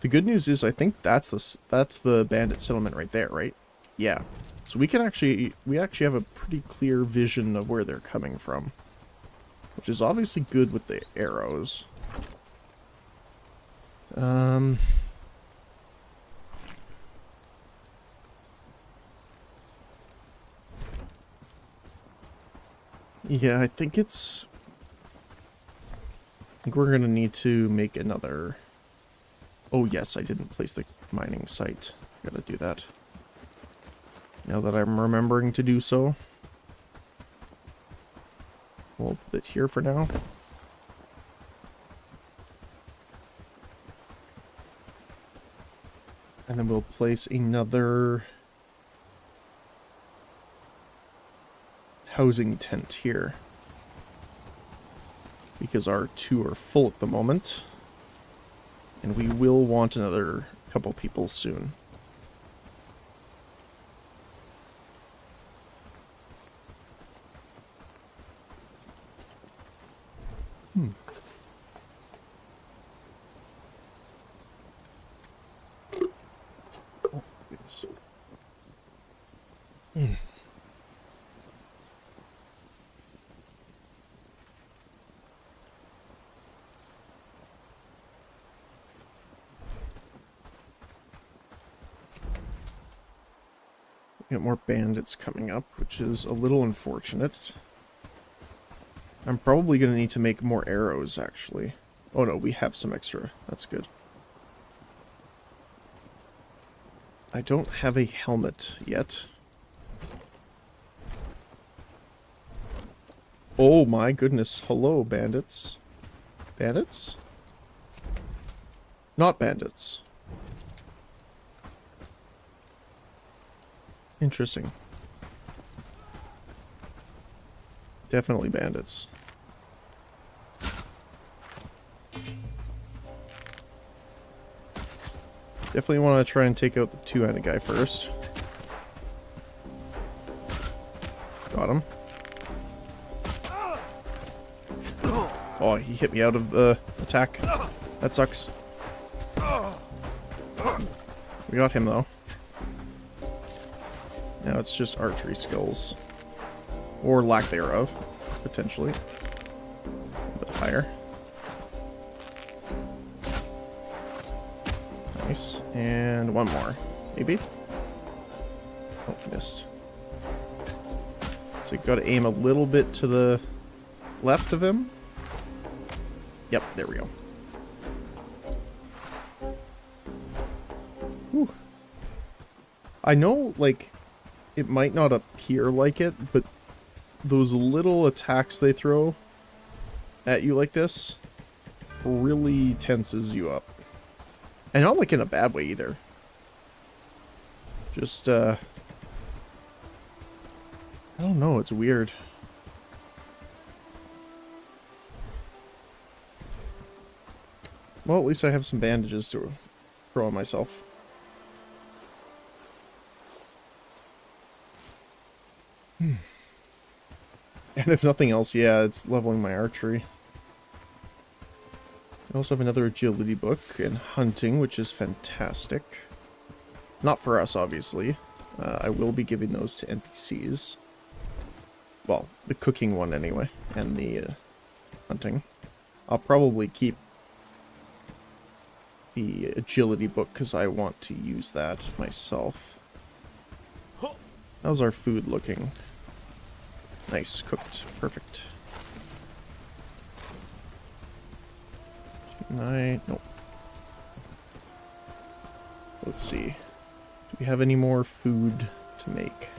The good news is I think that's the bandit settlement right there, right? Yeah. So we actually have a pretty clear vision of where they're coming from, which is obviously good with the arrows. Yeah, I think we're gonna need to make another. Oh yes, I didn't place the mining site. Gotta do that. Now that I'm remembering to do so. We'll put it here for now. And then we'll place another housing tent here. Because our two are full at the moment. And we will want another couple people soon. Oh, goodness. Got more bandits coming up, which is a little unfortunate. I'm probably going to need to make more arrows, actually. Oh no, we have some extra. That's good. I don't have a helmet yet. Oh my goodness. Hello, bandits. Bandits? Not bandits. Interesting. Definitely bandits. Definitely want to try and take out the two-handed guy first. Got him. Oh, he hit me out of the attack. That sucks. We got him, though. Now it's just archery skills. Or lack thereof, potentially. A bit higher. Nice. And one more. Maybe? Oh, missed. So you gotta aim a little bit to the left of him. Yep, there we go. Whew. I know, like, it might not appear like it, but those little attacks they throw at you like this really tenses you up. And not like in a bad way either. Just, I don't know, it's weird. Well, at least I have some bandages to throw on myself. And if nothing else, yeah, it's leveling my archery. I also have another agility book and hunting, which is fantastic. Not for us, obviously. I will be giving those to NPCs. Well, the cooking one anyway, and the hunting. I'll probably keep the agility book because I want to use that myself. How's our food looking? Nice, cooked, perfect. Nope. Let's see. Do we have any more food to make?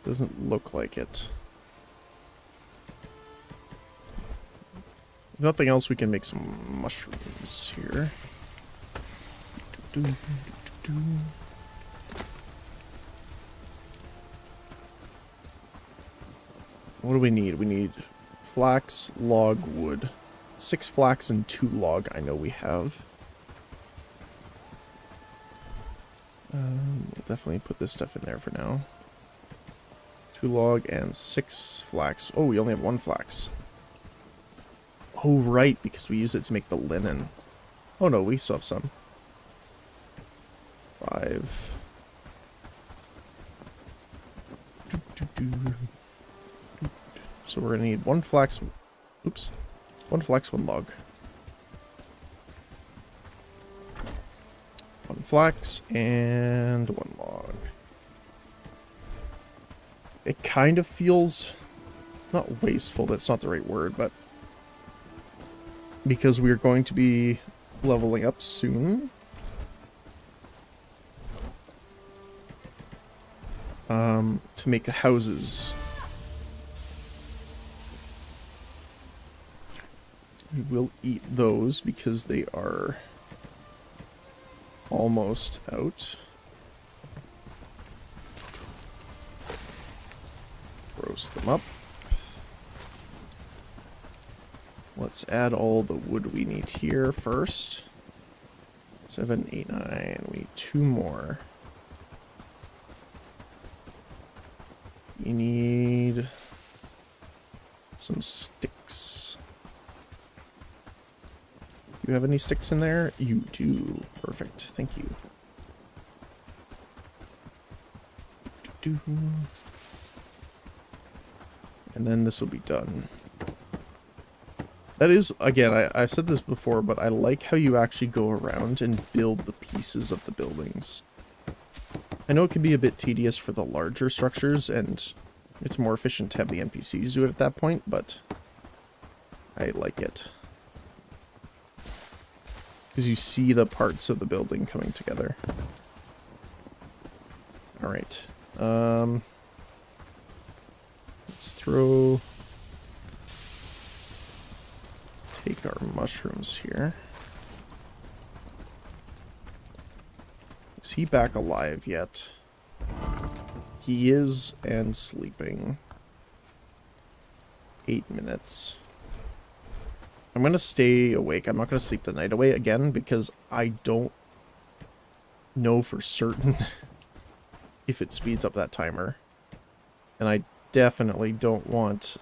Doesn't look like it. If nothing else, we can make some mushrooms here. What do we need? We need flax, log, wood. 6 flax and 2 log I know we have. We'll definitely put this stuff in there for now. 2 log and 6 flax. Oh, we only have 1 flax. Oh, right, because we use it to make the linen. Oh no, we still have some. 5. So we're gonna need 1 flax. Oops. 1 flax, 1 log. 1 flax and 1 log. It kind of feels not wasteful, that's not the right word, but because we're going to be leveling up soon. To make the houses. We will eat those because they are almost out. Roast them up. Let's add all the wood we need here first. 7, 8, 9. We need 2 more. We need some sticks. Do you have any sticks in there? You do. Perfect. Thank you. And then this will be done. That is, again, I've said this before, but I like how you actually go around and build the pieces of the buildings. I know it can be a bit tedious for the larger structures, and it's more efficient to have the NPCs do it at that point, but I like it. Because you see the parts of the building coming together. Alright. Let's take our mushrooms here. Is he back alive yet? He is, and sleeping. 8 minutes. I'm gonna stay awake. I'm not gonna sleep the night away again because I don't know for certain if it speeds up that timer. And I definitely don't want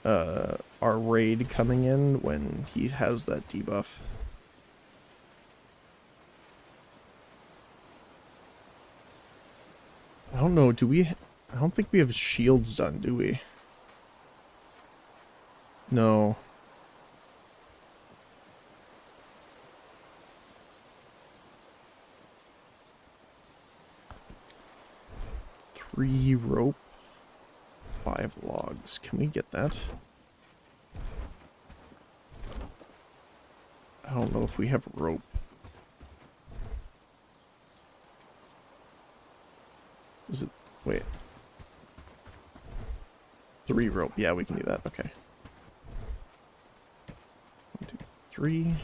our raid coming in when he has that debuff. I don't know, do we... I don't think we have shields done, do we? No. Three rope, 5 5 logs. Can we get that? I don't know if we have rope. Is it... Wait. 3 rope. Yeah, we can do that. Okay. 1, 2, 3.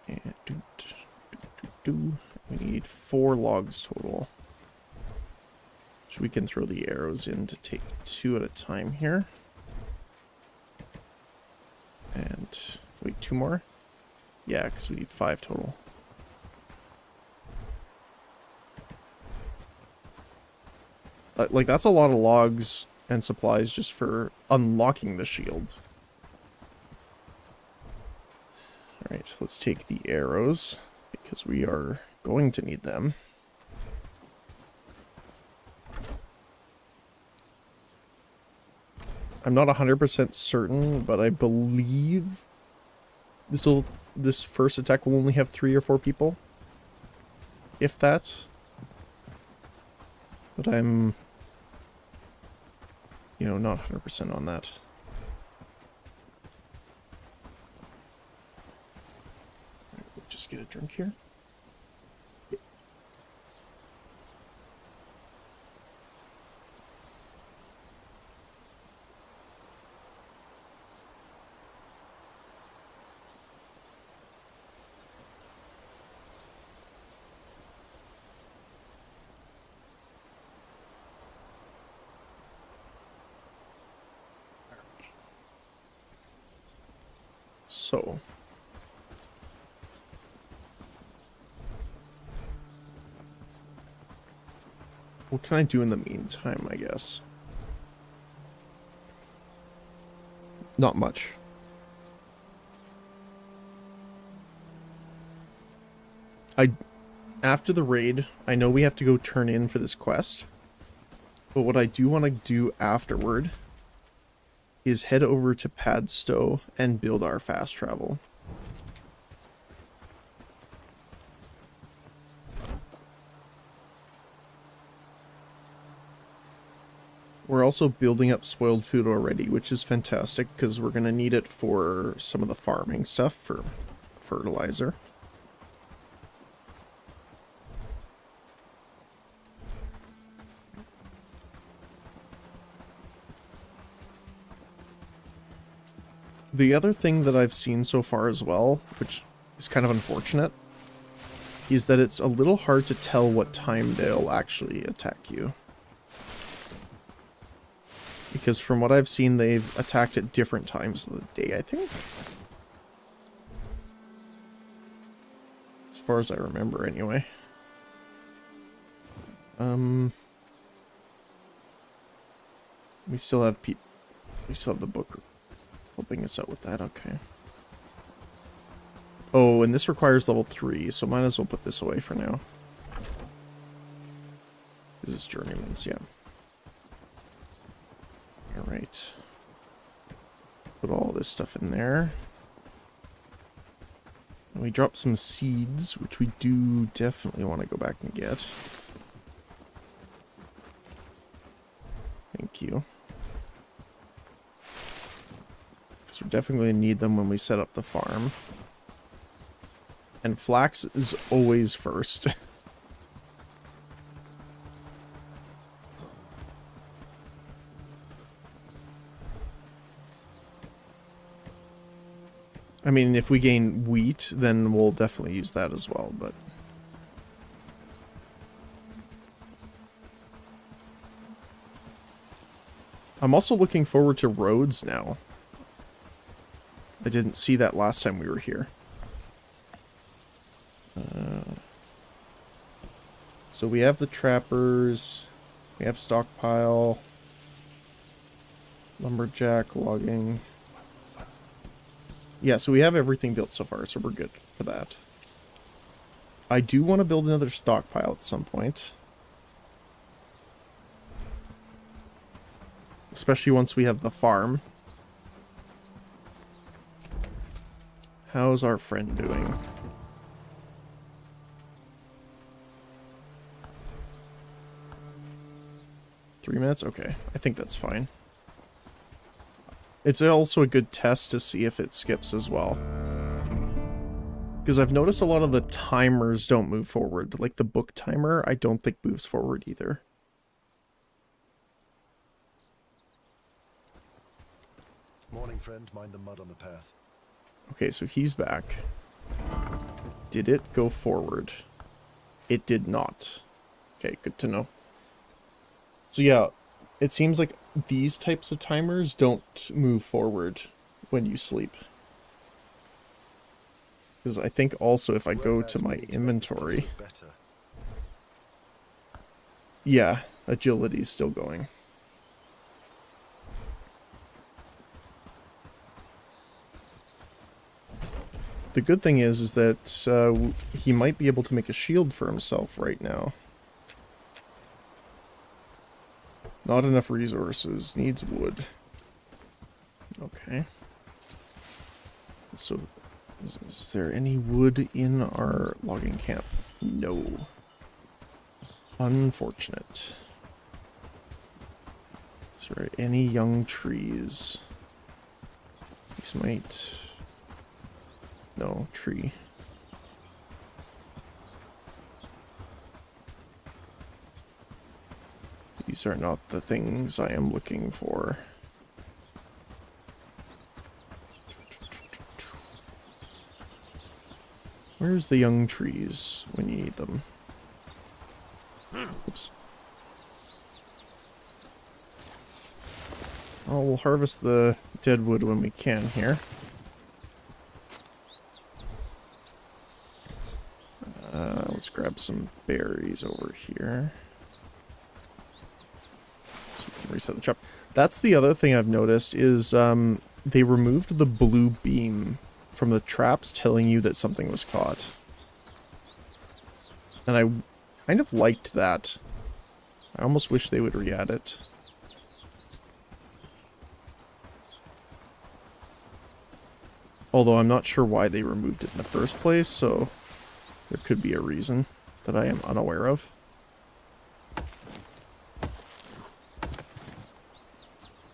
And we need 4 logs total. So we can throw the arrows in to take 2 at a time here. And wait, 2 more? Yeah, because we need 5 total. Like, that's a lot of logs and supplies just for unlocking the shield. Alright, let's take the arrows, because we are going to need them. I'm not 100% certain, but I believe this first attack will only have 3 or 4 people. If that. But I'm, you know, not 100% on that. We'll just get a drink here. So, what can I do in the meantime, I guess? Not much. After the raid, I know we have to go turn in for this quest, but what I do want to do afterward is head over to Padstow and build our fast travel. We're also building up spoiled food already, which is fantastic because we're going to need it for some of the farming stuff for fertilizer. The other thing that I've seen so far as well, which is kind of unfortunate, is that it's a little hard to tell what time they'll actually attack you. Because from what I've seen, they've attacked at different times of the day, I think. As far as I remember, anyway. We still have the book helping us out with that, okay. Oh, and this requires level 3, so might as well put this away for now. This is Journeyman's, yeah. Alright. Put all this stuff in there. And we drop some seeds, which we do definitely want to go back and get. Thank you. Because we're definitely going to need them when we set up the farm. And flax is always first. I mean, if we gain wheat, then we'll definitely use that as well, but... I'm also looking forward to roads now. I didn't see that last time we were here. So we have the trappers, we have stockpile, lumberjack, logging. Yeah, so we have everything built so far, so we're good for that. I do want to build another stockpile at some point. Especially once we have the farm. How's our friend doing? 3 minutes? Okay, I think that's fine. It's also a good test to see if it skips as well. Because I've noticed a lot of the timers don't move forward. Like the book timer, I don't think moves forward either. Morning, friend. Mind the mud on the path. Okay, so he's back. Did it go forward? It did not. Okay, good to know. So yeah, it seems like these types of timers don't move forward when you sleep. Because I think also if I go to my inventory... Yeah, agility's still going. The good thing is that he might be able to make a shield for himself right now. Not enough resources. Needs wood. Okay. So, is there any wood in our logging camp? No. Unfortunate. Is there any young trees? These might... No, tree. These are not the things I am looking for. Where's the young trees when you need them? Oops. Oh, we'll harvest the dead wood when we can here. Let's grab some berries over here. So we can reset the trap. That's the other thing I've noticed is they removed the blue beam from the traps telling you that something was caught. And I kind of liked that. I almost wish they would re-add it. Although I'm not sure why they removed it in the first place, so there could be a reason that I am unaware of.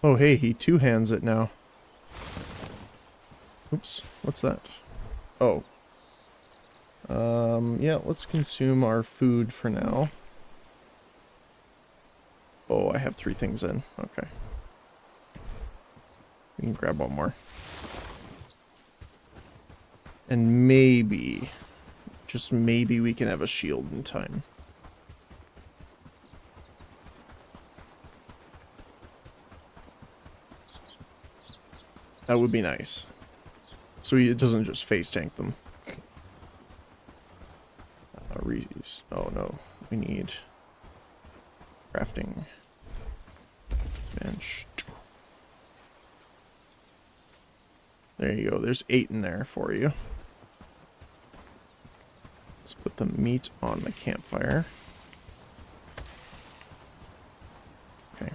Oh hey, he two-hands it now. Oops, what's that? Oh. Yeah, let's consume our food for now. Oh, I have 3 things in. Okay. We can grab one more. And maybe, just maybe we can have a shield in time. That would be nice. So it doesn't just face tank them. Oh no, we need crafting bench. There you go, there's 8 in there for you. Let's put the meat on the campfire. Okay.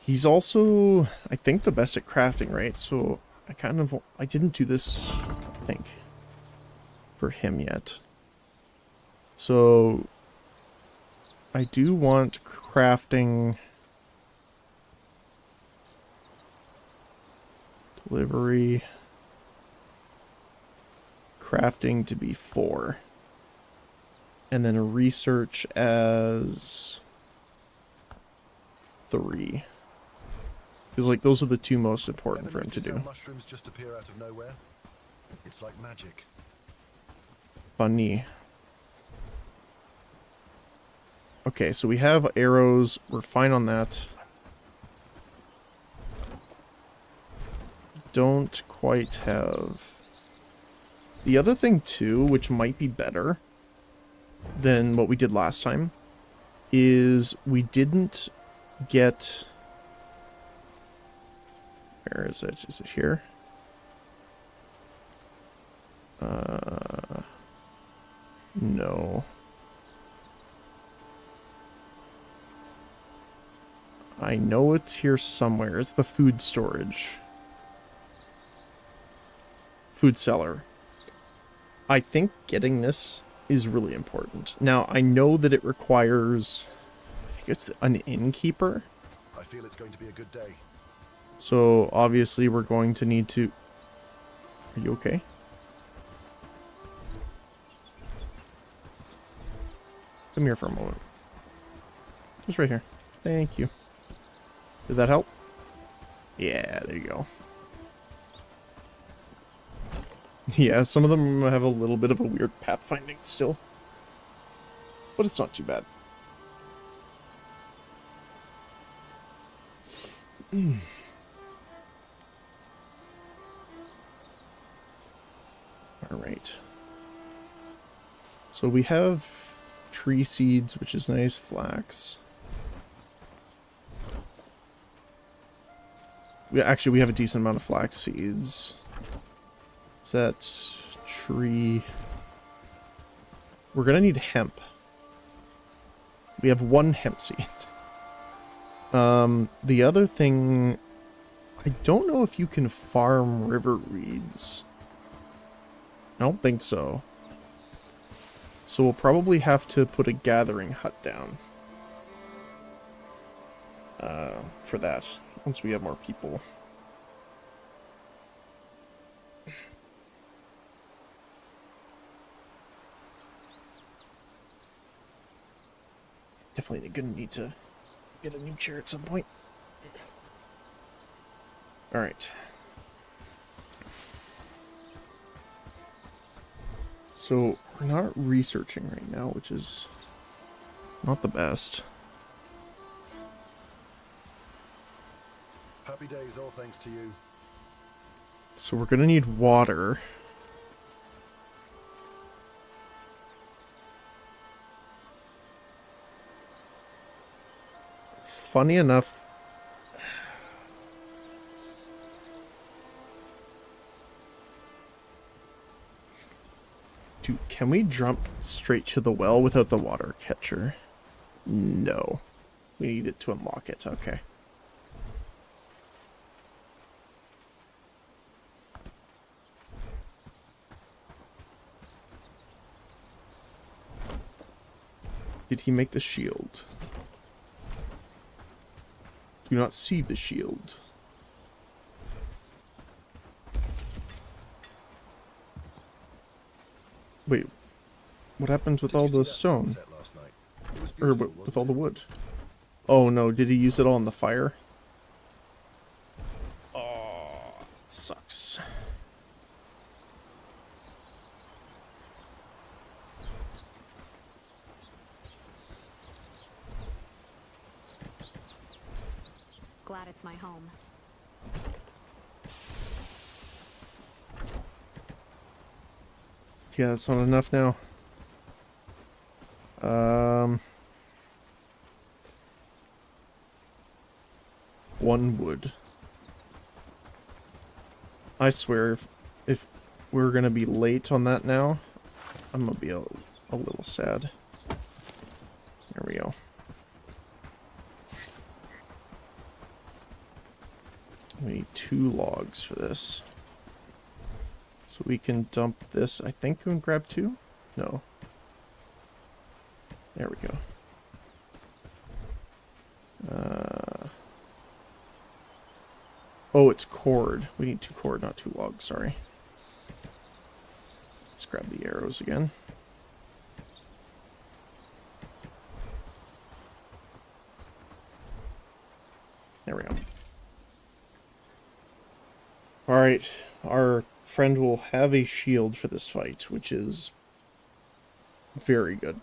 He's also, I think, the best at crafting, right? So I didn't do this, I think, for him yet. So I do want crafting delivery crafting to be 4. And then a research as 3. Because, like, those are the 2 most important for him to do. Mushrooms just appear out of nowhere. It's like magic. Funny. Okay, so we have arrows. We're fine on that. Don't quite have... The other thing, too, which might be better than what we did last time, is we didn't get... Where is it? Is it here? No. I know it's here somewhere. It's the food storage. Food cellar. I think getting this is really important. Now, I know that it requires, I think it's an innkeeper. I feel it's going to be a good day. So, obviously, we're going to need to... Are you okay? Come here for a moment. Just right here. Thank you. Did that help? Yeah, there you go. Yeah, some of them have a little bit of a weird pathfinding still. But it's not too bad. Alright. So we have tree seeds, which is nice. Flax. We have a decent amount of flax seeds. Is that tree? We're gonna need hemp. We have 1 hemp seed. The other thing, I don't know if you can farm river reeds. I don't think so. So we'll probably have to put a gathering hut down. For that, once we have more people. Definitely gonna need to get a new chair at some point. Alright. So, we're not researching right now, which is not the best. Happy days, all thanks to you. So we're gonna need water. Funny enough, dude, can we jump straight to the well without the water catcher? No. We need it to unlock it, okay. Did he make the shield? Do not see the shield. Wait, what happens with all the stone? Or with all the wood? Oh no, did he use it all in the fire? Oh, it sucks. Glad it's my home. Yeah, that's not enough now. 1 wood. I swear, if we're gonna be late on that now, I'm gonna be a little sad. There we go. We need 2 logs for this. So we can dump this. I think we can grab 2? No. There we go. Oh, it's cord. We need 2 cord, not 2 logs, sorry. Let's grab the arrows again. There we go. Alright, our friend will have a shield for this fight, which is very good.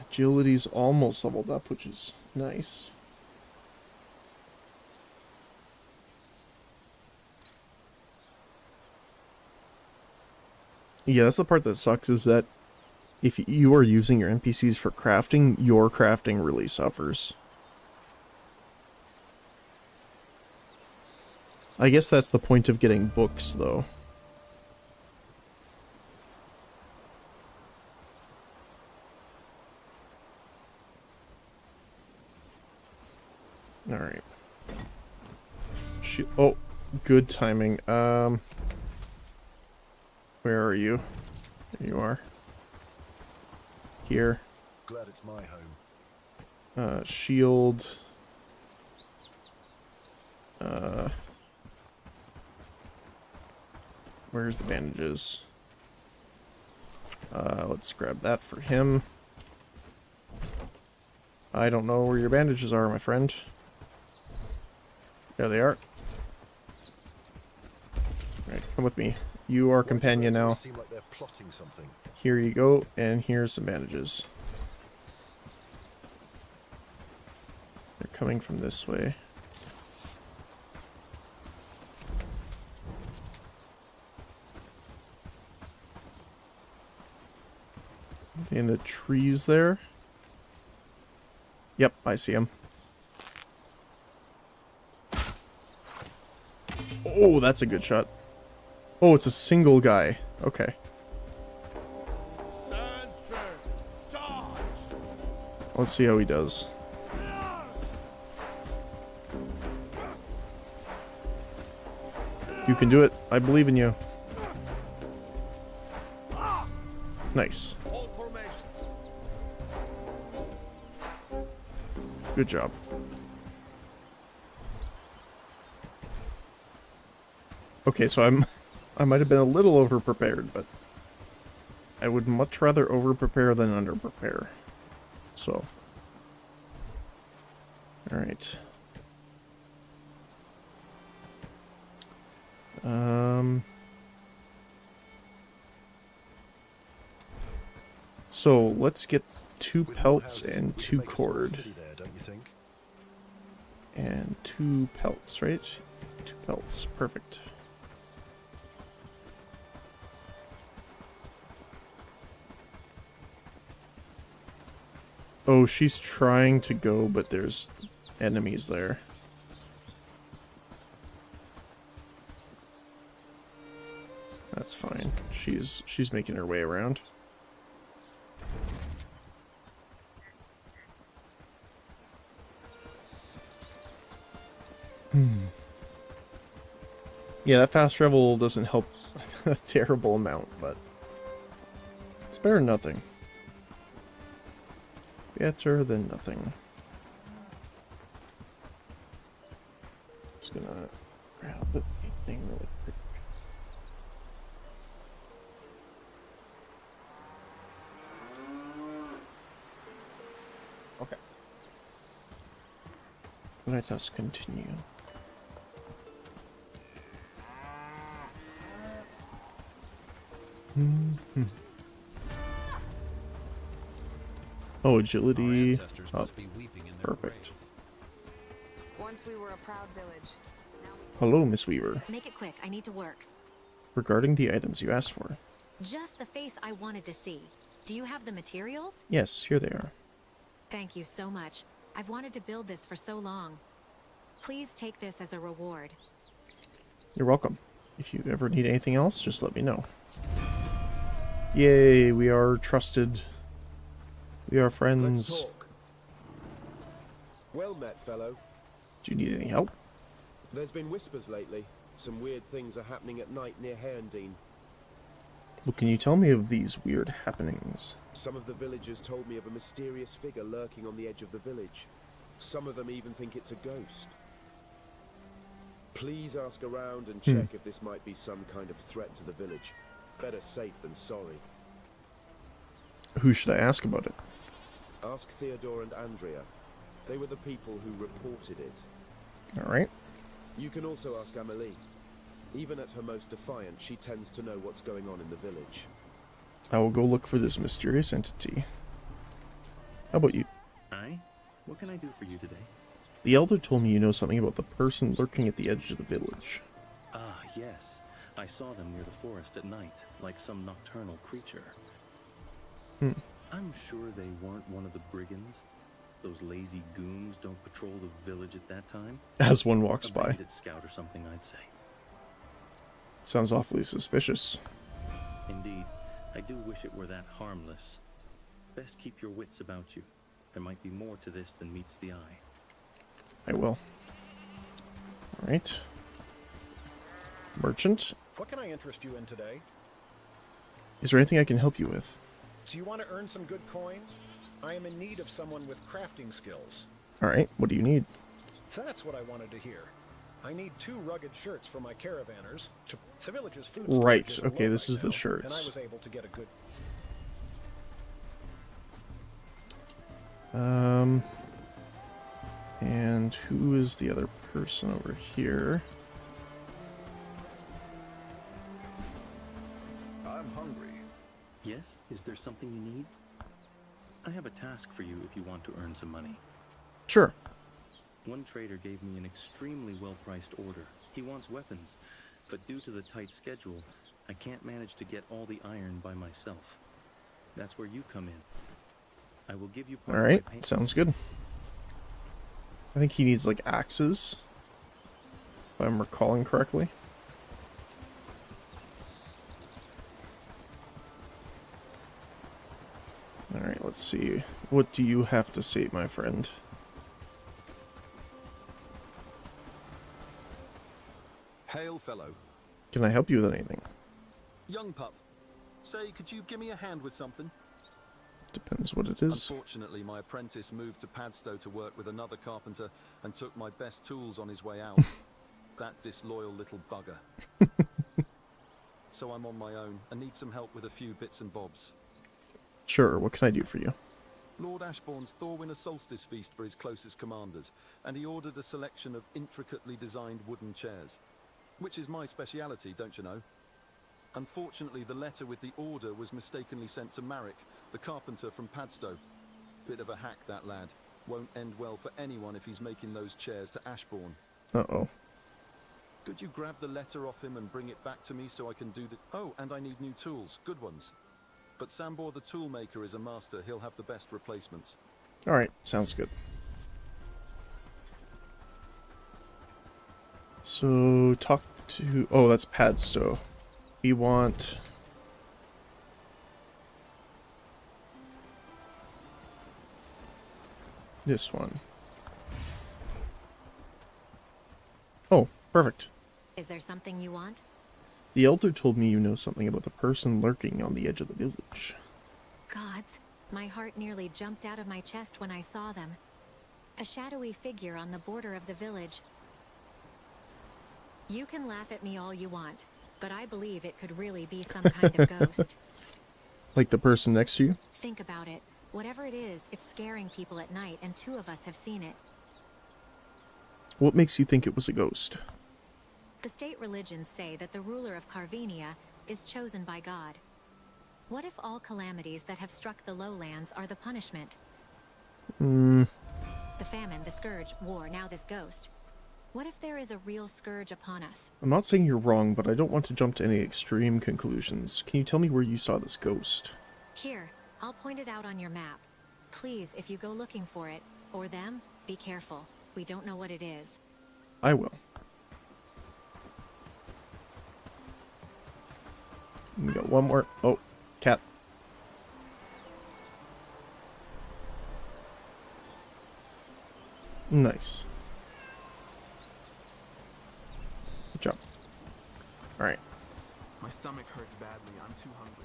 Agility's almost leveled up, which is nice. Yeah, that's the part that sucks, is that if you are using your NPCs for crafting, your crafting really suffers. I guess that's the point of getting books, though. Oh, good timing. Where are you? There you are. Here. Glad it's my home. Shield. Where's the bandages? Let's grab that for him. I don't know where your bandages are, my friend. There they are. Alright, come with me. You are companion now. Seem like they're plotting something. Here you go, and here's some bandages. They're coming from this way. In the trees there. Yep, I see him. Oh, that's a good shot. Oh, it's a single guy. Okay. Let's see how he does. You can do it. I believe in you. Nice. Good job. Okay, so I might have been a little over-prepared, but I would much rather over-prepare than under-prepare. So. Alright. So, let's get 2 pelts and 2 cord. There, don't you think? And 2 pelts, right? 2 pelts. Perfect. Oh, she's trying to go, but there's enemies there. That's fine. She's making her way around. Yeah, that fast travel doesn't help a terrible amount, but it's better than nothing. Better than nothing. Just gonna grab the thing really quick. Okay. Let us continue. Oh, agility. Up. Perfect. Once we were a proud village. Hello, Miss Weaver. Make it quick. I need to work. Regarding the items you asked for. Just the face I wanted to see. Do you have the materials? Yes, here they are. Thank you so much. I've wanted to build this for so long. Please take this as a reward. You're welcome. If you ever need anything else, just let me know. Yay, we are trusted. We are friends. Let's talk. Well met, fellow. Do you need any help? There's been whispers lately. Some weird things are happening at night near Herndeen. What can you tell me of these weird happenings? Some of the villagers told me of a mysterious figure lurking on the edge of the village. Some of them even think it's a ghost. Please ask around and check if this might be some kind of threat to the village. Better safe than sorry. Who should I ask about it? Ask Theodore and Andrea. They were the people who reported it. Alright. You can also ask Amelie. Even at her most defiant, she tends to know what's going on in the village. I will go look for this mysterious entity. How about you? Aye? What can I do for you today? The elder told me you know something about the person lurking at the edge of the village. Ah, yes. I saw them near the forest at night, like some nocturnal creature. I'm sure they weren't one of the brigands. Those lazy goons don't patrol the village at that time. As one walks by. A bandit scout or something, I'd say. Sounds awfully suspicious. Indeed. I do wish it were that harmless. Best keep your wits about you. There might be more to this than meets the eye. I will. Alright. Merchant? What can I interest you in today? Is there anything I can help you with? Do you want to earn some good coin? I am in need of someone with crafting skills. Alright, what do you need? That's what I wanted to hear. I need 2 rugged shirts for my caravanners. The village's food Right, storages are okay, low this right is the now, shirts. And I was able to get a good... And who is the other person over here? I'm hungry. Yes? Is there something you need? I have a task for you if you want to earn some money. Sure. One trader gave me an extremely well-priced order. He wants weapons, but due to the tight schedule, I can't manage to get all the iron by myself. That's where you come in. I will give you part Alright, of my pay- sounds good. I think he needs, like, axes, if I'm recalling correctly. Alright, let's see. What do you have to say, my friend? Hail, fellow. Can I help you with anything? Young pup. Say, could you give me a hand with something? Depends what it is. Unfortunately, my apprentice moved to Padstow to work with another carpenter and took my best tools on his way out. That disloyal little bugger. So I'm on my own and need some help with a few bits and bobs. Sure, what can I do for you? Lord Ashbourne's Thorwinter Solstice feast for his closest commanders, and he ordered a selection of intricately designed wooden chairs. Which is my speciality, don't you know? Unfortunately, the letter with the order was mistakenly sent to Marek, the carpenter from Padstow. Bit of a hack, that lad. Won't end well for anyone if he's making those chairs to Ashbourne. Uh-oh. Could you grab the letter off him and bring it back to me so I can do the... Oh, and I need new tools. Good ones. But Sambor the toolmaker is a master. He'll have the best replacements. Alright, sounds good. So, talk to... Oh, that's Padstow. We want... this one. Oh, perfect. Is there something you want? The elder told me you know something about the person lurking on the edge of the village. Gods, my heart nearly jumped out of my chest when I saw them. A shadowy figure on the border of the village. You can laugh at me all you want, but I believe it could really be some kind of ghost. Like the person next to you? Think about it. Whatever it is, it's scaring people at night, and 2 of us have seen it. What makes you think it was a ghost? The state religions say that the ruler of Carvenia is chosen by God. What if all calamities that have struck the lowlands are the punishment? The famine, the scourge, war, now this ghost. What if there is a real scourge upon us? I'm not saying you're wrong, but I don't want to jump to any extreme conclusions. Can you tell me where you saw this ghost? Here, I'll point it out on your map. Please, if you go looking for it, or them, be careful. We don't know what it is. I will. We got one more. Oh, cat. Nice. Good job. Alright. My stomach hurts badly. I'm too hungry.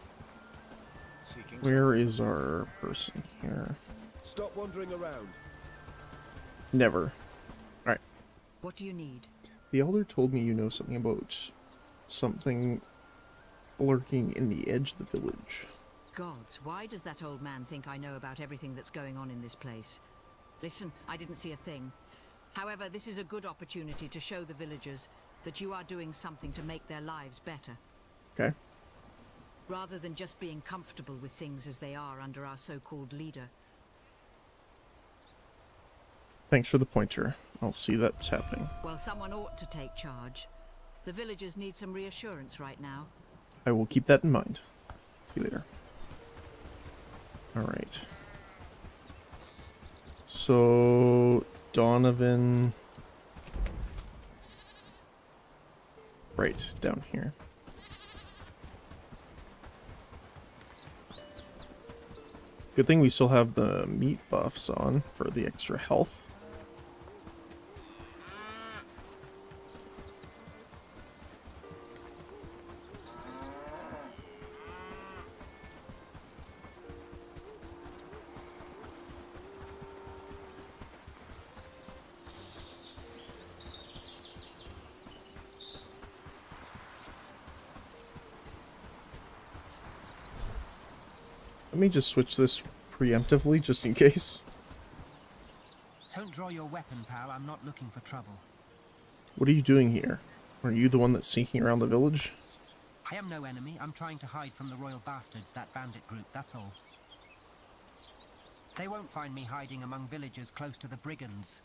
Where is our person here? Stop wandering around. Never. Alright. What do you need? The elder told me you know something about something lurking in the edge of the village. Gods, why does that old man think I know about everything that's going on in this place? Listen, I didn't see a thing. However, this is a good opportunity to show the villagers that you are doing something to make their lives better. Okay. Rather than just being comfortable with things as they are under our so-called leader. Thanks for the pointer. I'll see that's happening. Well, someone ought to take charge. The villagers need some reassurance right now. I will keep that in mind. See you later. Alright. So, Donovan... Right, down here. Good thing we still have the meat buffs on for the extra health. Let me just switch this preemptively, just in case. Don't draw your weapon, pal. I'm not looking for trouble. What are you doing here? Are you the one that's sneaking around the village? I am no enemy. I'm trying to hide from the Royal Bastards, that bandit group, that's all. They won't find me hiding among villagers close to the brigands.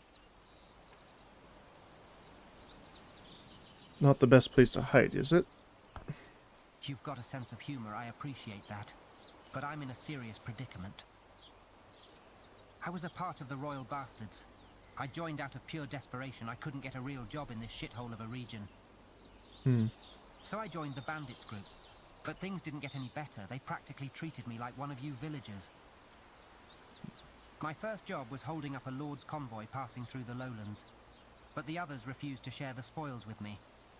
Not the best place to hide, is it? You've got a sense of humor, I appreciate that. But I'm in a serious predicament. I was a part of the Royal Bastards. I joined out of pure desperation. I couldn't get a real job in this shithole of a region. So I joined the bandits group. But things didn't get any better. They practically treated me like one of you villagers. My first job was holding up a lord's convoy passing through the lowlands. But the others refused to share the spoils with me,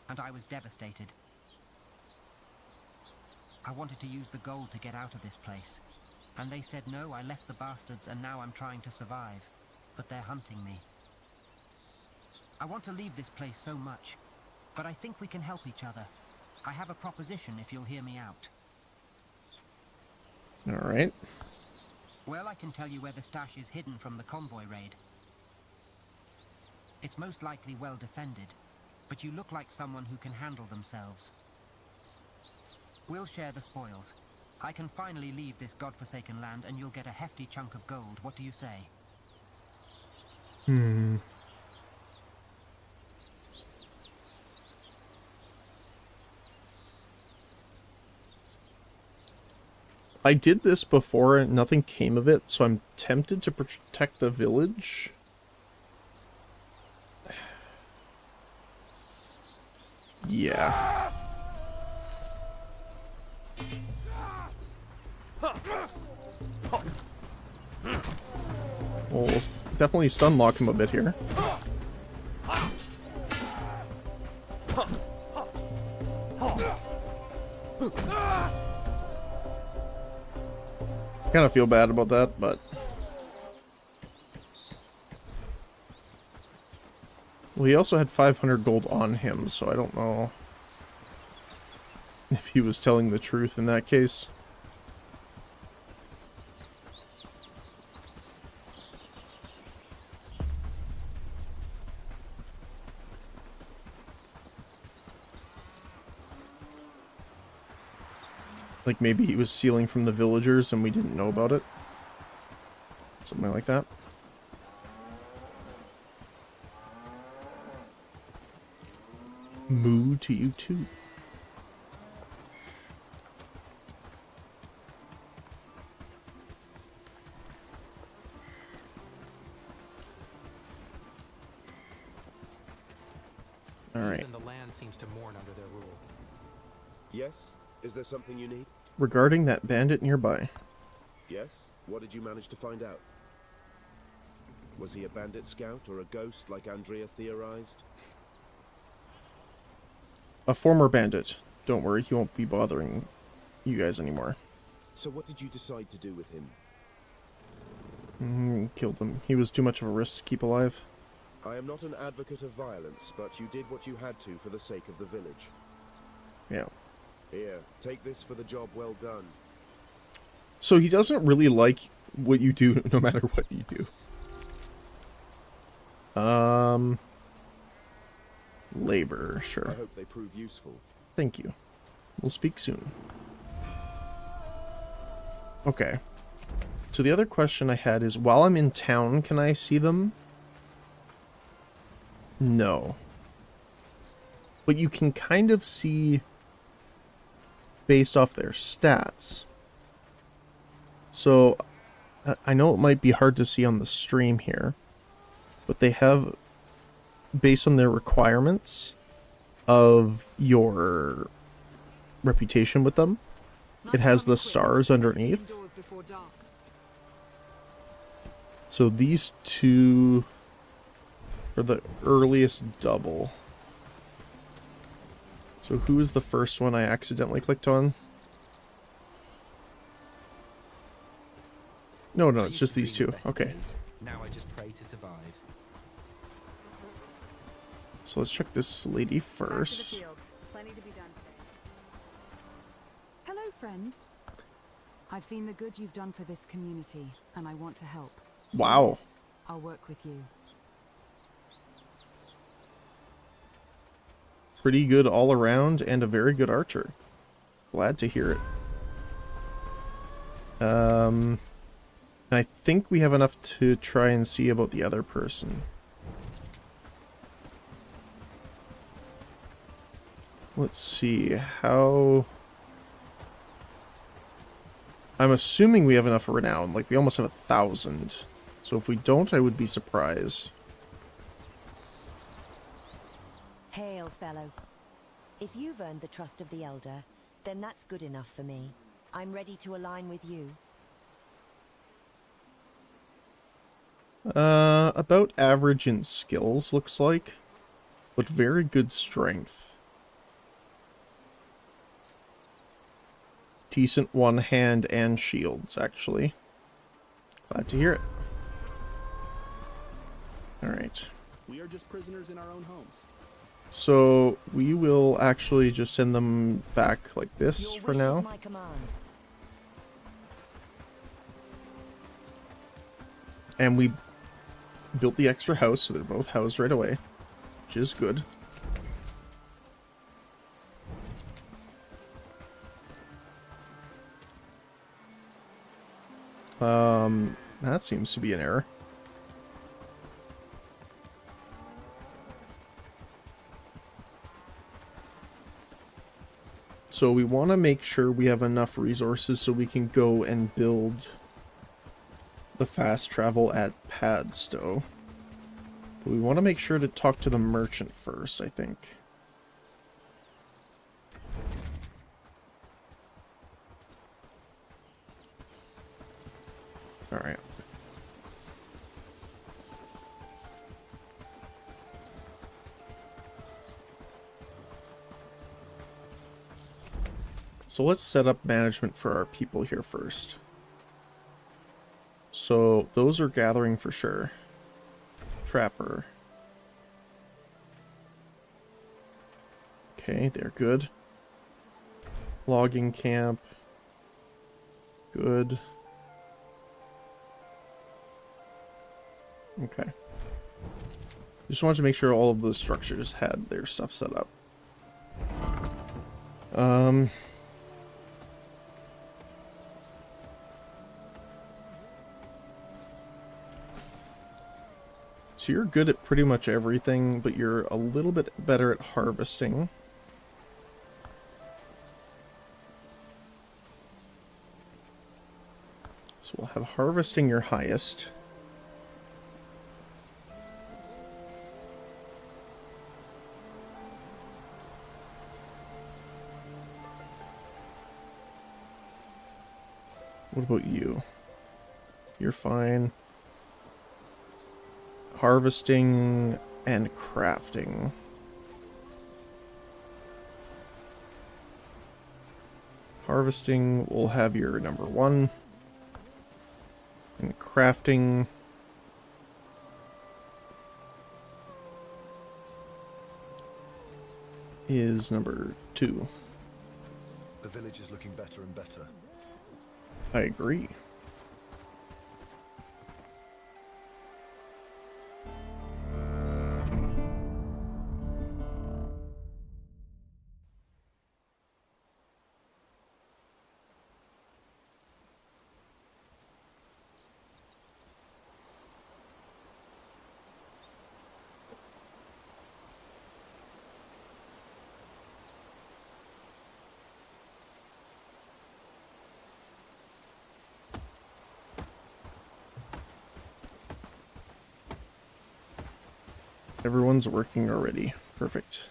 and I was devastated. I wanted to use the gold to get out of this place. And they said no, I left the bastards, and now I'm trying to survive. But they're hunting me. I want to leave this place so much, but I think we can help each other. I have a proposition if you'll hear me out. Alright. Well, I can tell you where the stash is hidden from the convoy raid. It's most likely well defended, but you look like someone who can handle themselves. We'll share the spoils. I can finally leave this godforsaken land and you'll get a hefty chunk of gold. What do you say? I did this before and nothing came of it, so I'm tempted to protect the village. Yeah. We'll definitely stun lock him a bit here. Kind of feel bad about that, but well, he also had 500 gold on him, so I don't know if he was telling the truth in that case. Like maybe he was stealing from the villagers and we didn't know about it. Something like that. Moo to you too. Alright. Even the land seems to mourn under their rule. Yes? Is there something you need? Regarding that bandit nearby. Yes? What did you manage to find out? Was he a bandit scout or a ghost like Andrea theorized? A former bandit. Don't worry, he won't be bothering you guys anymore. So what did you decide to do with him? Killed him. He was too much of a risk to keep alive. I am not an advocate of violence, but you did what you had to for the sake of the village. Yeah. Here, take this for the job well done. So he doesn't really like what you do, no matter what you do. Labor, sure. I hope they prove useful. Thank you. We'll speak soon. Okay. So the other question I had is, while I'm in town, can I see them? No. But you can kind of see based off their stats. So I know it might be hard to see on the stream here, but they have, based on their requirements of your reputation with them, it has the stars underneath. So these two are the earliest double. So who is the first one I accidentally clicked on? No, it's just these two. Okay. Now I just pray to survive. So let's check this lady first. Plenty to be done today. Hello, friend. I've seen the good you've done for this community, and I want to help. Wow. So yes, I'll work with you. Pretty good all around and a very good archer. Glad to hear it. And I think we have enough to try and see about the other person. Let's see how... I'm assuming we have enough renown. Like, we almost have 1,000. So if we don't, I would be surprised. Hail, fellow. If you've earned the trust of the Elder, then that's good enough for me. I'm ready to align with you. About average in skills, looks like. But very good strength. Decent one hand and shields, actually. Glad to hear it. Alright. We are just prisoners in our own homes. So, we will actually just send them back like this Your for wish now. is my command. And we built the extra house, so they're both housed right away. Which is good. That seems to be an error. So we want to make sure we have enough resources so we can go and build the fast travel at Padstow. But we want to make sure to talk to the merchant first, I think. Alright. So let's set up management for our people here first. So those are gathering for sure. Trapper. Okay, they're good. Logging camp. Good. Okay. Just wanted to make sure all of the structures had their stuff set up. So you're good at pretty much everything, but you're a little bit better at harvesting. So we'll have harvesting your highest. What about you? You're fine. Harvesting and crafting. Harvesting will have your number 1. And crafting is number 2. The village is looking better and better. I agree. Everyone's working already. Perfect.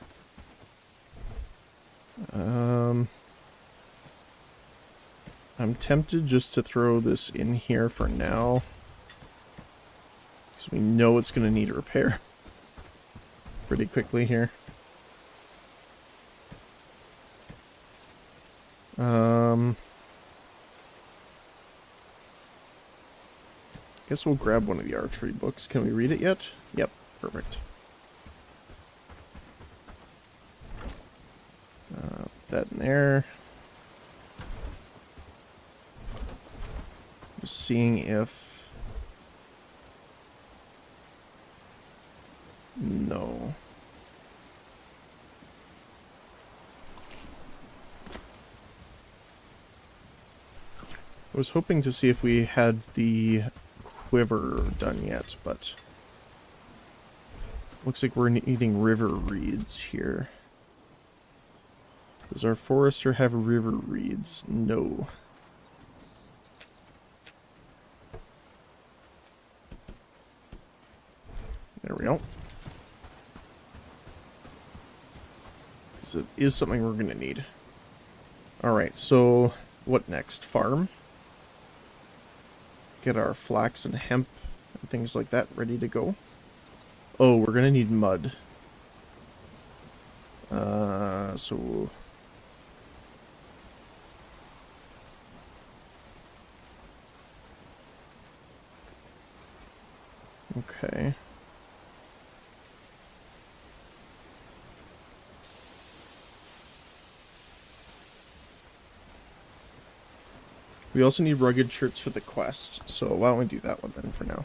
I'm tempted just to throw this in here for now, because we know it's going to need repair pretty quickly here. Guess we'll grab one of the archery books. Can we read it yet? Yep, perfect. That in there. Just seeing if... No. I was hoping to see if we had the quiver done yet, but looks like we're needing river reeds here. Does our forester have river reeds? No. There we go. Because it is something we're going to need. Alright, so what next? Farm? Get our flax and hemp and things like that ready to go. Oh, we're going to need mud. So... Okay. We also need rugged shirts for the quest, so why don't we do that one then for now.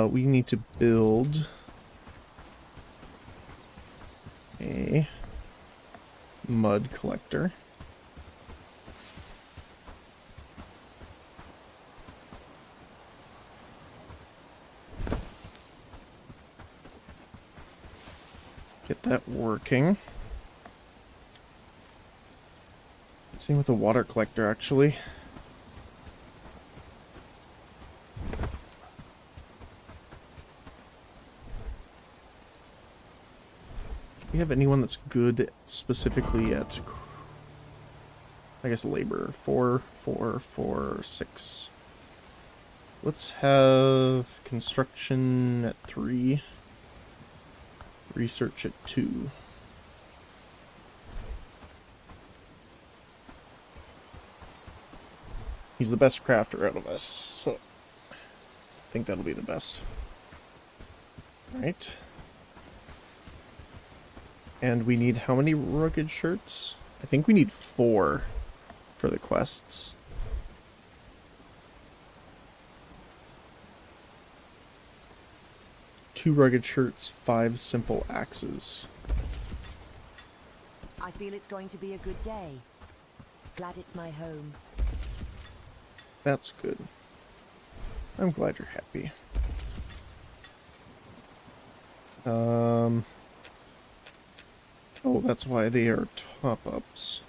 We need to build a mud collector. Get that working. Same with the water collector, actually. Do we have anyone that's good specifically at, I guess, labor? 4, 4, 4, 6. Let's have construction at 3. Research at 2. He's the best crafter out of us, so I think that'll be the best. Right. And we need how many rugged shirts? I think we need 4 for the quests. Two rugged shirts, 5 simple axes. I feel it's going to be a good day. Glad it's my home. That's good. I'm glad you're happy. Oh, that's why they are top-ups.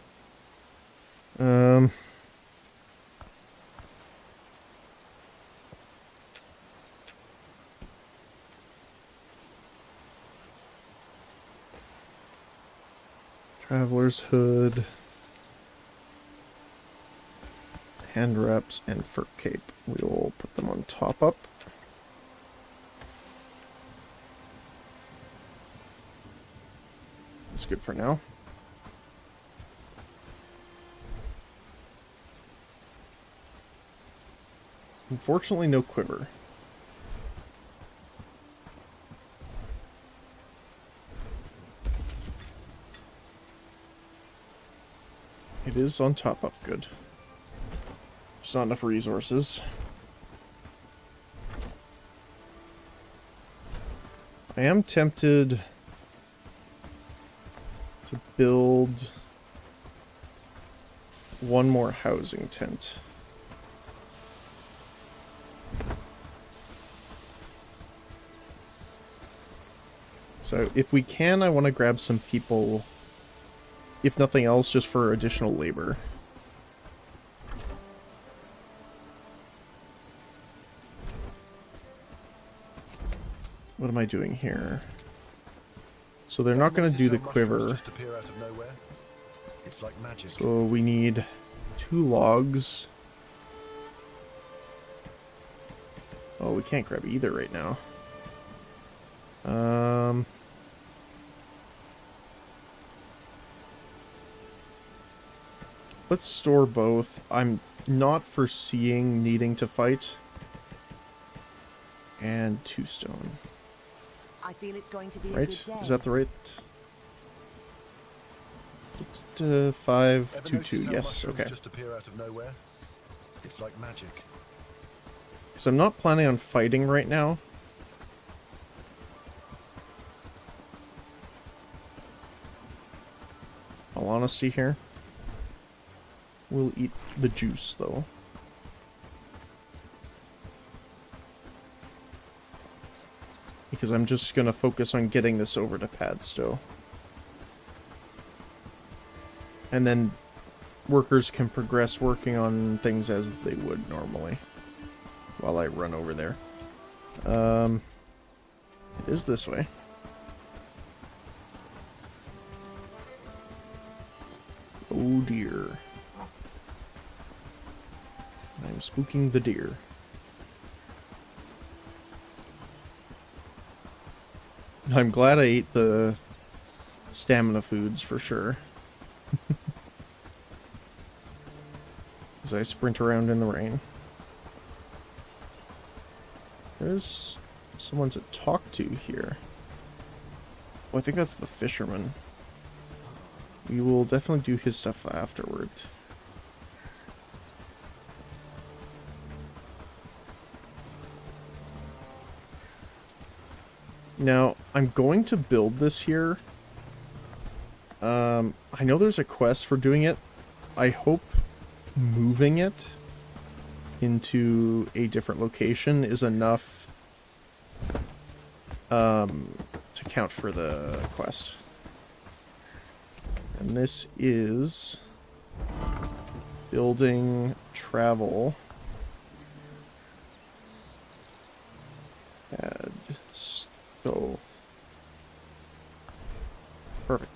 Traveler's hood. Hand wraps and fur cape. We will put them on top up. That's good for now. Unfortunately, no quiver. It is on top up, good. There's not enough resources. I am tempted to build one more housing tent. So if we can, I want to grab some people, if nothing else, just for additional labor. What am I doing here? So they're not going to do the quiver. Just appear out of nowhere. It's like magic. So we need 2 logs. Oh, we can't grab either right now. Let's store both. I'm not foreseeing needing to fight. And 2 stone. I feel it's going to be right? A good day. Is that the right? 5, 2, 2. Yes. Okay. Just appear out of nowhere. It's like magic. Because I'm not planning on fighting right now. All honesty here. We'll eat the juice, though. Because I'm just going to focus on getting this over to Padstow. And then workers can progress working on things as they would normally. While I run over there. It is this way. Oh dear. I'm spooking the deer. I'm glad I ate the stamina foods for sure. As I sprint around in the rain. There's someone to talk to here. Oh, I think that's the fisherman. We will definitely do his stuff afterward. Now, I'm going to build this here. I know there's a quest for doing it. I hope moving it into a different location is enough to count for the quest. And this is building travel. Add stow. Perfect.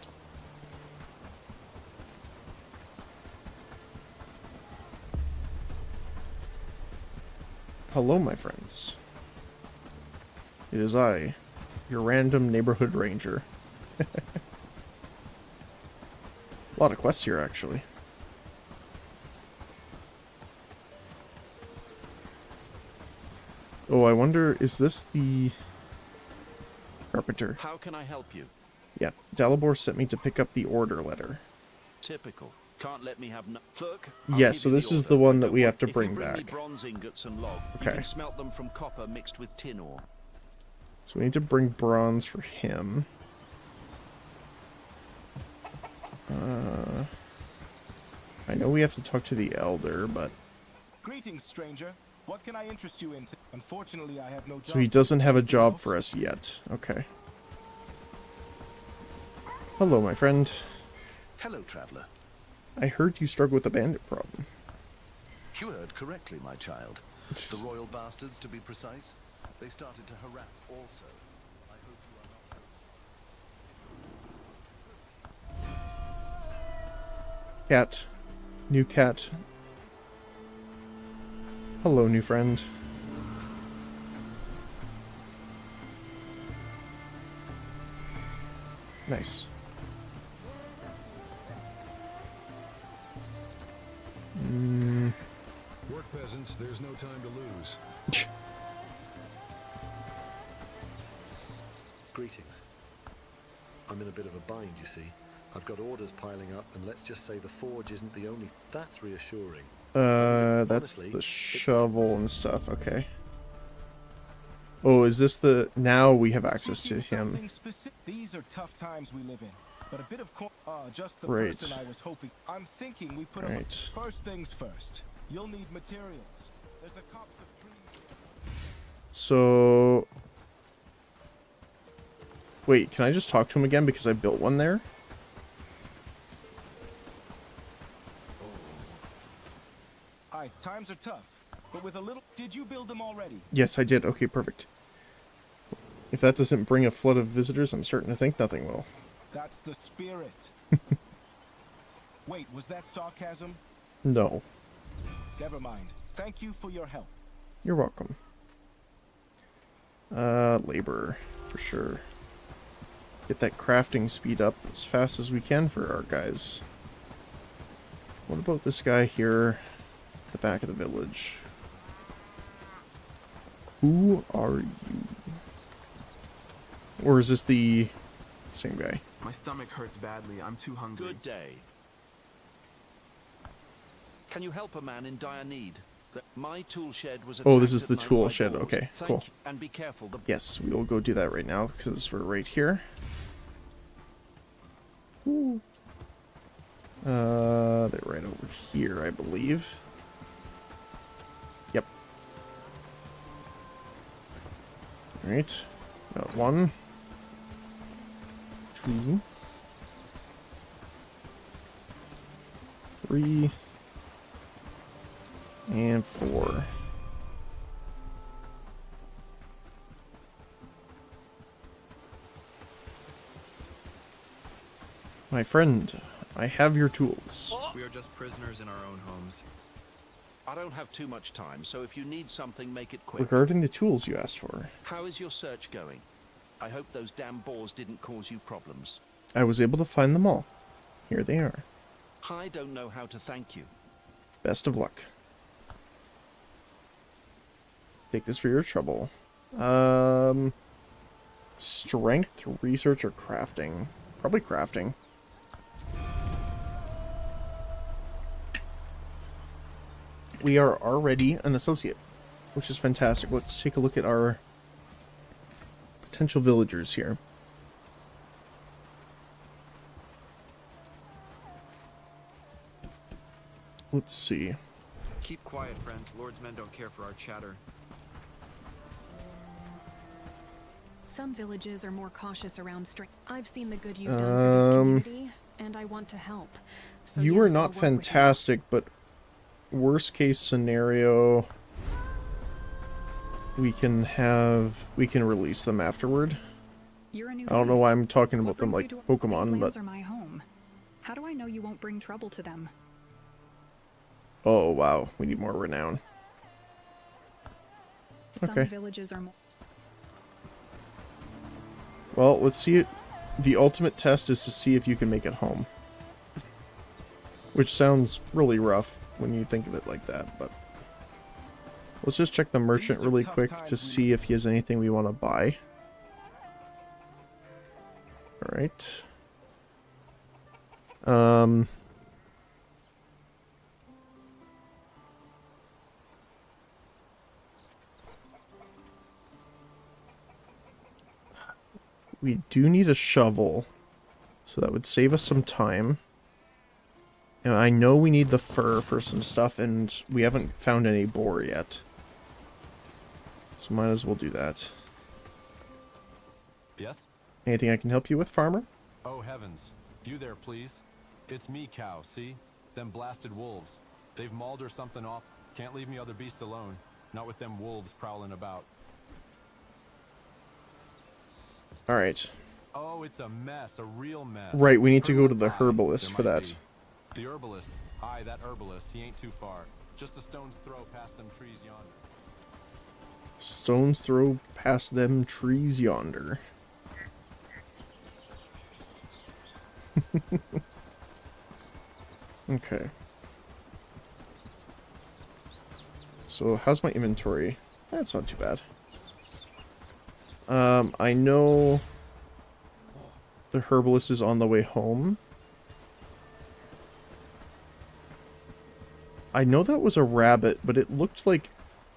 Hello, my friends. It is I, your random neighborhood ranger. A lot of quests here, actually. Oh, I wonder, is this the carpenter? How can I help you? Yeah, Dalibor sent me to pick up the order letter. Typical. Can't let me have no. Look. Yes, so this is the one that we have to bring back. Me bronze ingots and log, okay. You can smelt them from copper mixed with tin ore. So we need to bring bronze for him. I know we have to talk to the elder, but... Greetings, stranger. What can I interest you in? Unfortunately, I have no job. So he doesn't have a job for us yet. Okay. Hello, my friend. Hello, traveler. I heard you struggle with a bandit problem. You heard correctly, my child. The royal bastards, to be precise. They started to harass also. I hope you are not... Cat. New cat. Hello, new friend. Nice. Work, peasants. There's no time to lose. Greetings. I'm in a bit of a bind, you see. I've got orders piling up, and let's just say the forge isn't the only... That's reassuring. That's honestly, the shovel and stuff, okay. Oh, is this the... Now we have access to him. These are tough times we live in. But a bit of just the right. person I was hoping. I'm thinking we put right. First things first. You'll need materials. There's a copse of trees. So... Wait, can I just talk to him again because I built one there? Aye, times are tough, but with a little... Did you build them already? Yes, I did. Okay, perfect. If that doesn't bring a flood of visitors, I'm starting to think nothing will. That's the spirit. Wait, was that sarcasm? No. Never mind. Thank you for your help. You're welcome. Labor, for sure. Get that crafting speed up as fast as we can for our guys. What about this guy here at the back of the village? Who are you? Or is this the same guy? My stomach hurts badly. I'm too hungry. Good day. Can you help a man in dire need? My tool shed was Oh, this attacked is at the night tool by shed. boars. Okay, Thank cool. you, and be careful. Yes, we will go do that right now because we're right here. Ooh. They're right over here, I believe. Yep. All right. Got 1, 2, 3, and 4. My friend, I have your tools. We are just prisoners in our own homes. I don't have too much time, so if you need something, make it quick. Regarding the tools you asked for, How is your search going? I hope those damn boars didn't cause you problems. I was able to find them all. Here they are. I don't know how to thank you. Best of luck. Take this for your trouble. Strength, research, or crafting? Probably crafting. We are already an associate, which is fantastic. Let's take a look at our potential villagers here. Let's see. Keep quiet, friends. Lord's men don't care for our chatter. Some villages are more cautious around I've seen the good you've done for this community, and I want to help. So You yes, are I'll not work with you. fantastic, but worst case scenario, we can release them afterward. You're a new I don't know face. why I'm talking about What them brings like you to- Pokemon, These but lands are my home. How do I know you won't bring trouble to them? oh wow, we need more renown. Some Okay. villages are more. Well, let's see it. The ultimate test is to see if you can make it home. Which sounds really rough when you think of it like that, but let's just check the merchant really quick to see if he has anything we want to buy. Alright. We do need a shovel, so that would save us some time. And I know we need the fur for some stuff, and we haven't found any boar yet. So might as well do that. Yes? Anything I can help you with, farmer? Oh, heavens. You there, please? It's me, cow, see? Them blasted wolves. They've mauled or something off. Can't leave me other beasts alone. Not with them wolves prowling about. Alright. Oh, it's a mess, a real mess. Right, we need to go to the herbalist for that. The herbalist. Aye, that herbalist. He ain't too far. Just a stone's throw past them trees yonder. Stone's throw past them trees yonder. Okay. So, how's my inventory? That's not too bad. I know the herbalist is on the way home. I know that was a rabbit, but it looked like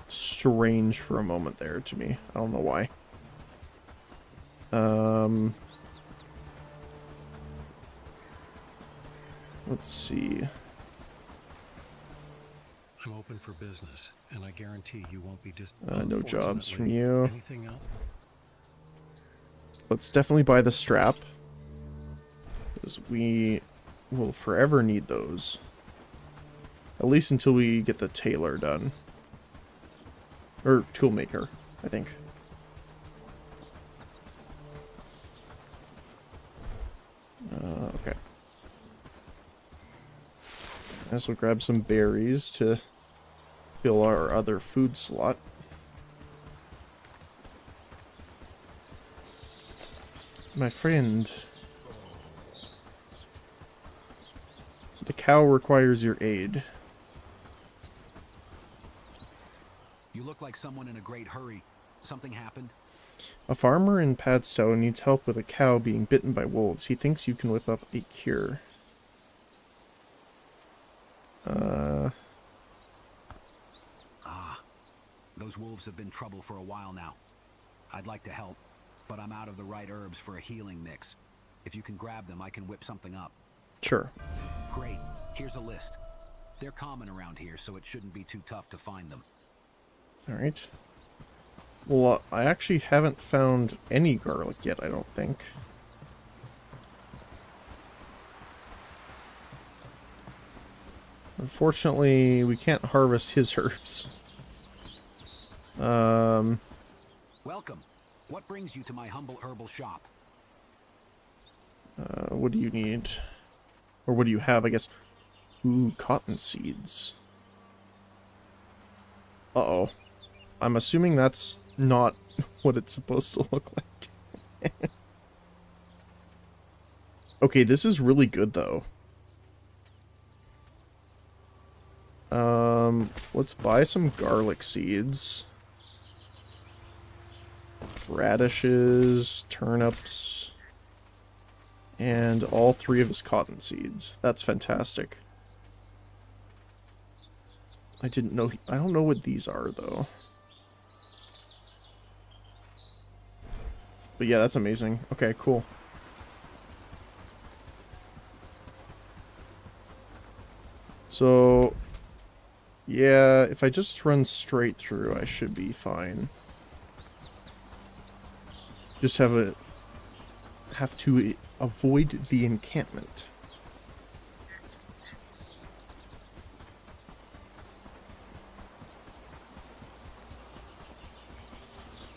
strange for a moment there to me. I don't know why. Let's see. I'm open for business, and I guarantee you won't be No jobs from Unfortunately, you. Anything else? Let's definitely buy the strap, because we will forever need those. At least until we get the tailor done. Or toolmaker, I think. Okay. I also grab some berries to fill our other food slot. My friend. The cow requires your aid. You look like someone in a great hurry. Something happened? A farmer in Padstow needs help with a cow being bitten by wolves. He thinks you can whip up a cure. Those wolves have been trouble for a while now. I'd like to help, but I'm out of the right herbs for a healing mix. If you can grab them, I can whip something up. Sure. Great. Here's a list. They're common around here, so it shouldn't be too tough to find them. Alright. Well, I actually haven't found any garlic yet, I don't think. Unfortunately, we can't harvest his herbs. Welcome. What brings you to my humble herbal shop? What do you need? Or what do you have, I guess? Ooh, cotton seeds. Uh-oh. I'm assuming that's not what it's supposed to look like. Okay, this is really good, though. Let's buy some garlic seeds. Radishes, turnips, and all 3 of his cotton seeds. That's fantastic. I didn't know... I don't know what these are, though. But yeah, that's amazing. Okay, cool. So... yeah, if I just run straight through, I should be fine. Just have to avoid the encampment.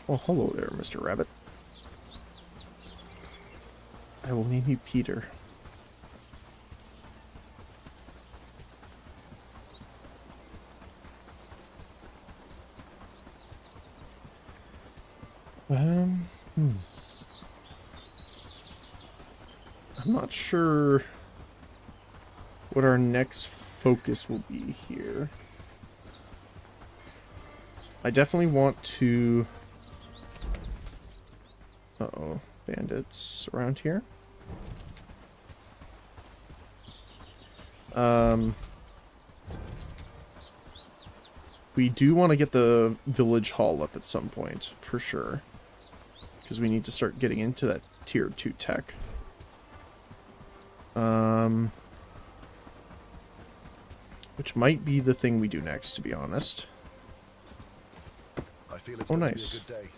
Oh, hello there, Mr. Rabbit. I will name you Peter. I'm not sure what our next focus will be here. I definitely want to... uh-oh, bandits around here. We do want to get the village hall up at some point, for sure. Because we need to start getting into that tier 2 tech. Which might be the thing we do next, to be honest. I feel it's oh, going nice. to be a good day.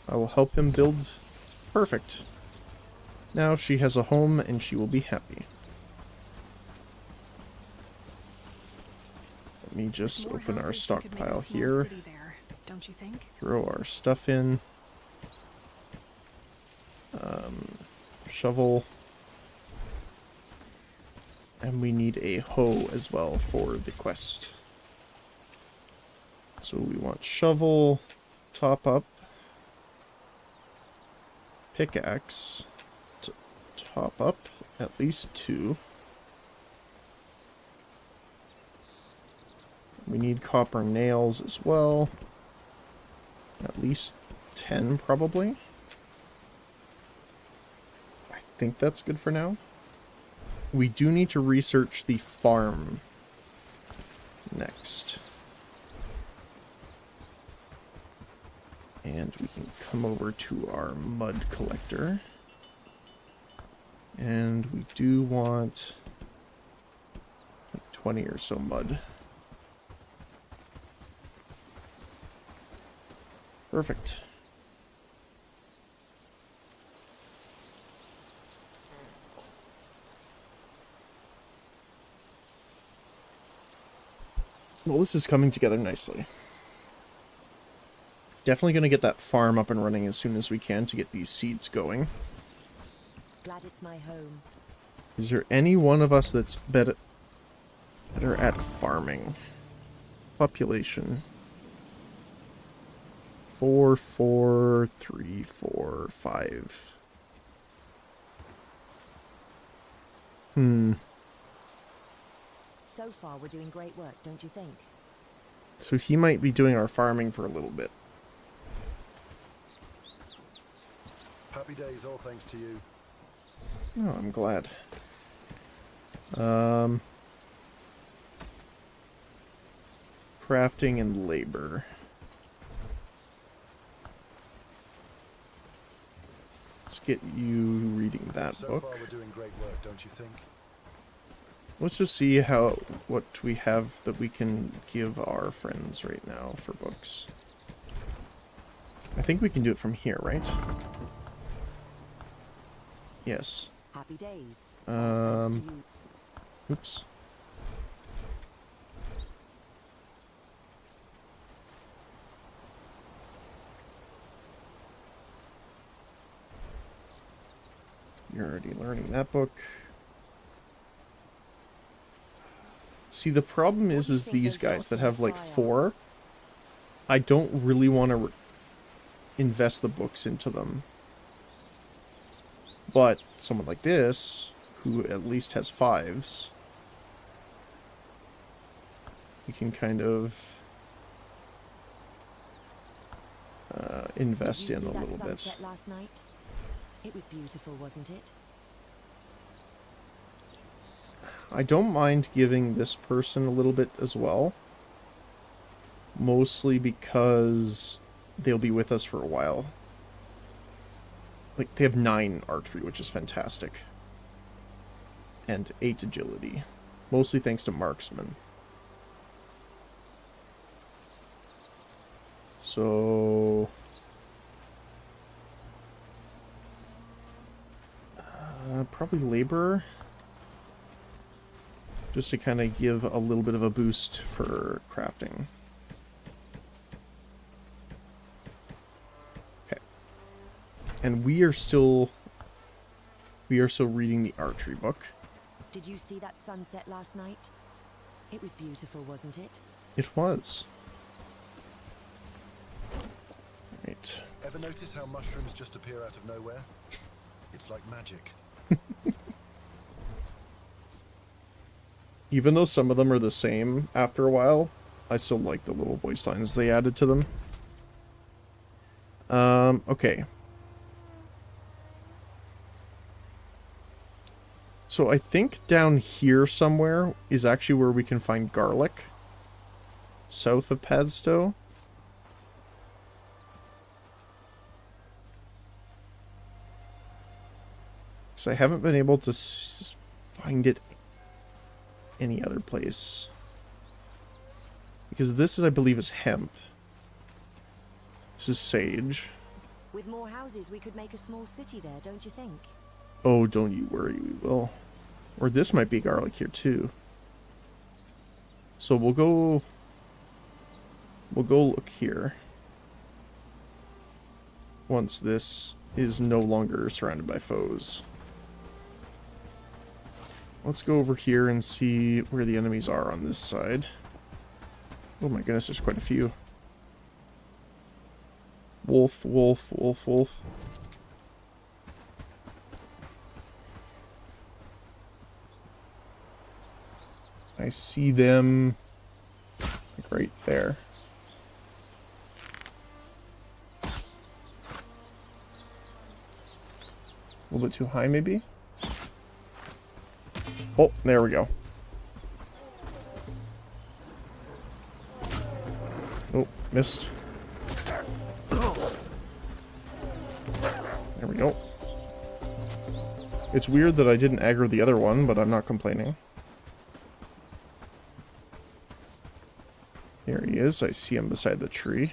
I will help him build. Perfect. Now she has a home and she will be happy. Let me just open our stockpile here. There, don't you think? Throw our stuff in. Shovel. And we need a hoe as well for the quest. So we want shovel, top up, pickaxe, top up, at least 2. We need copper nails as well. At least 10 probably. I think that's good for now. We do need to research the farm next. And we can come over to our mud collector. And we do want like 20 or so mud. Perfect. Well, this is coming together nicely. Definitely going to get that farm up and running as soon as we can to get these seeds going. Glad it's my home. Is there any one of us that's better at farming? Population. 4, 4, 3, 4, 5. So far, we're doing great work, don't you think? So he might be doing our farming for a little bit. Happy days, all thanks to you. Oh, I'm glad. crafting and labor. Let's get you reading that So book. far we're doing great work, don't you think? Let's just see what we have that we can give our friends right now for books. I think we can do it from here, right? Yes. Happy days. Oops. You're already learning that book. See, the problem is these guys that have like 4. I don't really want to invest the books into them. But someone like this, who at least has 5s, we can kind of invest in a little bit. Last night? It was beautiful, wasn't it? I don't mind giving this person a little bit as well. Mostly because they'll be with us for a while. Like, they have 9 archery, which is fantastic. And 8 agility. Mostly thanks to marksman. So... probably laborer. Just to kind of give a little bit of a boost for crafting. Okay. And we are still reading the archery book. Did you see that sunset last night? It was beautiful, wasn't it? It was. Right. Ever notice how mushrooms just appear out of nowhere? It's like magic. Even though some of them are the same after a while, I still like the little voice lines they added to them. Okay. So I think down here somewhere is actually where we can find garlic. South of Padstow. So I haven't been able to find it any other place. Because this is, I believe, is hemp. This is sage. With more houses, we could make a small city there, don't you think? Oh, don't you worry, we will. Or this might be garlic here too. So we'll go look here. Once this is no longer surrounded by foes. Let's go over here and see where the enemies are on this side. Oh my goodness, there's quite a few. Wolf, wolf, wolf, wolf. I see them like right there. A little bit too high, maybe? Oh, there we go. Oh, missed. There we go. It's weird that I didn't aggro the other one, but I'm not complaining. There he is. I see him beside the tree.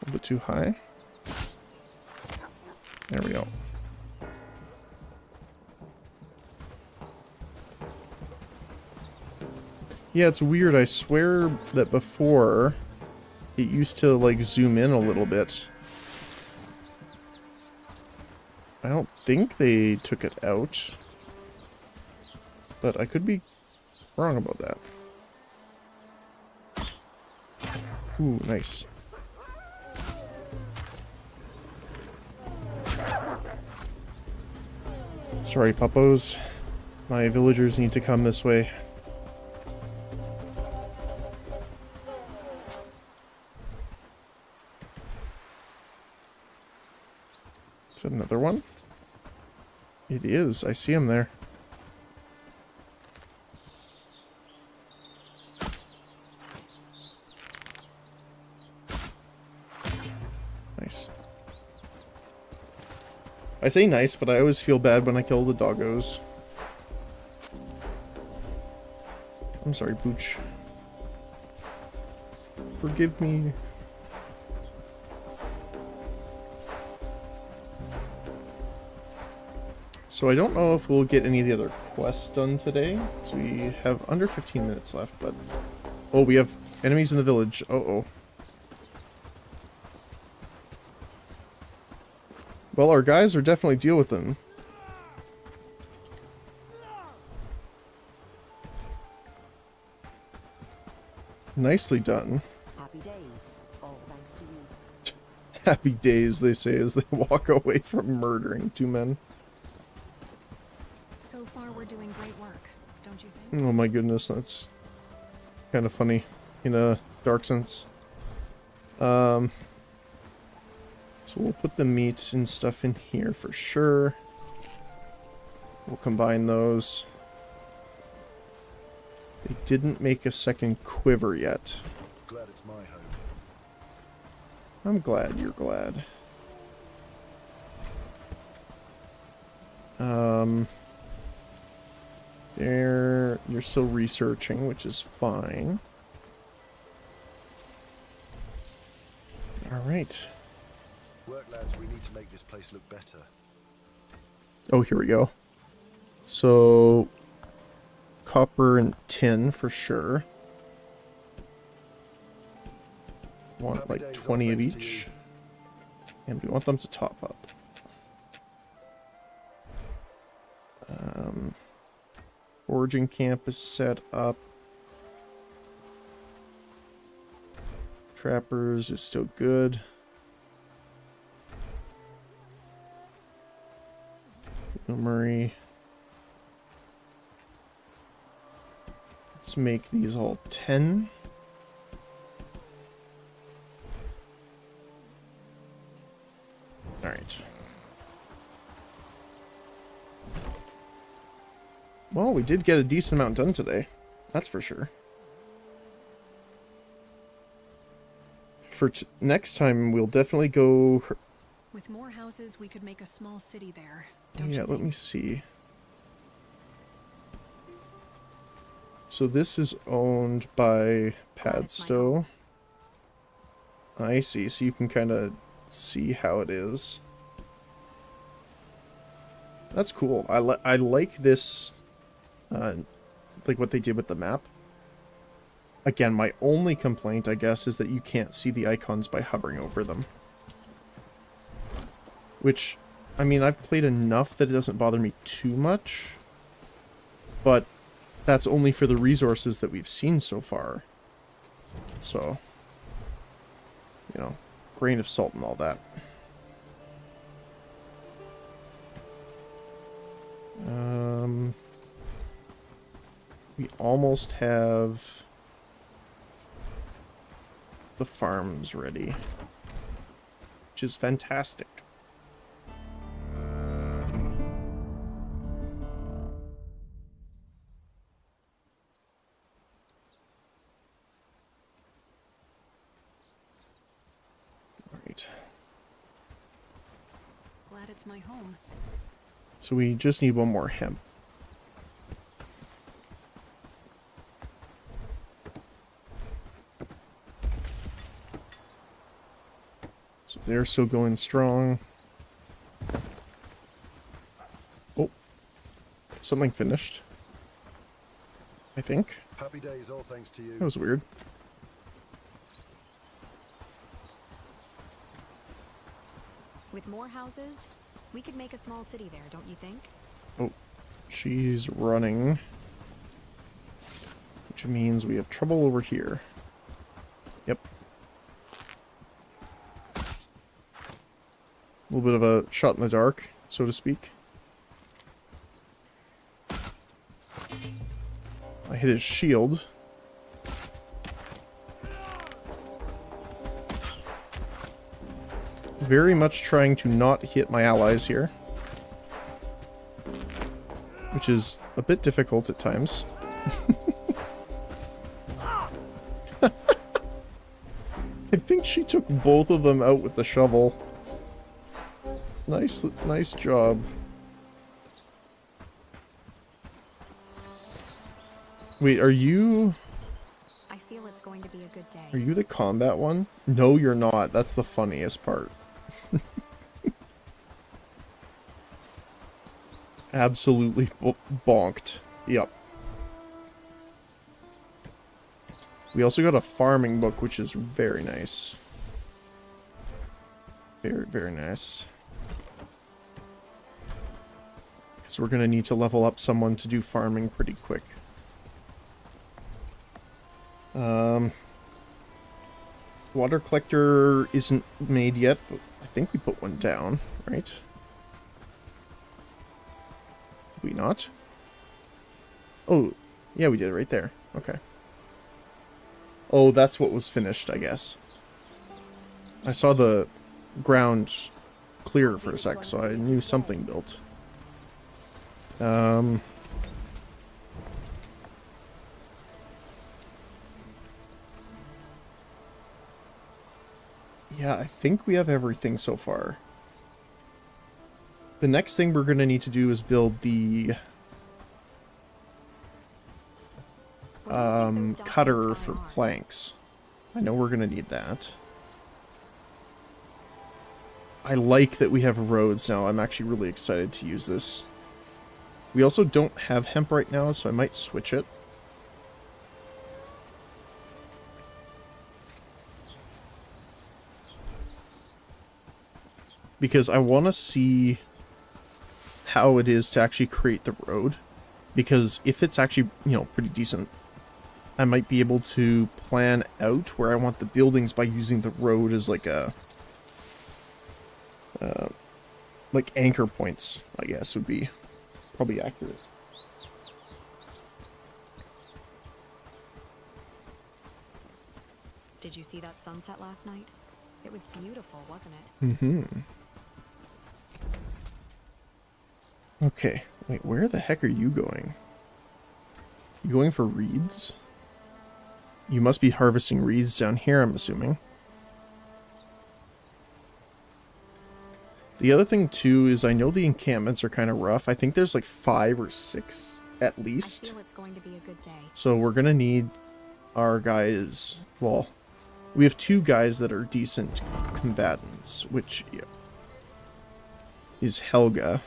A bit too high. There we go. Yeah, it's weird. I swear that before it used to like zoom in a little bit. I don't think they took it out, but I could be wrong about that. Ooh, nice. Sorry, puppos. My villagers need to come this way. Is that another one? It is. I see him there. Nice. I say nice, but I always feel bad when I kill the doggos. I'm sorry, Booch. Forgive me. So I don't know if we'll get any of the other quests done today. So we have under 15 minutes left, but... Oh, we have enemies in the village. Uh-oh. Well, our guys are definitely deal with them. Nicely done. Happy days. All thanks to you. Happy days, they say, as they walk away from murdering 2 men. So far, we're doing great work, don't you think? Oh my goodness, that's kind of funny in a dark sense. So we'll put the meat and stuff in here for sure. We'll combine those. They didn't make a second quiver yet. Glad it's my home. I'm glad you're glad. There, you're still researching, which is fine. All right. Work, lads. We need to make this place look better. Oh, here we go. So, copper and tin for sure. Want like 20 of each. And we want them to top up. Foraging camp is set up. Trappers is still good. Murray. Let's make these all 10. All right. Well, we did get a decent amount done today. That's for sure. For next time, we'll definitely go... With more houses, we could make a small city there. Don't Yeah, you let me see. So this is owned by Padstow. I see, so you can kind of see how it is. That's cool. I like this, like what they did with the map. Again, my only complaint, I guess, is that you can't see the icons by hovering over them. Which, I mean, I've played enough that it doesn't bother me too much. But that's only for the resources that we've seen so far. So, you know, grain of salt and all that. We almost have the farms ready, which is fantastic. Right. Glad it's my home. So we just need one more hemp. So they're still going strong. Oh, something finished. I think. Happy days, all thanks to you. That was weird. With more houses, we could make a small city there, don't you think? Oh, she's running. Which means we have trouble over here. Yep. A little bit of a shot in the dark, so to speak. I hit his shield. Very much trying to not hit my allies here. which is a bit difficult at times. I think she took both of them out with the shovel. Nice job. Wait, are you... I feel it's going to be a good day. Are you the combat one? No, you're not. That's the funniest part. Absolutely bonked. Yep. We also got a farming book, which is very nice. Very, very nice. Because we're going to need to level up someone to do farming pretty quick. Water collector isn't made yet, but I think we put one down, right? Did we not? Oh, yeah, we did it right there. Okay. Oh, that's what was finished, I guess. I saw the ground clear for a sec, so I knew something built. Yeah, I think we have everything so far. The next thing we're going to need to do is build the cutter for planks. I know we're going to need that. I like that we have roads now. I'm actually really excited to use this. We also don't have hemp right now, so I might switch it. Because I want to see how it is to actually create the road. Because if it's actually, you know, pretty decent, I might be able to plan out where I want the buildings by using the road as like a... like anchor points, I guess, would be probably accurate. Did you see that sunset last night? It was beautiful, wasn't it? Mm-hmm. Okay, wait, where the heck are you going? You going for reeds? You must be harvesting reeds down here, I'm assuming. The other thing, too, is I know the encampments are kind of rough. I think there's like 5 or 6 at least. I feel it's going to be a good day. So we're going to need our guys... Well, we have 2 guys that are decent combatants, which is Helga.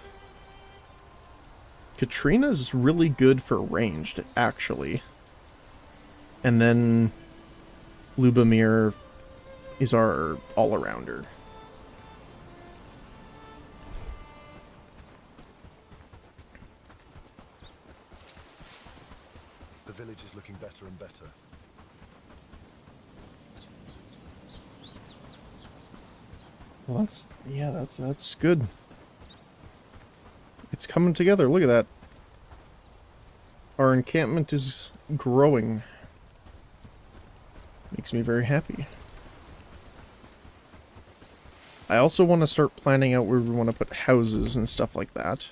Katrina's really good for ranged, actually. And then Lubomir is our all-arounder. The village is looking better and better. Well, that's good. It's coming together. Look at that. Our encampment is growing. Makes me very happy. I also want to start planning out where we want to put houses and stuff like that.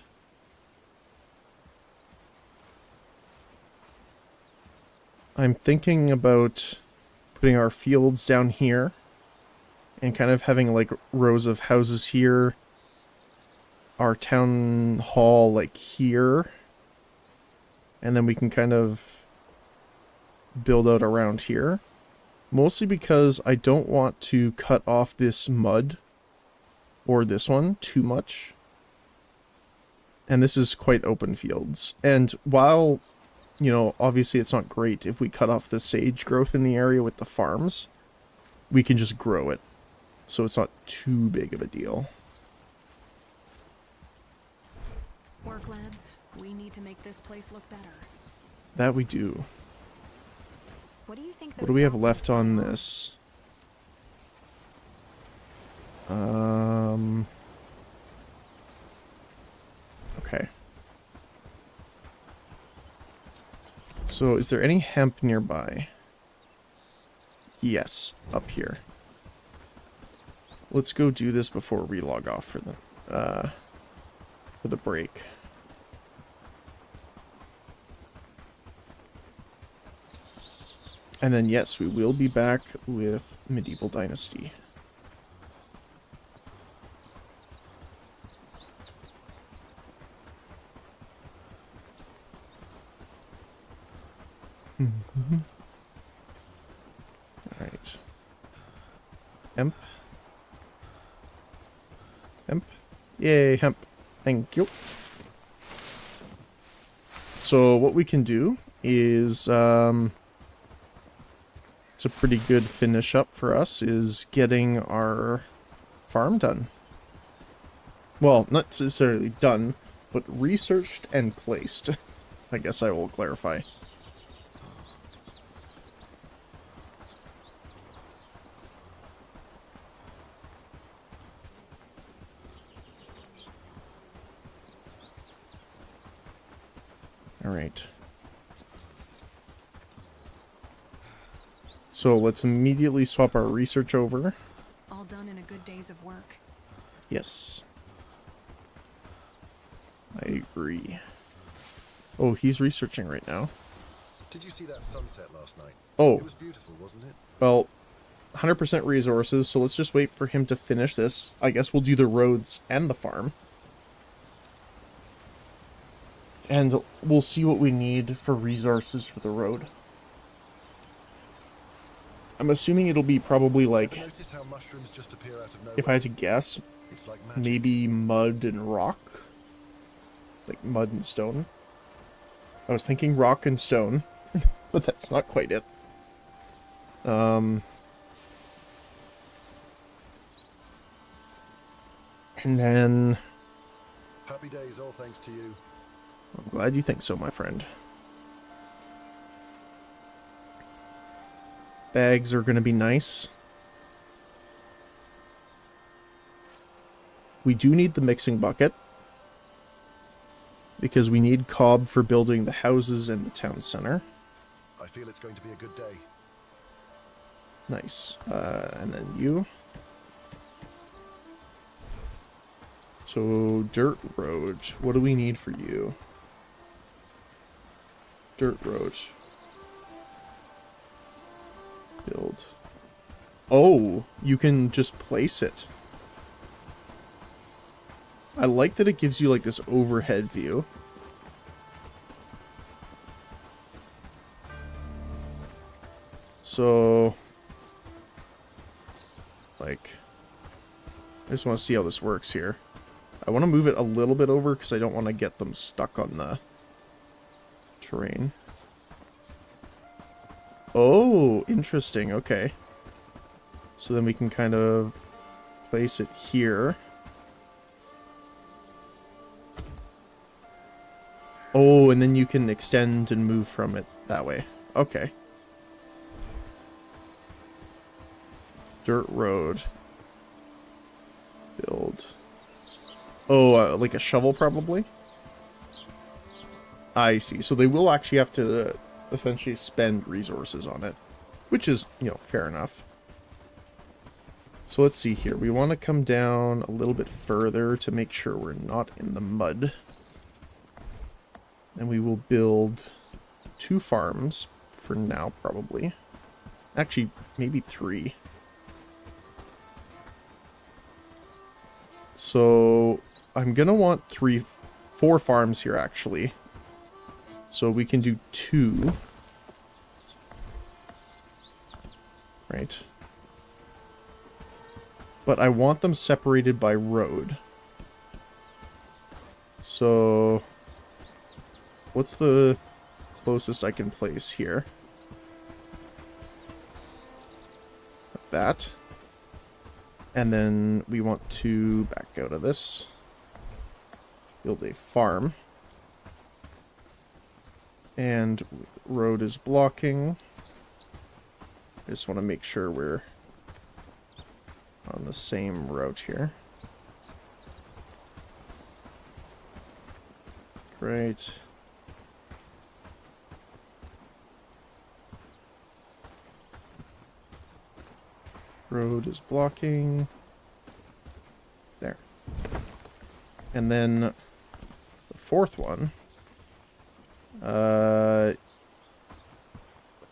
I'm thinking about putting our fields down here and kind of having like rows of houses here. Our town hall like here. And then we can kind of build out around here. Mostly because I don't want to cut off this mud or this one too much. And this is quite open fields. And while, you know, obviously it's not great if we cut off the sage growth in the area with the farms, we can just grow it. So it's not too big of a deal. Work, lads. We need to make this place look better. That we do. What do you think? What do we have left on this? Okay. So, is there any hemp nearby? Yes, up here. Let's go do this before we log off for the break. And then, yes, we will be back with Medieval Dynasty. Alright. Hemp. Hemp. Yay, hemp. Thank you. So what we can do is, it's a pretty good finish up for us, is getting our farm done. Well, not necessarily done, but researched and placed. I guess I will clarify. Alright. So let's immediately swap our research over. All done in a good days of work. Yes. I agree. Oh, he's researching right now. Did you see that sunset last night? Oh. It was beautiful, wasn't it? Well, 100% resources, so let's just wait for him to finish this. I guess we'll do the roads and the farm. And we'll see what we need for resources for the road. I'm assuming it'll be probably like, Notice how mushrooms just appear out of nowhere? if I had to guess, It's like magic. maybe mud and rock. Like mud and stone. I was thinking rock and stone, but that's not quite it. And then... Happy days, all thanks to you. I'm glad you think so, my friend. Bags are going to be nice. We do need the mixing bucket, because we need cob for building the houses in the town center. I feel it's going to be a good day. Nice. And then you. So, dirt road. What do we need for you? Dirt road. Build. Oh, you can just place it. I like that it gives you like this overhead view. So, like, I just want to see how this works here. I want to move it a little bit over because I don't want to get them stuck on the terrain. Oh, interesting. Okay. So then we can kind of place it here. Oh, and then you can extend and move from it that way. Okay. Dirt road. Build. Oh, like a shovel probably? I see. So they will actually have to essentially spend resources on it. Which is, you know, fair enough. So let's see here. We want to come down a little bit further to make sure we're not in the mud. And we will build 2 farms for now, probably. Actually, maybe 3. So I'm going to want 4 farms here, actually. So we can do 2. Right. But I want them separated by road. So what's the closest I can place here? Like that. And then we want to back out of this. Build a farm. And road is blocking. I just want to make sure we're on the same route here. Great. Road is blocking. There. And then the 4th one.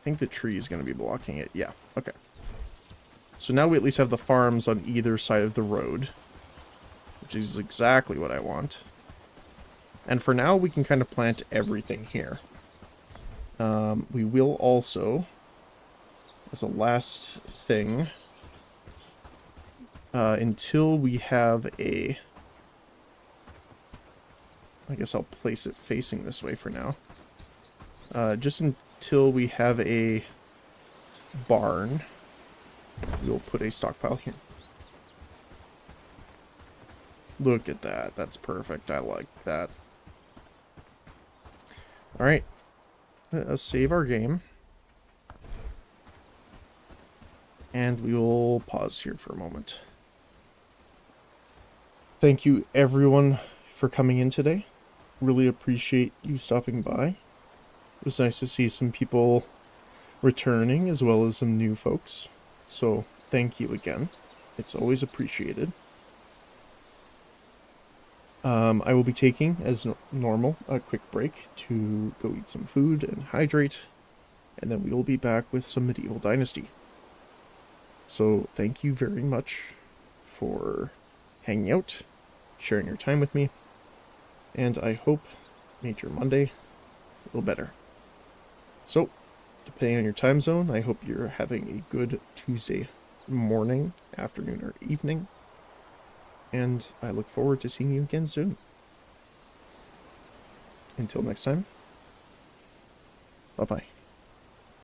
think the tree is going to be blocking it. Yeah, okay. So now we at least have the farms on either side of the road, which is exactly what I want. And for now, we can kind of plant everything here. We will also, as a last thing, until we have a... I guess I'll place it facing this way for now. Just until we have a barn, we'll put a stockpile here. Look at that. That's perfect. I like that. Alright. Let's save our game. And we will pause here for a moment. Thank you, everyone, for coming in today. Really appreciate you stopping by. It was nice to see some people returning as well as some new folks. So, thank you again. It's always appreciated. I will be taking, as normal, a quick break to go eat some food and hydrate, and then we will be back with some Medieval Dynasty. So, thank you very much for hanging out, sharing your time with me, and I hope made your Monday a little better. So, depending on your time zone, I hope you're having a good Tuesday morning, afternoon, or evening. And I look forward to seeing you again soon. Until next time, bye-bye.